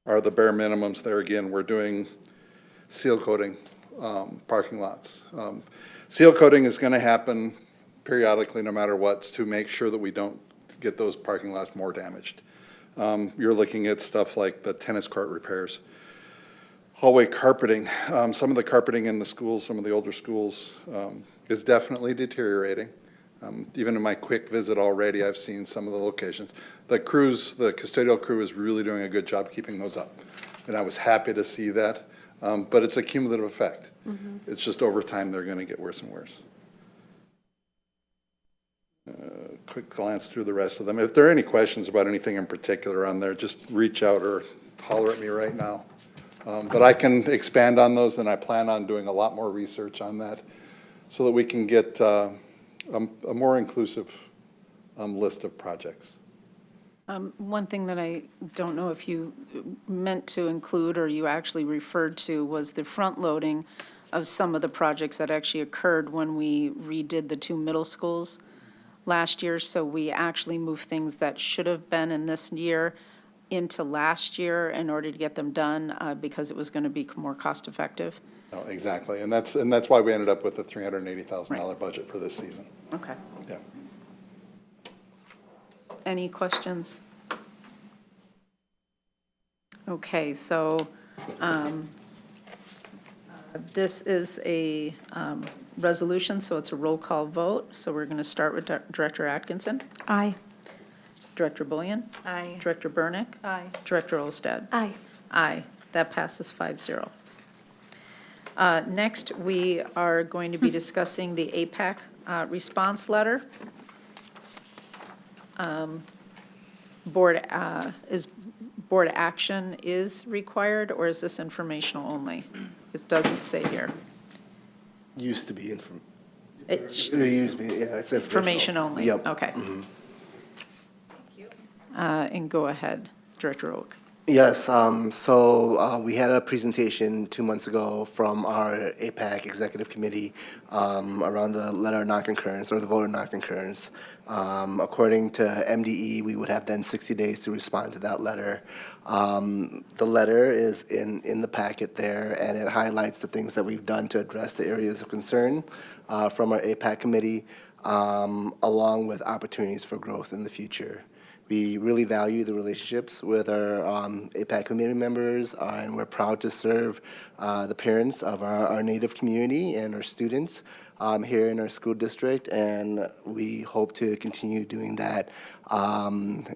are the bare minimums there. Again, we're doing seal coating parking lots. Seal coating is going to happen periodically no matter what to make sure that we don't get those parking lots more damaged. You're looking at stuff like the tennis court repairs, hallway carpeting. Some of the carpeting in the schools, some of the older schools, is definitely deteriorating. Even in my quick visit already, I've seen some of the locations. The crews, the custodial crew is really doing a good job keeping those up. And I was happy to see that. But it's a cumulative effect. It's just over time, they're going to get worse and worse. Quick glance through the rest of them. If there are any questions about anything in particular on there, just reach out or holler at me right now. But I can expand on those, and I plan on doing a lot more research on that so that we can get a more inclusive list of projects. One thing that I don't know if you meant to include or you actually referred to was the front-loading of some of the projects that actually occurred when we redid the 2 middle schools last year. So we actually moved things that should have been in this year into last year in order to get them done because it was going to be more cost-effective. No, exactly, and that's why we ended up with a $380,000 budget for this season. Okay. Yeah. Any questions? Okay, so this is a resolution, so it's a roll call vote. So we're going to start with Director Atkinson, Aye. Director Bullion, Aye. Director Burnick, Aye. Director Olsted. Aye. Aye. That passes 5-0. Next, we are going to be discussing the APAC response letter. Board action is required, or is this informational only? It doesn't say here. Used to be It sh- it used to be, yeah, it's Information only? Yep. Okay. And go ahead, Director Oak. Yes, so we had a presentation 2 months ago from our APAC Executive Committee around the letter of non-concurrence or the vote of non-concurrence. According to MDE, we would have then 60 days to respond to that letter. The letter is in the packet there, and it highlights the things that we've done to address the areas of concern from our APAC committee, along with opportunities for growth in the future. We really value the relationships with our APAC community members, and we're proud to serve the parents of our Native community and our students here in our school district, and we hope to continue doing that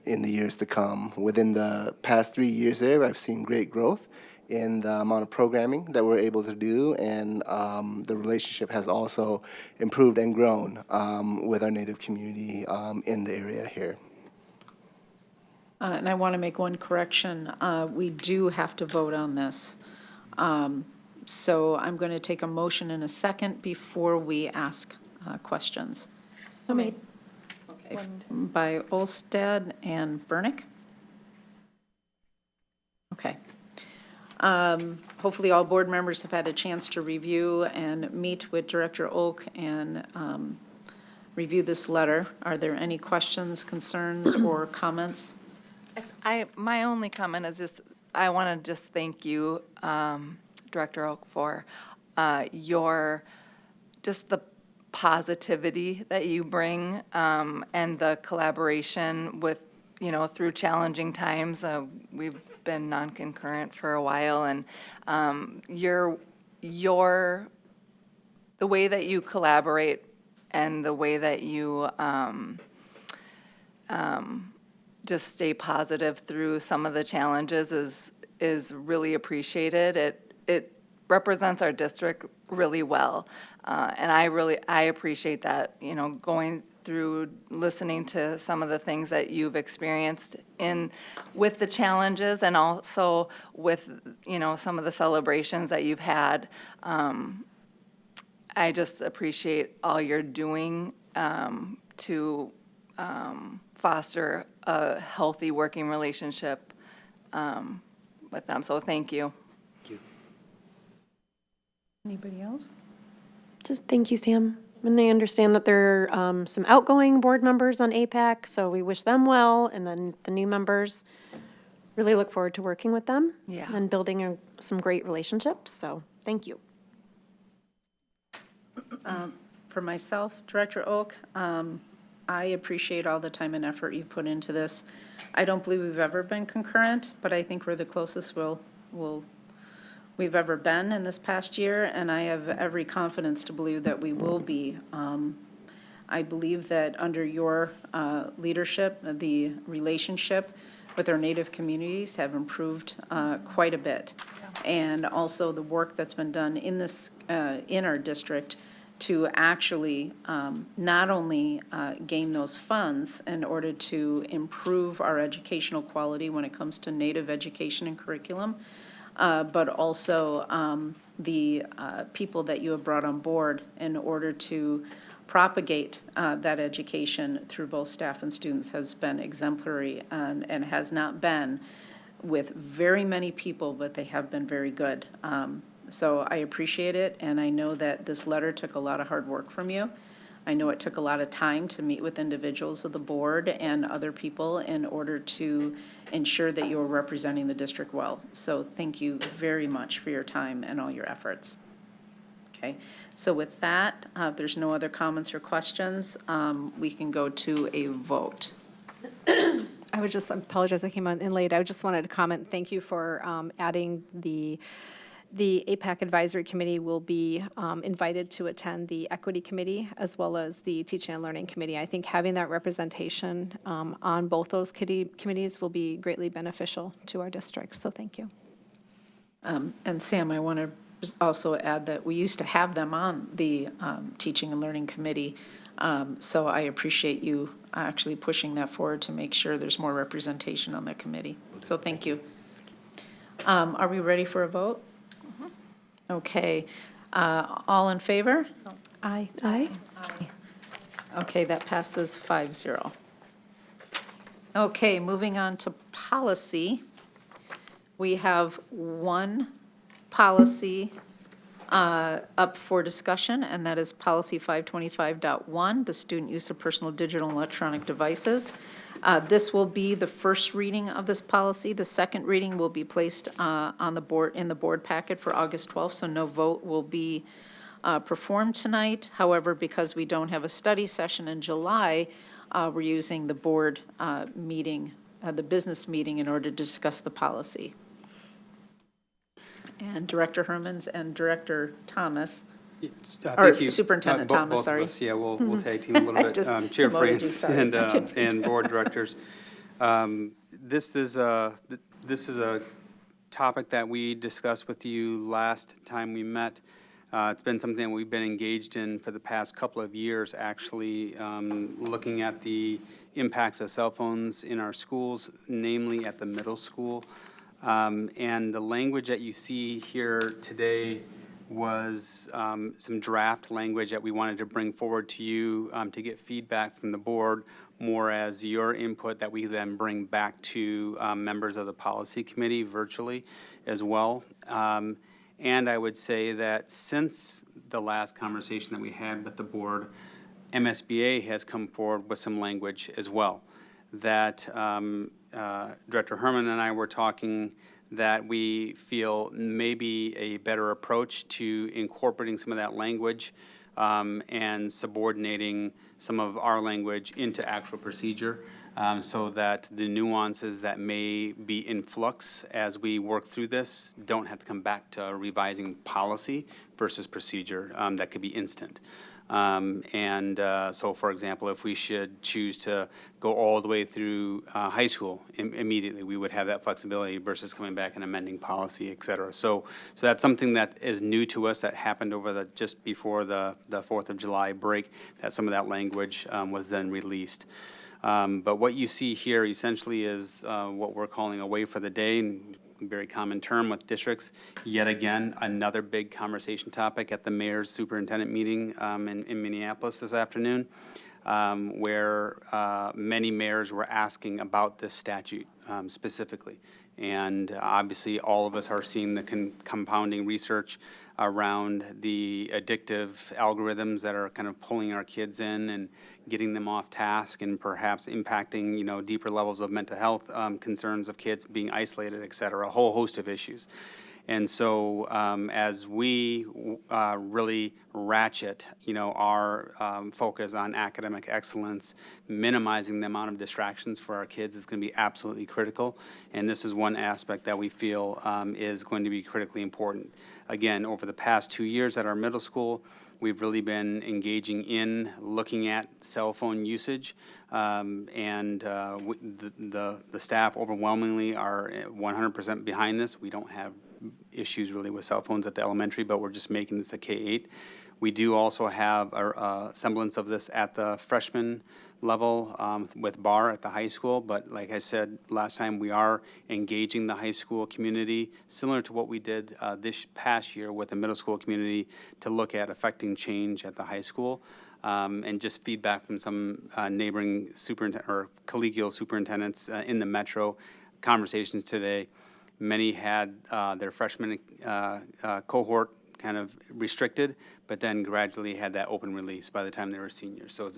in the years to come. Within the past 3 years there, I've seen great growth in the amount of programming that we're able to do, and the relationship has also improved and grown with our Native community in the area here. And I want to make one correction. We do have to vote on this. So I'm going to take a motion in a second before we ask questions. So made. Okay, by Olsted and Burnick. Okay. Hopefully all board members have had a chance to review and meet with Director Oak and review this letter. Are there any questions, concerns, or comments? My only comment is just, I want to just thank you, Director Oak, for just the positivity that you bring and the collaboration with, through challenging times. We've been non-concurrent for a while, and the way that you collaborate and the way that you just stay positive through some of the challenges is really appreciated. It represents our district really well, and I appreciate that. Going through listening to some of the things that you've experienced with the challenges, and also with some of the celebrations that you've had. I just appreciate all you're doing to foster a healthy working relationship with them. So thank you. Thank you. Anybody else? Just thank you, Sam. And I understand that there are some outgoing board members on APAC, so we wish them well. And then the new members, really look forward to working with them. Yeah. And building some great relationships. So thank you. For myself, Director Oak, I appreciate all the time and effort you put into this. I don't believe we've ever been concurrent, but I think we're the closest we've ever been in this past year, and I have every confidence to believe that we will be. I believe that under your leadership, the relationship with our Native communities have improved quite a bit. and also the work that's been done in this, in our district to actually not only gain those funds in order to improve our educational quality when it comes to Native education and curriculum, but also the people that you have brought on board in order to propagate that education through both staff and students has been exemplary and has not been with very many people, but they have been very good. So I appreciate it, and I know that this letter took a lot of hard work from you. I know it took a lot of time to meet with individuals of the board and other people in order to ensure that you are representing the district well. So thank you very much for your time and all your efforts. Okay, so with that, if there's no other comments or questions, we can go to a vote. I would just apologize, I came on in late. I just wanted to comment, thank you for adding the APAC Advisory Committee will be invited to attend the Equity Committee as well as the Teaching and Learning Committee. I think having that representation on both those committees will be greatly beneficial to our district, so thank you. And Sam, I want to also add that we used to have them on the Teaching and Learning Committee, so I appreciate you actually pushing that forward to make sure there's more representation on that committee. So thank you. Are we ready for a vote? Okay. All in favor? Aye. Aye. Okay, that passes 5-0. Okay, moving on to policy. We have one policy up for discussion, and that is Policy 525.1, the student use of personal digital and electronic devices. This will be the first reading of this policy. The second reading will be placed on the board, in the board packet for August 12th, so no vote will be performed tonight. However, because we don't have a study session in July, we're using the board meeting, the business meeting, in order to discuss the policy. And Director Hermans and Director Thomas, or Thank you. Superintendent Both Thomas, of sorry. us, yeah, we'll tag team a little bit. Just Chair demoted you, France sorry. and board directors. This is a topic that we discussed with you last time we met. It's been something that we've been engaged in for the past couple of years, actually, looking at the impacts of cell phones in our schools, namely at the middle school. And the language that you see here today was some draft language that we wanted to bring forward to you to get feedback from the board, more as your input that we then bring back to members of the policy committee virtually as well. And I would say that since the last conversation that we had with the board, MSBA has come forward with some language as well, that Director Herman and I were talking that we feel may be a better approach to incorporating some of that language and subordinating some of our language into actual procedure, so that the nuances that may be in flux as we work through this don't have to come back to revising policy versus procedure that could be instant. So, for example, if we should choose to go all the way through high school immediately, we would have that flexibility versus coming back and amending policy, et cetera. So that's something that is new to us, that happened over just before the 4th of July break, that some of that language was then released. But what you see here essentially is what we're calling a way for the day, and very common term with districts. Yet again, another big conversation topic at the mayor's superintendent meeting in Minneapolis this afternoon, where many mayors were asking about this statute specifically. And obviously, all of us are seeing the compounding research around the addictive algorithms that are kind of pulling our kids in and getting them off task and perhaps impacting, you know, deeper levels of mental health concerns of kids being isolated, et cetera, a whole host of issues. And so as we really ratchet, you know, our focus on academic excellence, minimizing the amount of distractions for our kids is going to be absolutely critical. And this is one aspect that we feel is going to be critically important. Again, over the past 2 years at our middle school, we've really been engaging in looking at cell phone usage, and the staff overwhelmingly are 100% behind this. We don't have issues really with cell phones at the elementary, but we're just making this a K-8. We do also have a semblance of this at the freshman level with BAR at the high school, but like I said last time, we are engaging the high school community, similar to what we did this past year with the middle school community, to look at affecting change at the high school. And just feedback from some neighboring or collegial superintendents in the metro. Conversations today, many had their freshman cohort kind of restricted, but then gradually had that open release by the time they were seniors. So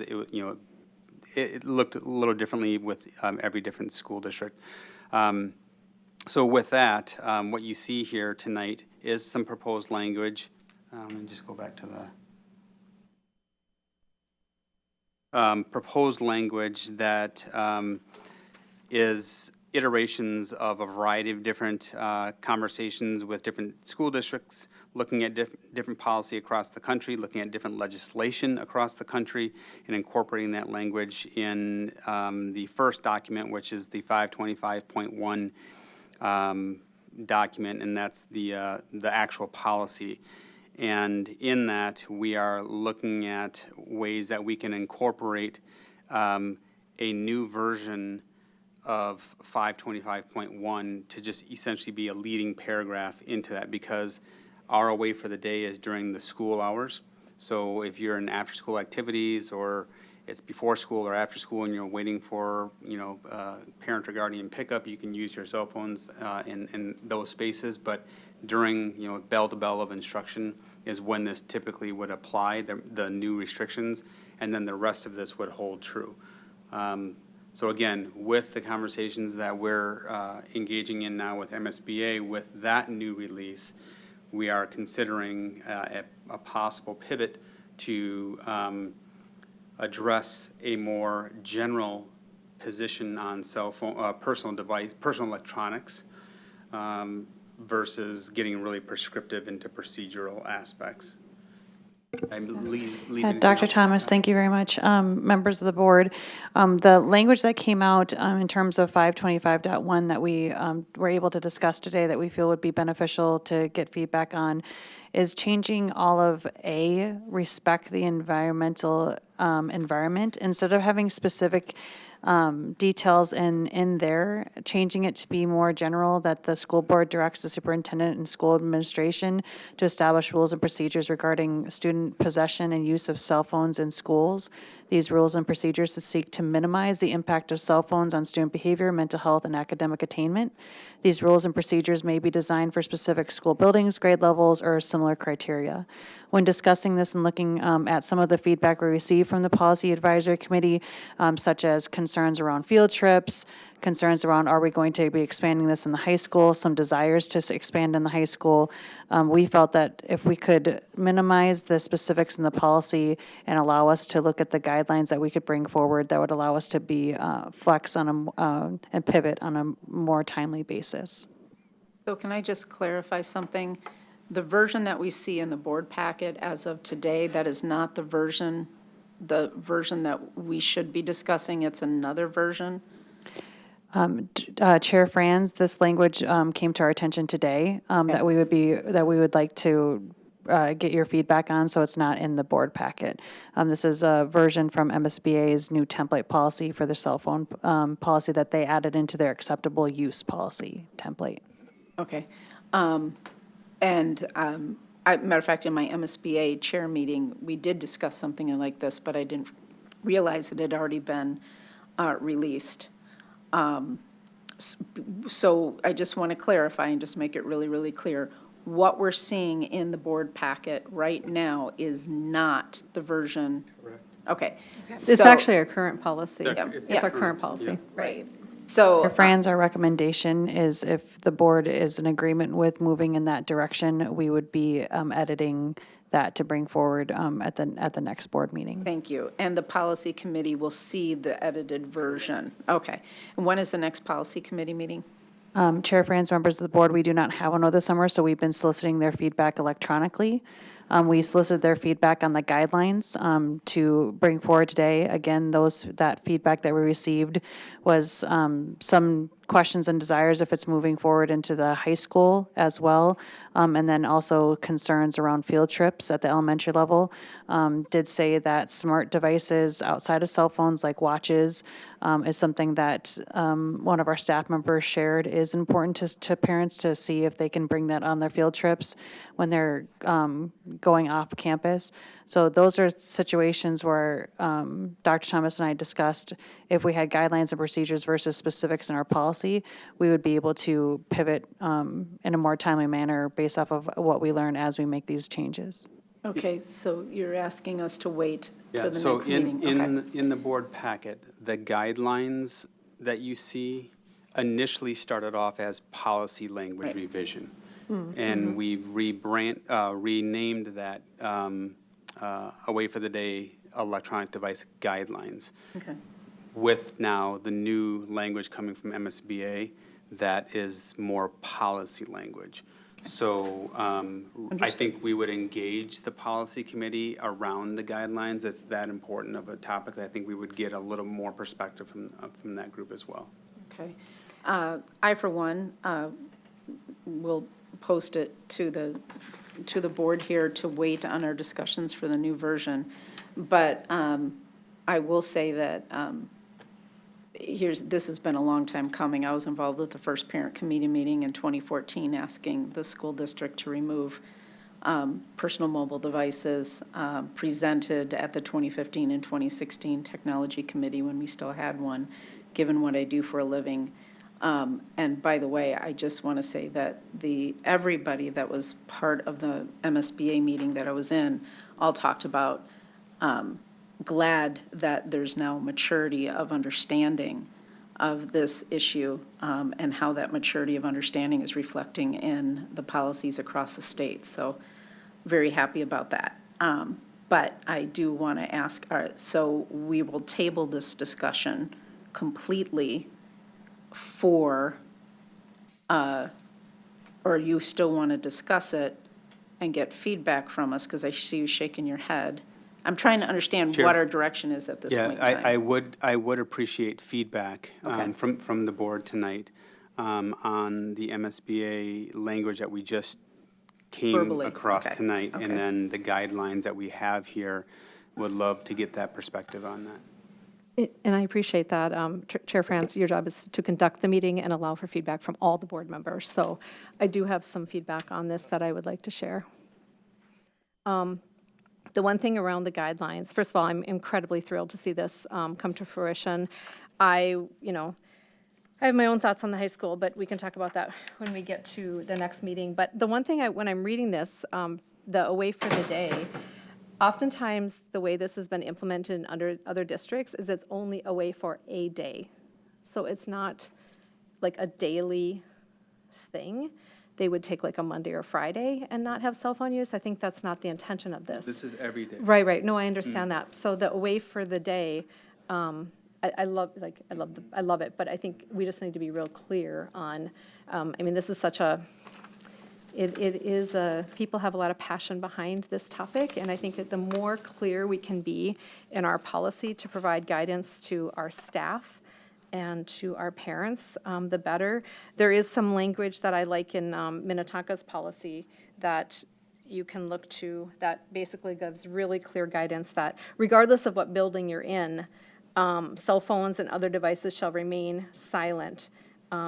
it looked a little differently with every different school district. So with that, what you see here tonight is some proposed language. Let me just go back to the proposed language that is iterations of a variety of different conversations with different school districts, looking at different policy across the country, looking at different legislation across the country, and incorporating that language in the first document, which is the 525.1 document, and that's the actual policy. And in that, we are looking at ways that we can incorporate a new version of 525.1 to just essentially be a leading paragraph into that, because our away for the day is during the school hours. So if you're in after-school activities, or it's before school or after school and you're waiting for, parent or guardian pickup, you can use your cell phones in those spaces. But during, bell to bell of instruction is when this typically would apply, the new restrictions, and then the rest of this would hold true. So again, with the conversations that we're engaging in now with MSBA, with that new release, we are considering a possible pivot to address a more general position on cell phone, personal electronics, versus getting really prescriptive into procedural aspects. Dr. Thomas, thank you very much. Members of the board, the language that came out in terms of 525.1 that we were able to discuss today that we feel would be beneficial to get feedback on is changing all of A, respect the environmental environment, instead of having specific details in there, changing it to be more general, that the school board directs the superintendent and school administration to establish rules and procedures regarding student possession and use of cell phones in schools. These rules and procedures seek to minimize the impact of cell phones on student behavior, mental health, and academic attainment. These rules and procedures may be designed for specific school buildings, grade levels, or similar criteria. When discussing this and looking at some of the feedback we received from the Policy Advisory Committee, such as concerns around field trips, concerns around are we going to be expanding this in the high school, some desires to expand in the high school, we felt that if we could minimize the specifics in the policy and allow us to look at the guidelines that we could bring forward, that would allow us to be flex on and pivot on a more timely basis. So can I just clarify something? The version that we see in the board packet as of today, that is not the version that we should be discussing. It's another version. Chair Franz, this language came to our attention today that we would like to get your feedback on, so it's not in the board packet. This is a version from MSBA's new template policy for the cell phone policy that they added into their acceptable use policy template. Okay. Matter of fact, in my MSBA chair meeting, we did discuss something like this, but I didn't realize it had already been released. So I just want to clarify and just make it really, really clear. What we're seeing in the board packet right now is not the version. Correct. Okay. It's So- actually our current policy. Yeah. It's our current policy. Right. So. Franz, our recommendation is if the board is in agreement with moving in that direction, we would be editing that to bring forward at the next board meeting. Thank you. And the policy committee will see the edited version. Okay. And when is the next policy committee meeting? Chair Franz, members of the board, we do not have one over the summer, so we've been soliciting their feedback electronically. We solicited their feedback on the guidelines to bring forward today. Again, that feedback that we received was some questions and desires if it's moving forward into the high school as well. And then also concerns around field trips at the elementary level. Did say that smart devices outside of cell phones like watches is something that one of our staff members shared is important to parents to see if they can bring that on their field trips when they're going off campus. So those are situations where Dr. Thomas and I discussed if we had guidelines and procedures versus specifics in our policy, we would be able to pivot in a more timely manner based off of what we learn as we make these changes. Okay, so you're asking us to wait Yeah, to the so next meeting? in the board packet, the guidelines that you see initially started off as policy language Right. revision. And we've renamed that Away for the Day electronic device guidelines. Okay. With now the new language coming from MSBA that is more policy language. So I think we would engage the policy committee around the guidelines. It's that important of a topic that I think we would get a little more perspective from that group as well. Okay. I, for one, will post it to the board here to wait on our discussions for the new version. But I will say that this has been a long time coming. I was involved with the first parent committee meeting in 2014, asking the school district to remove personal mobile devices, presented at the 2015 and 2016 technology committee when we still had one, given what I do for a living. And by the way, I just want to say that everybody that was part of the MSBA meeting that I was in all talked about glad that there's now maturity of understanding of this issue and how that maturity of understanding is reflecting in the policies across the state. So very happy about that. But I do want to ask, so we will table this discussion completely for, or you still want to discuss it and get feedback from us, because I see you shaking your head. I'm trying to understand Sure. what our direction is at this point in time. I would appreciate feedback Okay. from the board tonight on the MSBA language that we just came Verbally, across okay, tonight, okay. and then the guidelines that we have here. Would love to get that perspective on that. And I appreciate that. Chair France, your job is to conduct the meeting and allow for feedback from all the board members. So I do have some feedback on this that I would like to share. The one thing around the guidelines, first of all, I'm incredibly thrilled to see this come to fruition. I have my own thoughts on the high school, but we can talk about that when we get to the next meeting. But the one thing when I'm reading this, the Away for the Day, oftentimes the way this has been implemented in other districts is it's only away for a day. So it's not like a daily thing. They would take like a Monday or Friday and not have cell phone use. I think that's not the intention of this. This is every day. Right. No, I understand that. So the Away for the Day, I love it, but I think we just need to be real clear on, this is such a, it is people have a lot of passion behind this topic, and I think that the more clear we can be in our policy to provide guidance to our staff and to our parents, the better. There is some language that I like in Minnetonka's policy that you can look to that basically gives really clear guidance that regardless of what building you're in, cell phones and other devices shall remain silent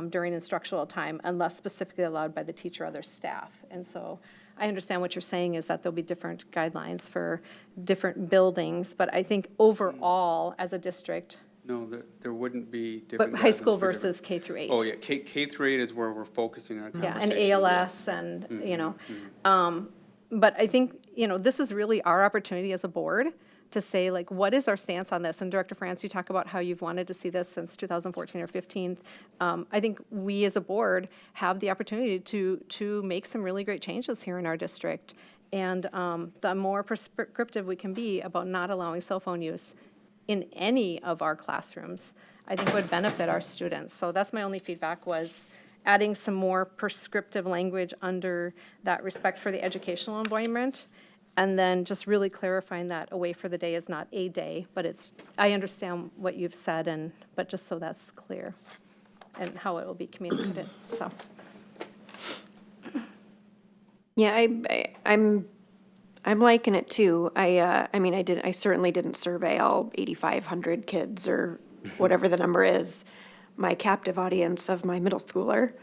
during instructional time unless specifically allowed by the teacher or other staff. And so I understand what you're saying is that there'll be different guidelines for different buildings, but I think overall, as a district, No, there wouldn't be different. but high school guidelines for versus different- K through 8. Oh, yeah, K through 8 is where we're focusing our Yeah, conversation. and ALS and, but I think, this is really our opportunity as a board to say, like, what is our stance on this? And Director France, you talk about how you've wanted to see this since 2014 or 15. I think we as a board have the opportunity to make some really great changes here in our district. And the more prescriptive we can be about not allowing cell phone use in any of our classrooms, I think would benefit our students. So that's my only feedback, was adding some more prescriptive language under that respect for the educational environment, and then just really clarifying that Away for the Day is not a day, but I understand what you've said, but just so that's clear. and how it will be communicated, so. Yeah, I'm liking it too. I mean, I certainly didn't survey all 8,500 kids or whatever the number is, my captive audience of my middle schooler.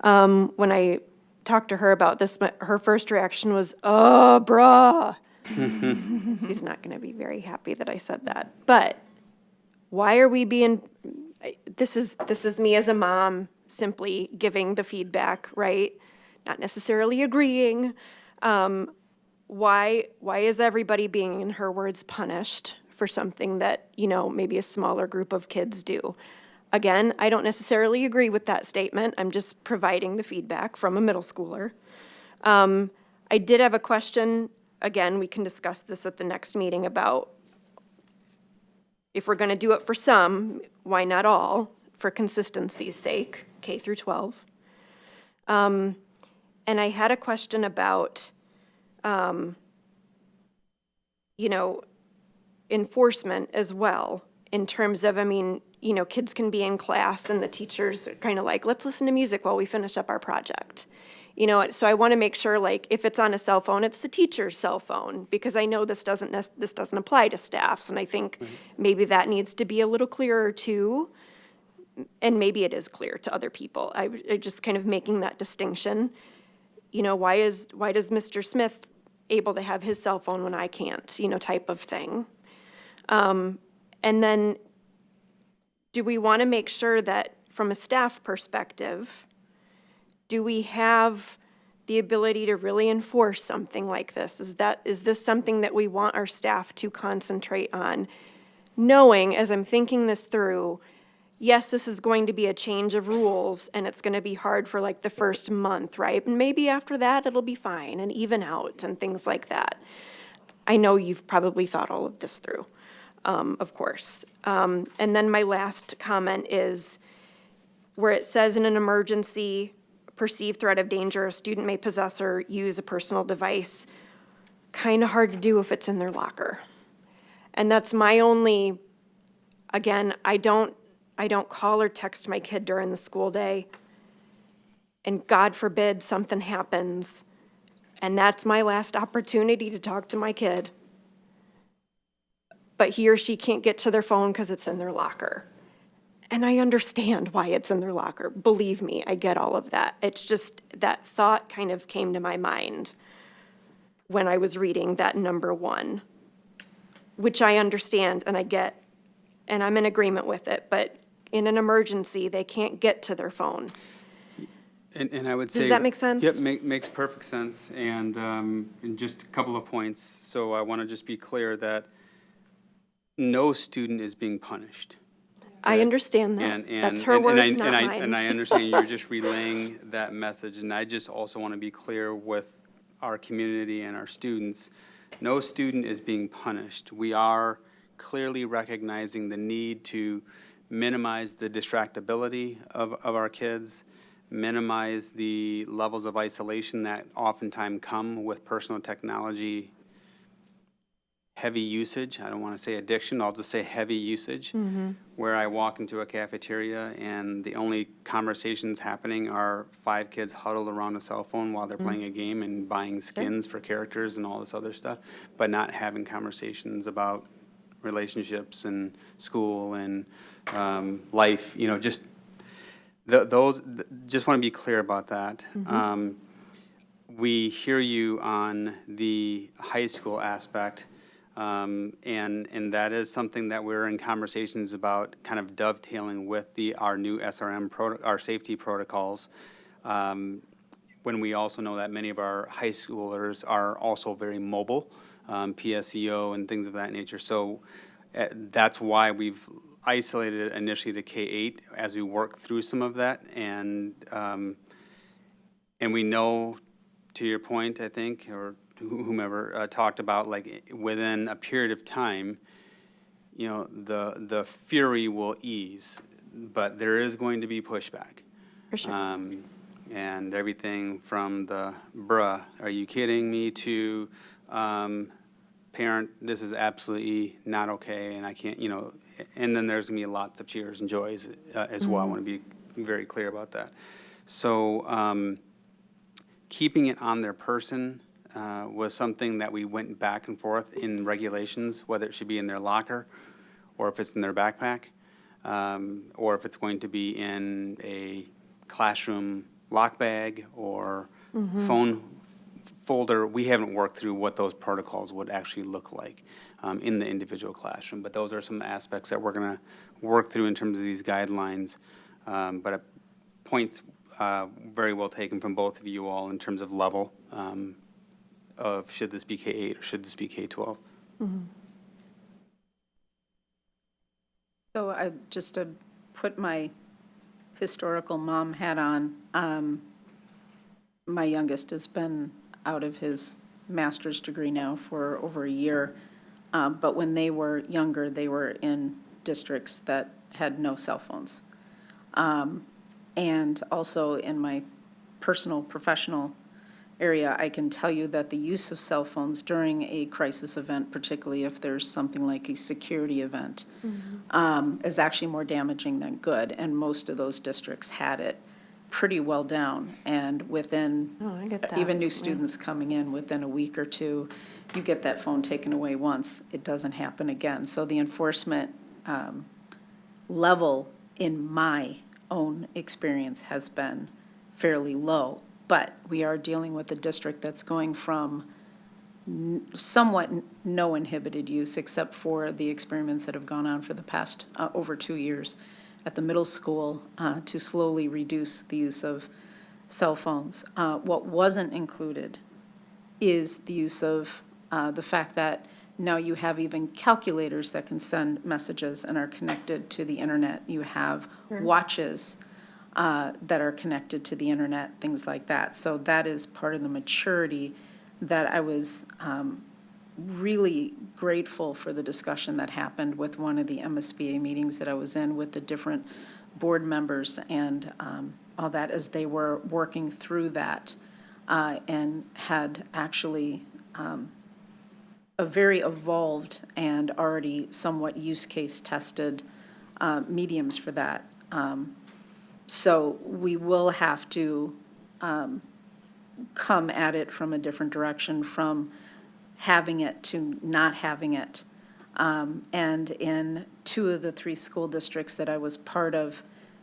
When I talked to her about this, her first reaction was, "Oh, bruh." She's not going to be very happy that I said that. But why are we being, this is me as a mom simply giving the feedback, right? Not necessarily agreeing. Why is everybody being, in her words, punished for something that, you know, maybe a smaller group of kids do? Again, I don't necessarily agree with that statement. I'm just providing the feedback from a middle schooler. I did have a question. Again, we can discuss this at the next meeting about if we're going to do it for some, why not all, for consistency's sake, K through 12. And I had a question about, you know, enforcement as well, in terms of, I mean, you know, kids can be in class and the teacher's kind of like, let's listen to music while we finish up our project. You know, so I want to make sure, like, if it's on a cell phone, it's the teacher's cell phone, because I know this doesn't apply to staffs, and I think maybe that needs to be a little clearer too, and maybe it is clear to other people. I just kind of making that distinction. You know, why does Mr. Smith able to have his cell phone when I can't? You know, type of thing. And then, do we want to make sure that from a staff perspective, do we have the ability to really enforce something like this? Is this something that we want our staff to concentrate on? Knowing, as I'm thinking this through, yes, this is going to be a change of rules, and it's going to be hard for like the first month, right? And maybe after that, it'll be fine and even out and things like that. I know you've probably thought all of this through, of course. And then my last comment is where it says in an emergency, perceived threat of danger, a student may possess or use a personal device. Kind of hard to do if it's in their locker. And that's my only, again, I don't call or text my kid during the school day. And God forbid something happens. And that's my last opportunity to talk to my kid. But he or she can't get to their phone because it's in their locker. And I understand why it's in their locker. Believe me, I get all of that. It's just that thought kind of came to my mind when I was reading that number 1, which I understand and I get, and I'm in agreement with it, but in an emergency, they can't get to their phone. And I would say. Does that make sense? Yep, makes perfect sense. And just a couple of points. So I want to just be clear that no student is being punished. I understand that. That's her words, not mine. And I understand you're just relaying that message. And I just also want to be clear with our community and our students. No student is being punished. We are clearly recognizing the need to minimize the distractibility of our kids, minimize the levels of isolation that oftentimes come with personal technology heavy usage. I don't want to say addiction, I'll just say heavy usage, where I walk into a cafeteria and the only conversations happening are 5 kids huddled around a cell phone while they're playing a game and buying skins for characters and all this other stuff, but not having conversations about relationships and school and life, you know, just just want to be clear about that. We hear you on the high school aspect. And that is something that we're in conversations about, kind of dovetailing with our new SRM, our safety protocols, when we also know that many of our high schoolers are also very mobile, PSEO and things of that nature. So that's why we've isolated it initially to K-8 as we work through some of that. And we know, to your point, I think, or whomever talked about, like, within a period of time, you know, the fury will ease, but there is going to be pushback. For sure. And everything from the bruh, are you kidding me, to parent, this is absolutely not okay and I can't, you know, and then there's gonna be lots of cheers and joys as well. I want to be very clear about that. So keeping it on their person was something that we went back and forth in regulations, whether it should be in their locker or if it's in their backpack, or if it's going to be in a classroom lock bag or phone folder. We haven't worked through what those protocols would actually look like in the individual classroom. But those are some aspects that we're going to work through in terms of these guidelines. But points very well taken from both of you all in terms of level of should this be K-8 or should this be K-12. So just to put my historical mom hat on, my youngest has been out of his master's degree now for over a year. But when they were younger, they were in districts that had no cell phones. And also in my personal, professional area, I can tell you that the use of cell phones during a crisis event, particularly if there's something like a security event, is actually more damaging than good. And most of those districts had it pretty well down. And within, I get that. even new students coming in, within a week or two, you get that phone taken away once, it doesn't happen again. So the enforcement level in my own experience has been fairly low. But we are dealing with a district that's going from somewhat no inhibited use, except for the experiments that have gone on for the past over 2 years at the middle school to slowly reduce the use of cell phones. What wasn't included is the use of the fact that now you have even calculators that can send messages and are connected to the internet. You have watches that are connected to the internet, things like that. So that is part of the maturity that I was really grateful for the discussion that happened with one of the MSBA meetings that I was in with the different board members and all that as they were working through that and had actually a very evolved and already somewhat use case tested mediums for that. So we will have to come at it from a different direction, from having it to not having it. And in 2 of the 3 school districts that I was part of,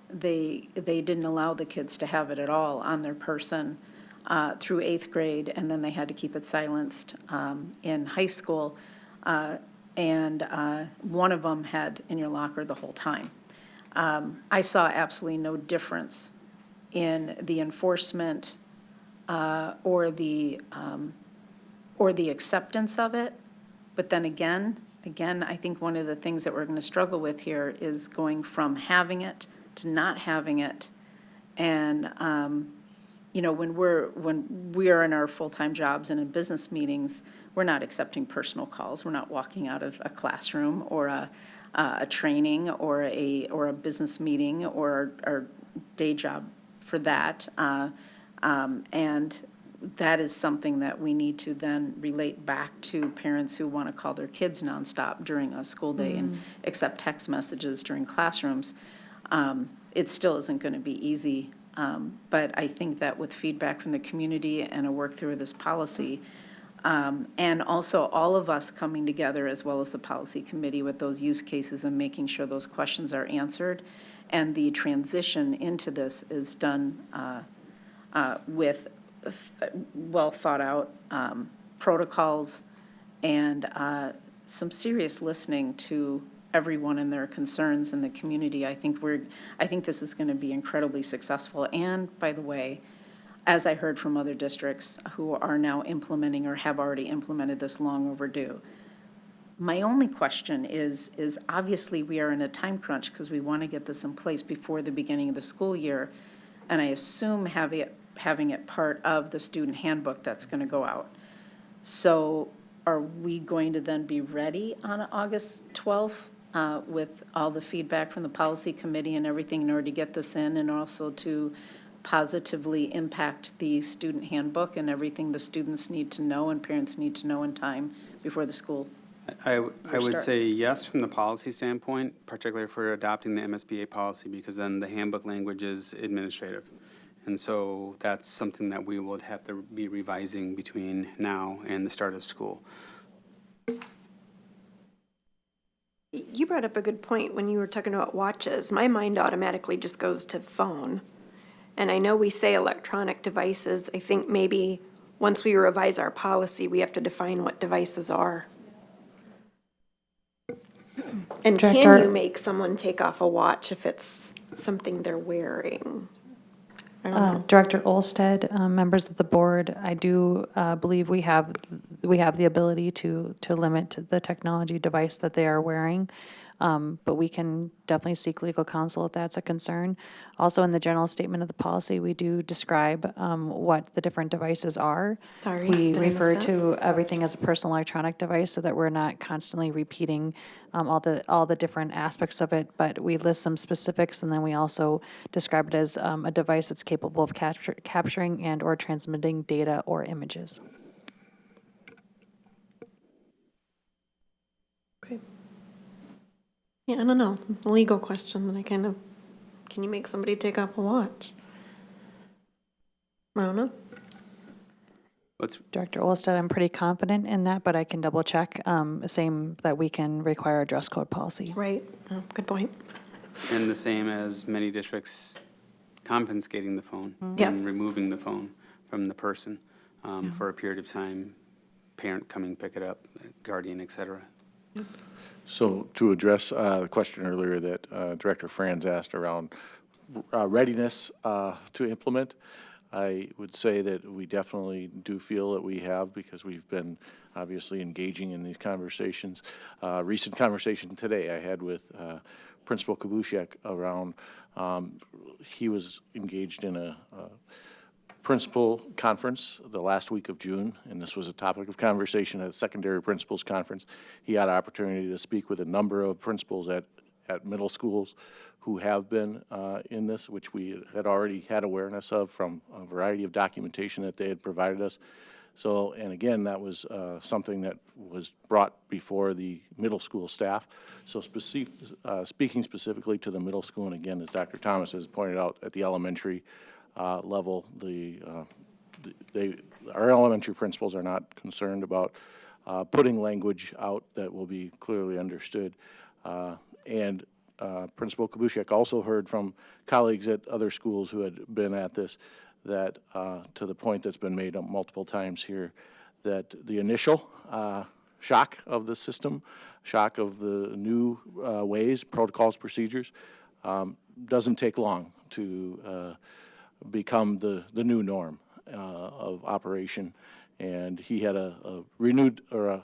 they didn't allow the kids to have it at all on their person through 8th grade, and then they had to keep it silenced in high school. And one of them had in your locker the whole time. I saw absolutely no difference in the enforcement or the acceptance of it. But then again, I think one of the things that we're going to struggle with here is going from having it to not having it. And you know, when we are in our full-time jobs and in business meetings, we're not accepting personal calls. We're not walking out of a classroom or a training or a business meeting or our day job for that. And that is something that we need to then relate back to parents who want to call their kids nonstop during a school day and accept text messages during classrooms. It still isn't going to be easy. But I think that with feedback from the community and a work through of this policy, and also all of us coming together as well as the policy committee with those use cases and making sure those questions are answered, and the transition into this is done with well thought out protocols and some serious listening to everyone and their concerns in the community. I think this is going to be incredibly successful. And by the way, as I heard from other districts who are now implementing or have already implemented this long overdue. My only question is obviously we are in a time crunch because we want to get this in place before the beginning of the school year. And I assume having it part of the student handbook that's going to go out. So are we going to then be ready on August 12th with all the feedback from the policy committee and everything in order to get this in and also to positively impact the student handbook and everything the students need to know and parents need to know in time before the school I would say yes from the policy standpoint, particularly for adopting the MSBA policy, because then the handbook language is administrative. And so that's something that we would have to be revising between now and the start of school. You brought up a good point when you were talking about watches. My mind automatically just goes to phone. And I know we say electronic devices. I think maybe once we revise our policy, we have to define what devices are. And can Director- you make someone take off a watch if it's something they're wearing? I don't know. Director Olsted, members of the board, I do believe we have the ability to limit the technology device that they are wearing, but we can definitely seek legal counsel if that's a concern. Also, in the general statement of the policy, we do describe what the different devices are. Sorry, We did I miss refer that? to everything as a personal electronic device so that we're not constantly repeating all the different aspects of it, but we list some specifics, and then we also describe it as a device that's capable of capturing and or transmitting data or images. Okay. Yeah, I don't know. A legal question that can you make somebody take off a watch? I don't know. Director Olsted, I'm pretty confident in that, but I can double check. Same that we can require a dress code policy. Right. Oh, good point. And the same as many districts confiscating the phone Yep. and removing the phone from the person for a period of time, parent coming pick it up, guardian, et cetera. So to address the question earlier that Director Franz asked around readiness to implement, I would say that we definitely do feel that we have, because we've been obviously engaging in these conversations. Recent conversation today I had with Principal Kubusiak around, he was engaged in a principal conference the last week of June, and this was a topic of conversation at a secondary principals conference. He had an opportunity to speak with a number of principals at middle schools who have been in this, which we had already had awareness of from a variety of documentation that they had provided us. So, and again, that was something that was brought before the middle school staff. So speaking specifically to the middle school, and again, as Dr. Thomas has pointed out, at the elementary level, our elementary principals are not concerned about putting language out that will be clearly understood. And Principal Kubusiak also heard from colleagues at other schools who had been at this, that to the point that's been made multiple times here, that the initial shock of the system, shock of the new ways, protocols, procedures, doesn't take long to become the new norm of operation. And he had a renewed, or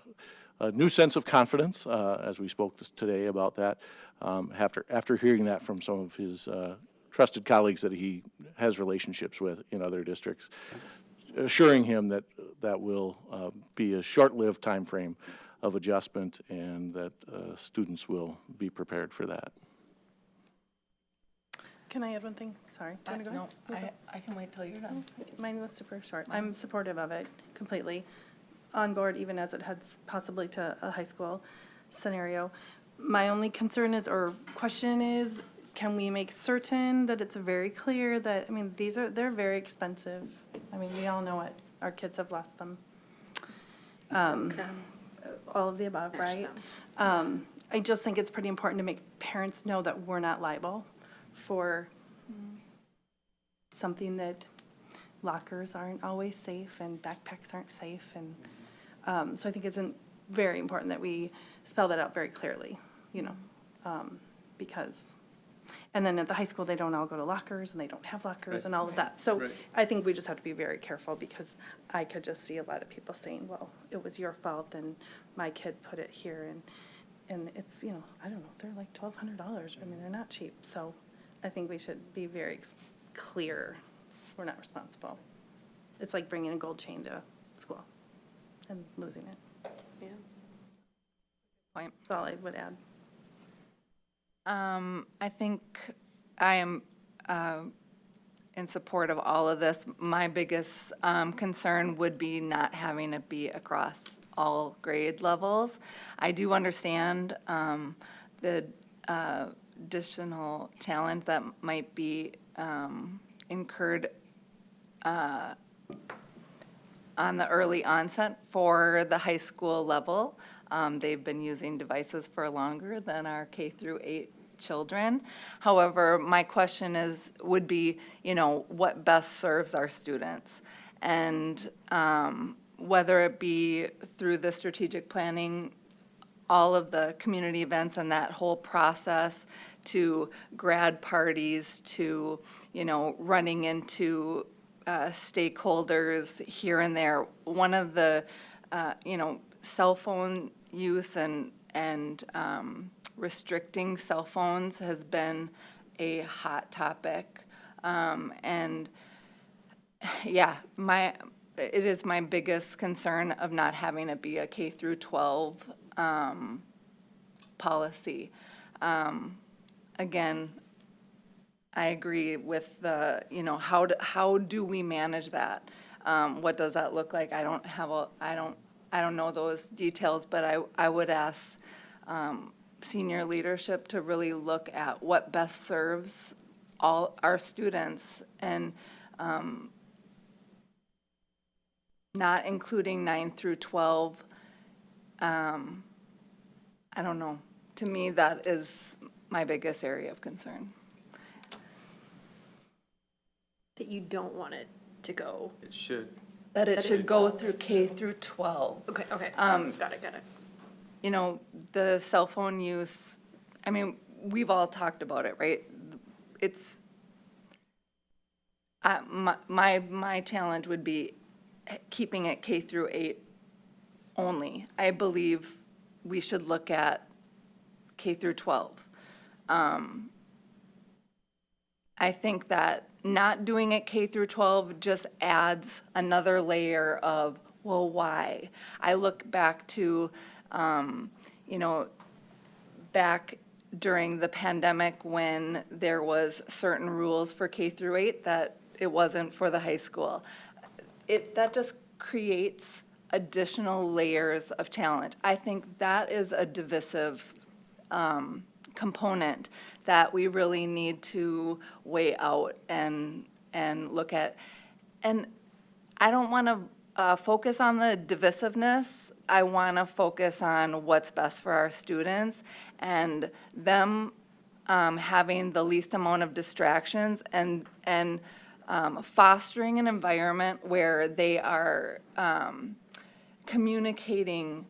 a new sense of confidence, as we spoke today about that, after hearing that from some of his trusted colleagues that he has relationships with in other districts, assuring him that that will be a short-lived time frame of adjustment, and that students will be prepared for that. Can I add one thing? Sorry. Do you want to go No, ahead? I can wait till you're done. Mine was super short. I'm supportive of it completely, on board, even as it heads possibly to a high school scenario. My only concern is, or question is, can we make certain that it's very clear that, I mean, they're very expensive. I mean, we all know it. Our kids have lost them. All of the above, right? I just think it's pretty important to make parents know that we're not liable for something that lockers aren't always safe and backpacks aren't safe. And so I think it's very important that we spell that out very clearly, because, and then at the high school, they don't all go to lockers and they don't have lockers and all of that. So I think we just have to be very careful, because I could just see a lot of people saying, well, it was your fault and my kid put it here. And it's, I don't know, they're like $1,200. I mean, they're not cheap. So I think we should be very clear. We're not responsible. It's like bringing a gold chain to school and losing it. Yeah. Point. That's all I would add. I think I am in support of all of this. My biggest concern would be not having it be across all grade levels. I do understand the additional challenge that might be incurred on the early onset for the high school level. They've been using devices for longer than our K through 8 children. However, my question would be, what best serves our students? And whether it be through the strategic planning, all of the community events and that whole process, to grad parties, to, running into stakeholders here and there. One of the, cell phone use and restricting cell phones has been a hot topic. And yeah, it is my biggest concern of not having it be a K through 12 policy. Again, I agree with the, how do we manage that? What does that look like? I don't know those details, but I would ask senior leadership to really look at what best serves all our students, and not including 9 through 12. I don't know. To me, that is my biggest area of concern. That you don't want it to go. It should. That it should go through K through 12. Okay, got it. The cell phone use, we've all talked about it, right? It's, my challenge would be keeping it K through 8 only. I believe we should look at K through 12. I think that not doing it K through 12 just adds another layer of, well, why? I look back to, back during the pandemic when there was certain rules for K through 8 that it wasn't for the high school. That just creates additional layers of challenge. I think that is a divisive component that we really need to weigh out and look at. And I don't want to focus on the divisiveness. I want to focus on what's best for our students and them having the least amount of distractions and fostering an environment where they are communicating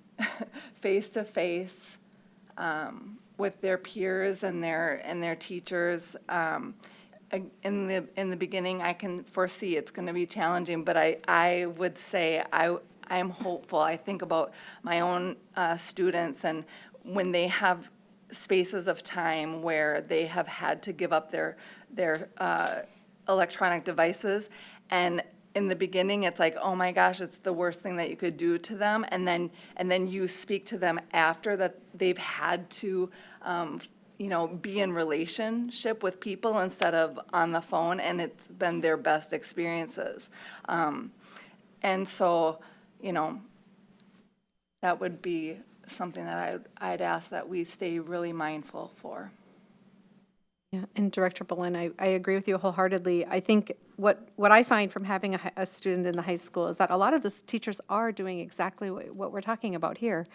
face-to-face with their peers and their teachers. In the beginning, I can foresee it's going to be challenging, but I would say I am hopeful. I think about my own students, and when they have spaces of time where they have had to give up their electronic devices, and in the beginning, it's like, oh my gosh, it's the worst thing that you could do to them. And then you speak to them after that they've had to, be in relationship with people instead of on the phone, and it's been their best experiences. And so, that would be something that I'd ask that we stay really mindful for. Yeah, and Director Bolen, I agree with you wholeheartely. I think what I find from having a student in the high school is that a lot of the teachers are doing exactly what we're talking about here.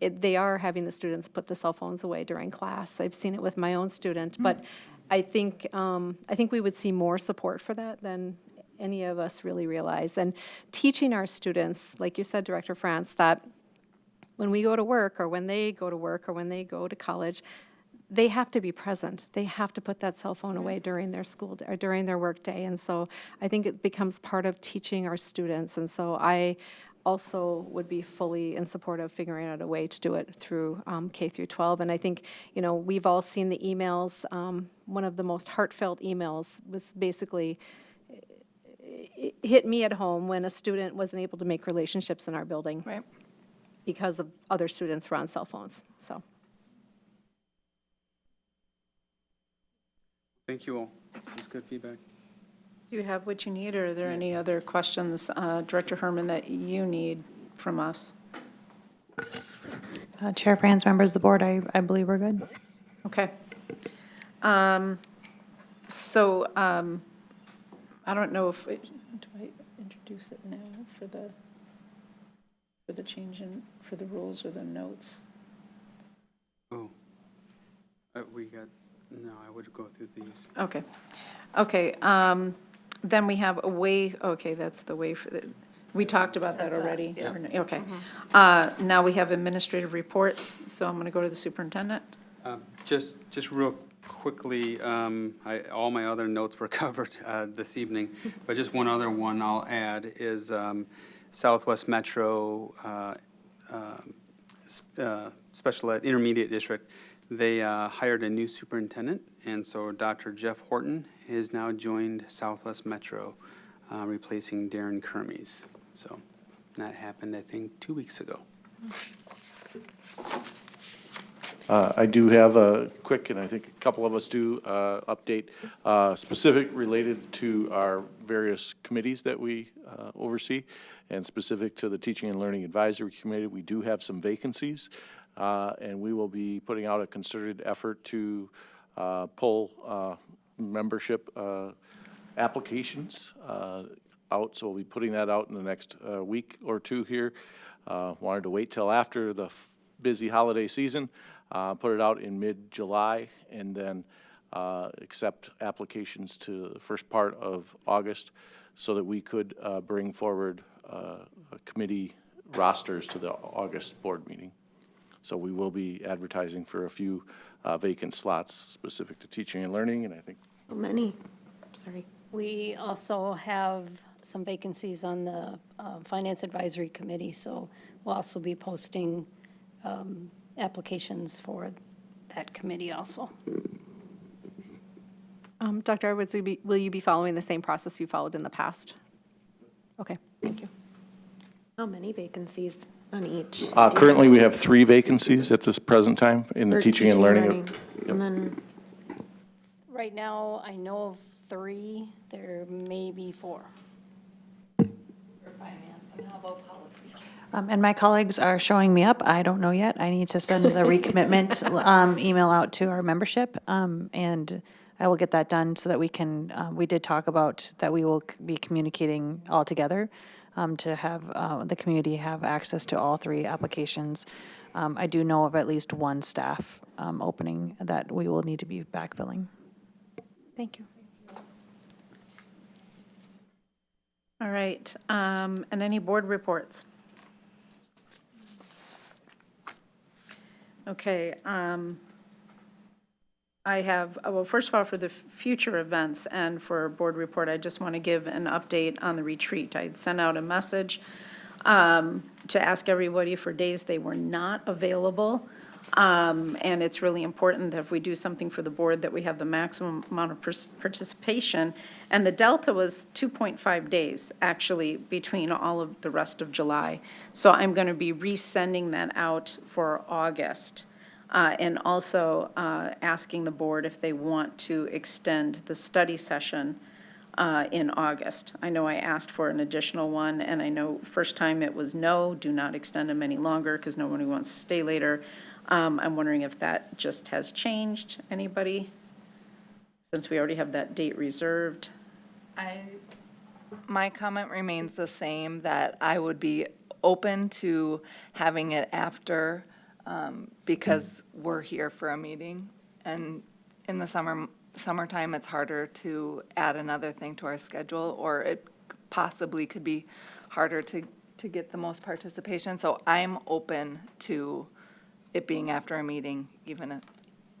They are having the students put the cell phones away during class. I've seen it with my own student, but I think we would see more support for that than any of us really realize. And teaching our students, like you said, Director France, that when we go to work or when they go to work or when they go to college, they have to be present. They have to put that cell phone away during their school or during their work day. And so I think it becomes part of teaching our students. And so I also would be fully in support of figuring out a way to do it through K through 12. And I think, we've all seen the emails. One of the most heartfelt emails was basically, it hit me at home when a student wasn't able to make relationships in our building. Right. Because of other students who were on cell phones, so. Thank you all. This is good feedback. Do you have what you need, or are there any other questions, Director Herman, that you need from us? Chair Franz, members of the board, I believe we're good. Okay. I don't know if, do I introduce it now for the change for the rules or the notes? Oh, we got, no, I would go through these. Okay. Okay, then we have a way, okay, that's the way for the, we talked about that already? yeah. Or no? Okay. Now we have administrative reports, so I'm going to go to the superintendent. Just real quickly, all my other notes were covered this evening, but just one other one I'll add is Southwest Metro Special Ed Intermediate District. They hired a new superintendent, and so Dr. Jeff Horton has now joined Southwest Metro, replacing Darren Kermes. So that happened, I think, 2 weeks ago. I do have a quick, and I think a couple of us do, update specific related to our various committees that we oversee, and specific to the Teaching and Learning Advisory Committee. We do have some vacancies, and we will be putting out a concerted effort to pull membership applications out. So we'll be putting that out in the next week or two here. Wanted to wait till after the busy holiday season. Put it out in mid-July, and then accept applications to the first part of August so that we could bring forward committee rosters to the August board meeting. So we will be advertising for a few vacant slots specific to teaching and learning, and I think. How many? Sorry. We also have some vacancies on the Finance Advisory Committee, so we'll also be posting applications for that committee also. Dr. Edwards, will you be following the same process you followed in the past? Okay, thank you. How many vacancies on each? Currently, we have 3 vacancies at this present time in the Or teaching and learning. And then, Right now, I know of 3, there may be 4. And my colleagues are showing me up. I don't know yet. I need to send the recommitment email out to our membership, and I will get that done so that we can, we did talk about that we will be communicating all together to have the community have access to all 3 applications. I do know of at least 1 staff opening that we will need to be backfilling. Thank you. All right, and any board reports? Okay, I have, well, first of all, for the future events and for board report, I just want to give an update on the retreat. I had sent out a message to ask everybody for days they were not available. And it's really important that if we do something for the board, that we have the maximum amount of participation. And the delta was 2.5 days, actually, between all of the rest of July. So I'm going to be resending that out for August. And also asking the board if they want to extend the study session in August. I know I asked for an additional one, and I know first time it was no, do not extend them any longer because nobody wants to stay later. I'm wondering if that just has changed. Anybody? Since we already have that date reserved. My comment remains the same, that I would be open to having it after, because we're here for a meeting, and in the summertime, it's harder to add another thing to our schedule, or it possibly could be harder to get the most participation. So I'm open to it being after a meeting, even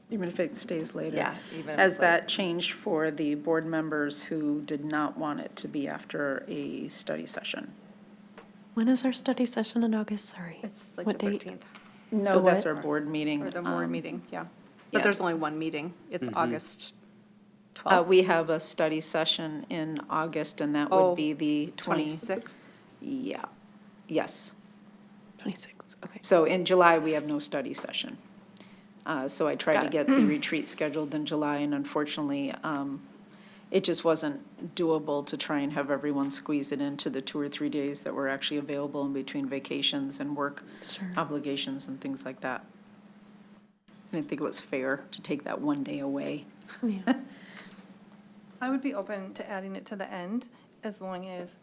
if it stays later. Yeah, even if Has it's that changed for the board members who did not want it to be after a study session? when is our study session in August? Sorry. It's like What the date? 13th, No, The that's what? our board meeting. or the board meeting, yeah. yeah. But there's only one meeting. It's August 12th. We have a study session in August, and that would be the 26th? Yeah, yes. 26, okay. So in July, we have no study session. So I tried Got to it. get the retreat scheduled in July, and unfortunately, it just wasn't doable to try and have everyone squeeze it into the 2 or 3 days that were actually available in between vacations and work obligations and things like that. I didn't think it was fair to take that 1 day away. I would be open to adding it to the end, as long as,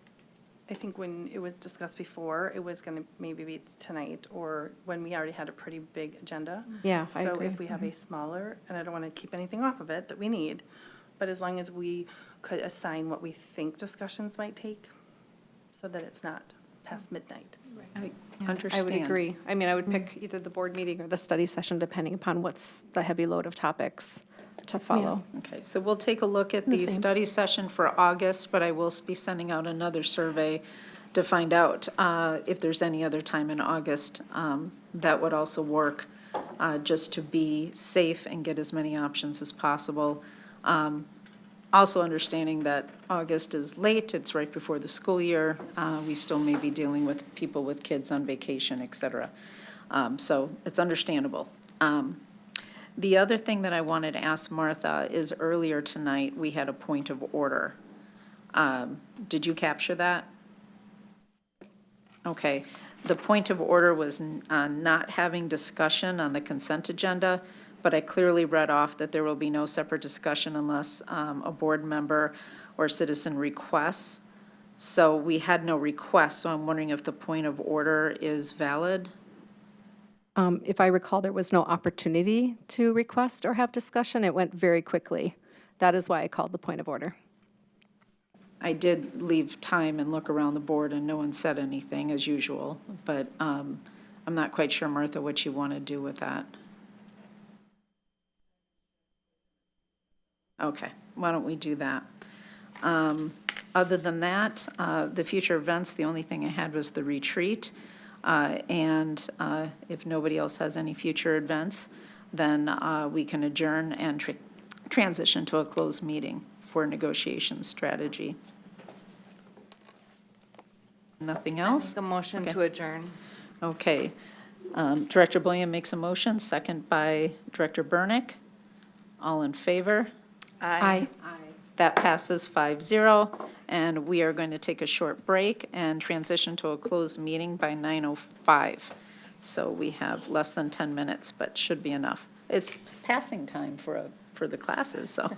I think when it was discussed before, it was going to maybe be tonight, or when we already had a pretty big agenda. Yeah, I So agree. if we have a smaller, and I don't want to keep anything off of it that we need, but as long as we could assign what we think discussions might take, so that it's not past midnight. I I understand. would agree. I mean, I would pick either the board meeting or the study session, depending upon what's the heavy load of topics to follow. Okay, so we'll take a look at the study session for August, but I will be sending out another survey to find out if there's any other time in August that would also work, just to be safe and get as many options as possible. Also understanding that August is late, it's right before the school year. We still may be dealing with people with kids on vacation, et cetera. So it's understandable. The other thing that I wanted to ask Martha is earlier tonight, we had a point of order. Did you capture that? Okay. The point of order was not having discussion on the consent agenda, but I clearly read off that there will be no separate discussion unless a board member or citizen requests. So we had no request, so I'm wondering if the point of order is valid? If I recall, there was no opportunity to request or have discussion. It went very quickly. That is why I called the point of order. I did leave time and look around the board, and no one said anything, as usual, but I'm not quite sure, Martha, what you want to do with that. Okay, why don't we do that? Other than that, the future events, the only thing I had was the retreat. And if nobody else has any future events, then we can adjourn and transition to a closed meeting for negotiation strategy. Nothing else? The motion Okay. to adjourn. Okay. Director Bullion makes a motion, second by Director Burnick. All in favor? Aye. That passes 5-0, and we are going to take a short break and transition to a closed meeting by 9:05. So we have less than 10 minutes, but should be enough. It's passing time for the classes, so.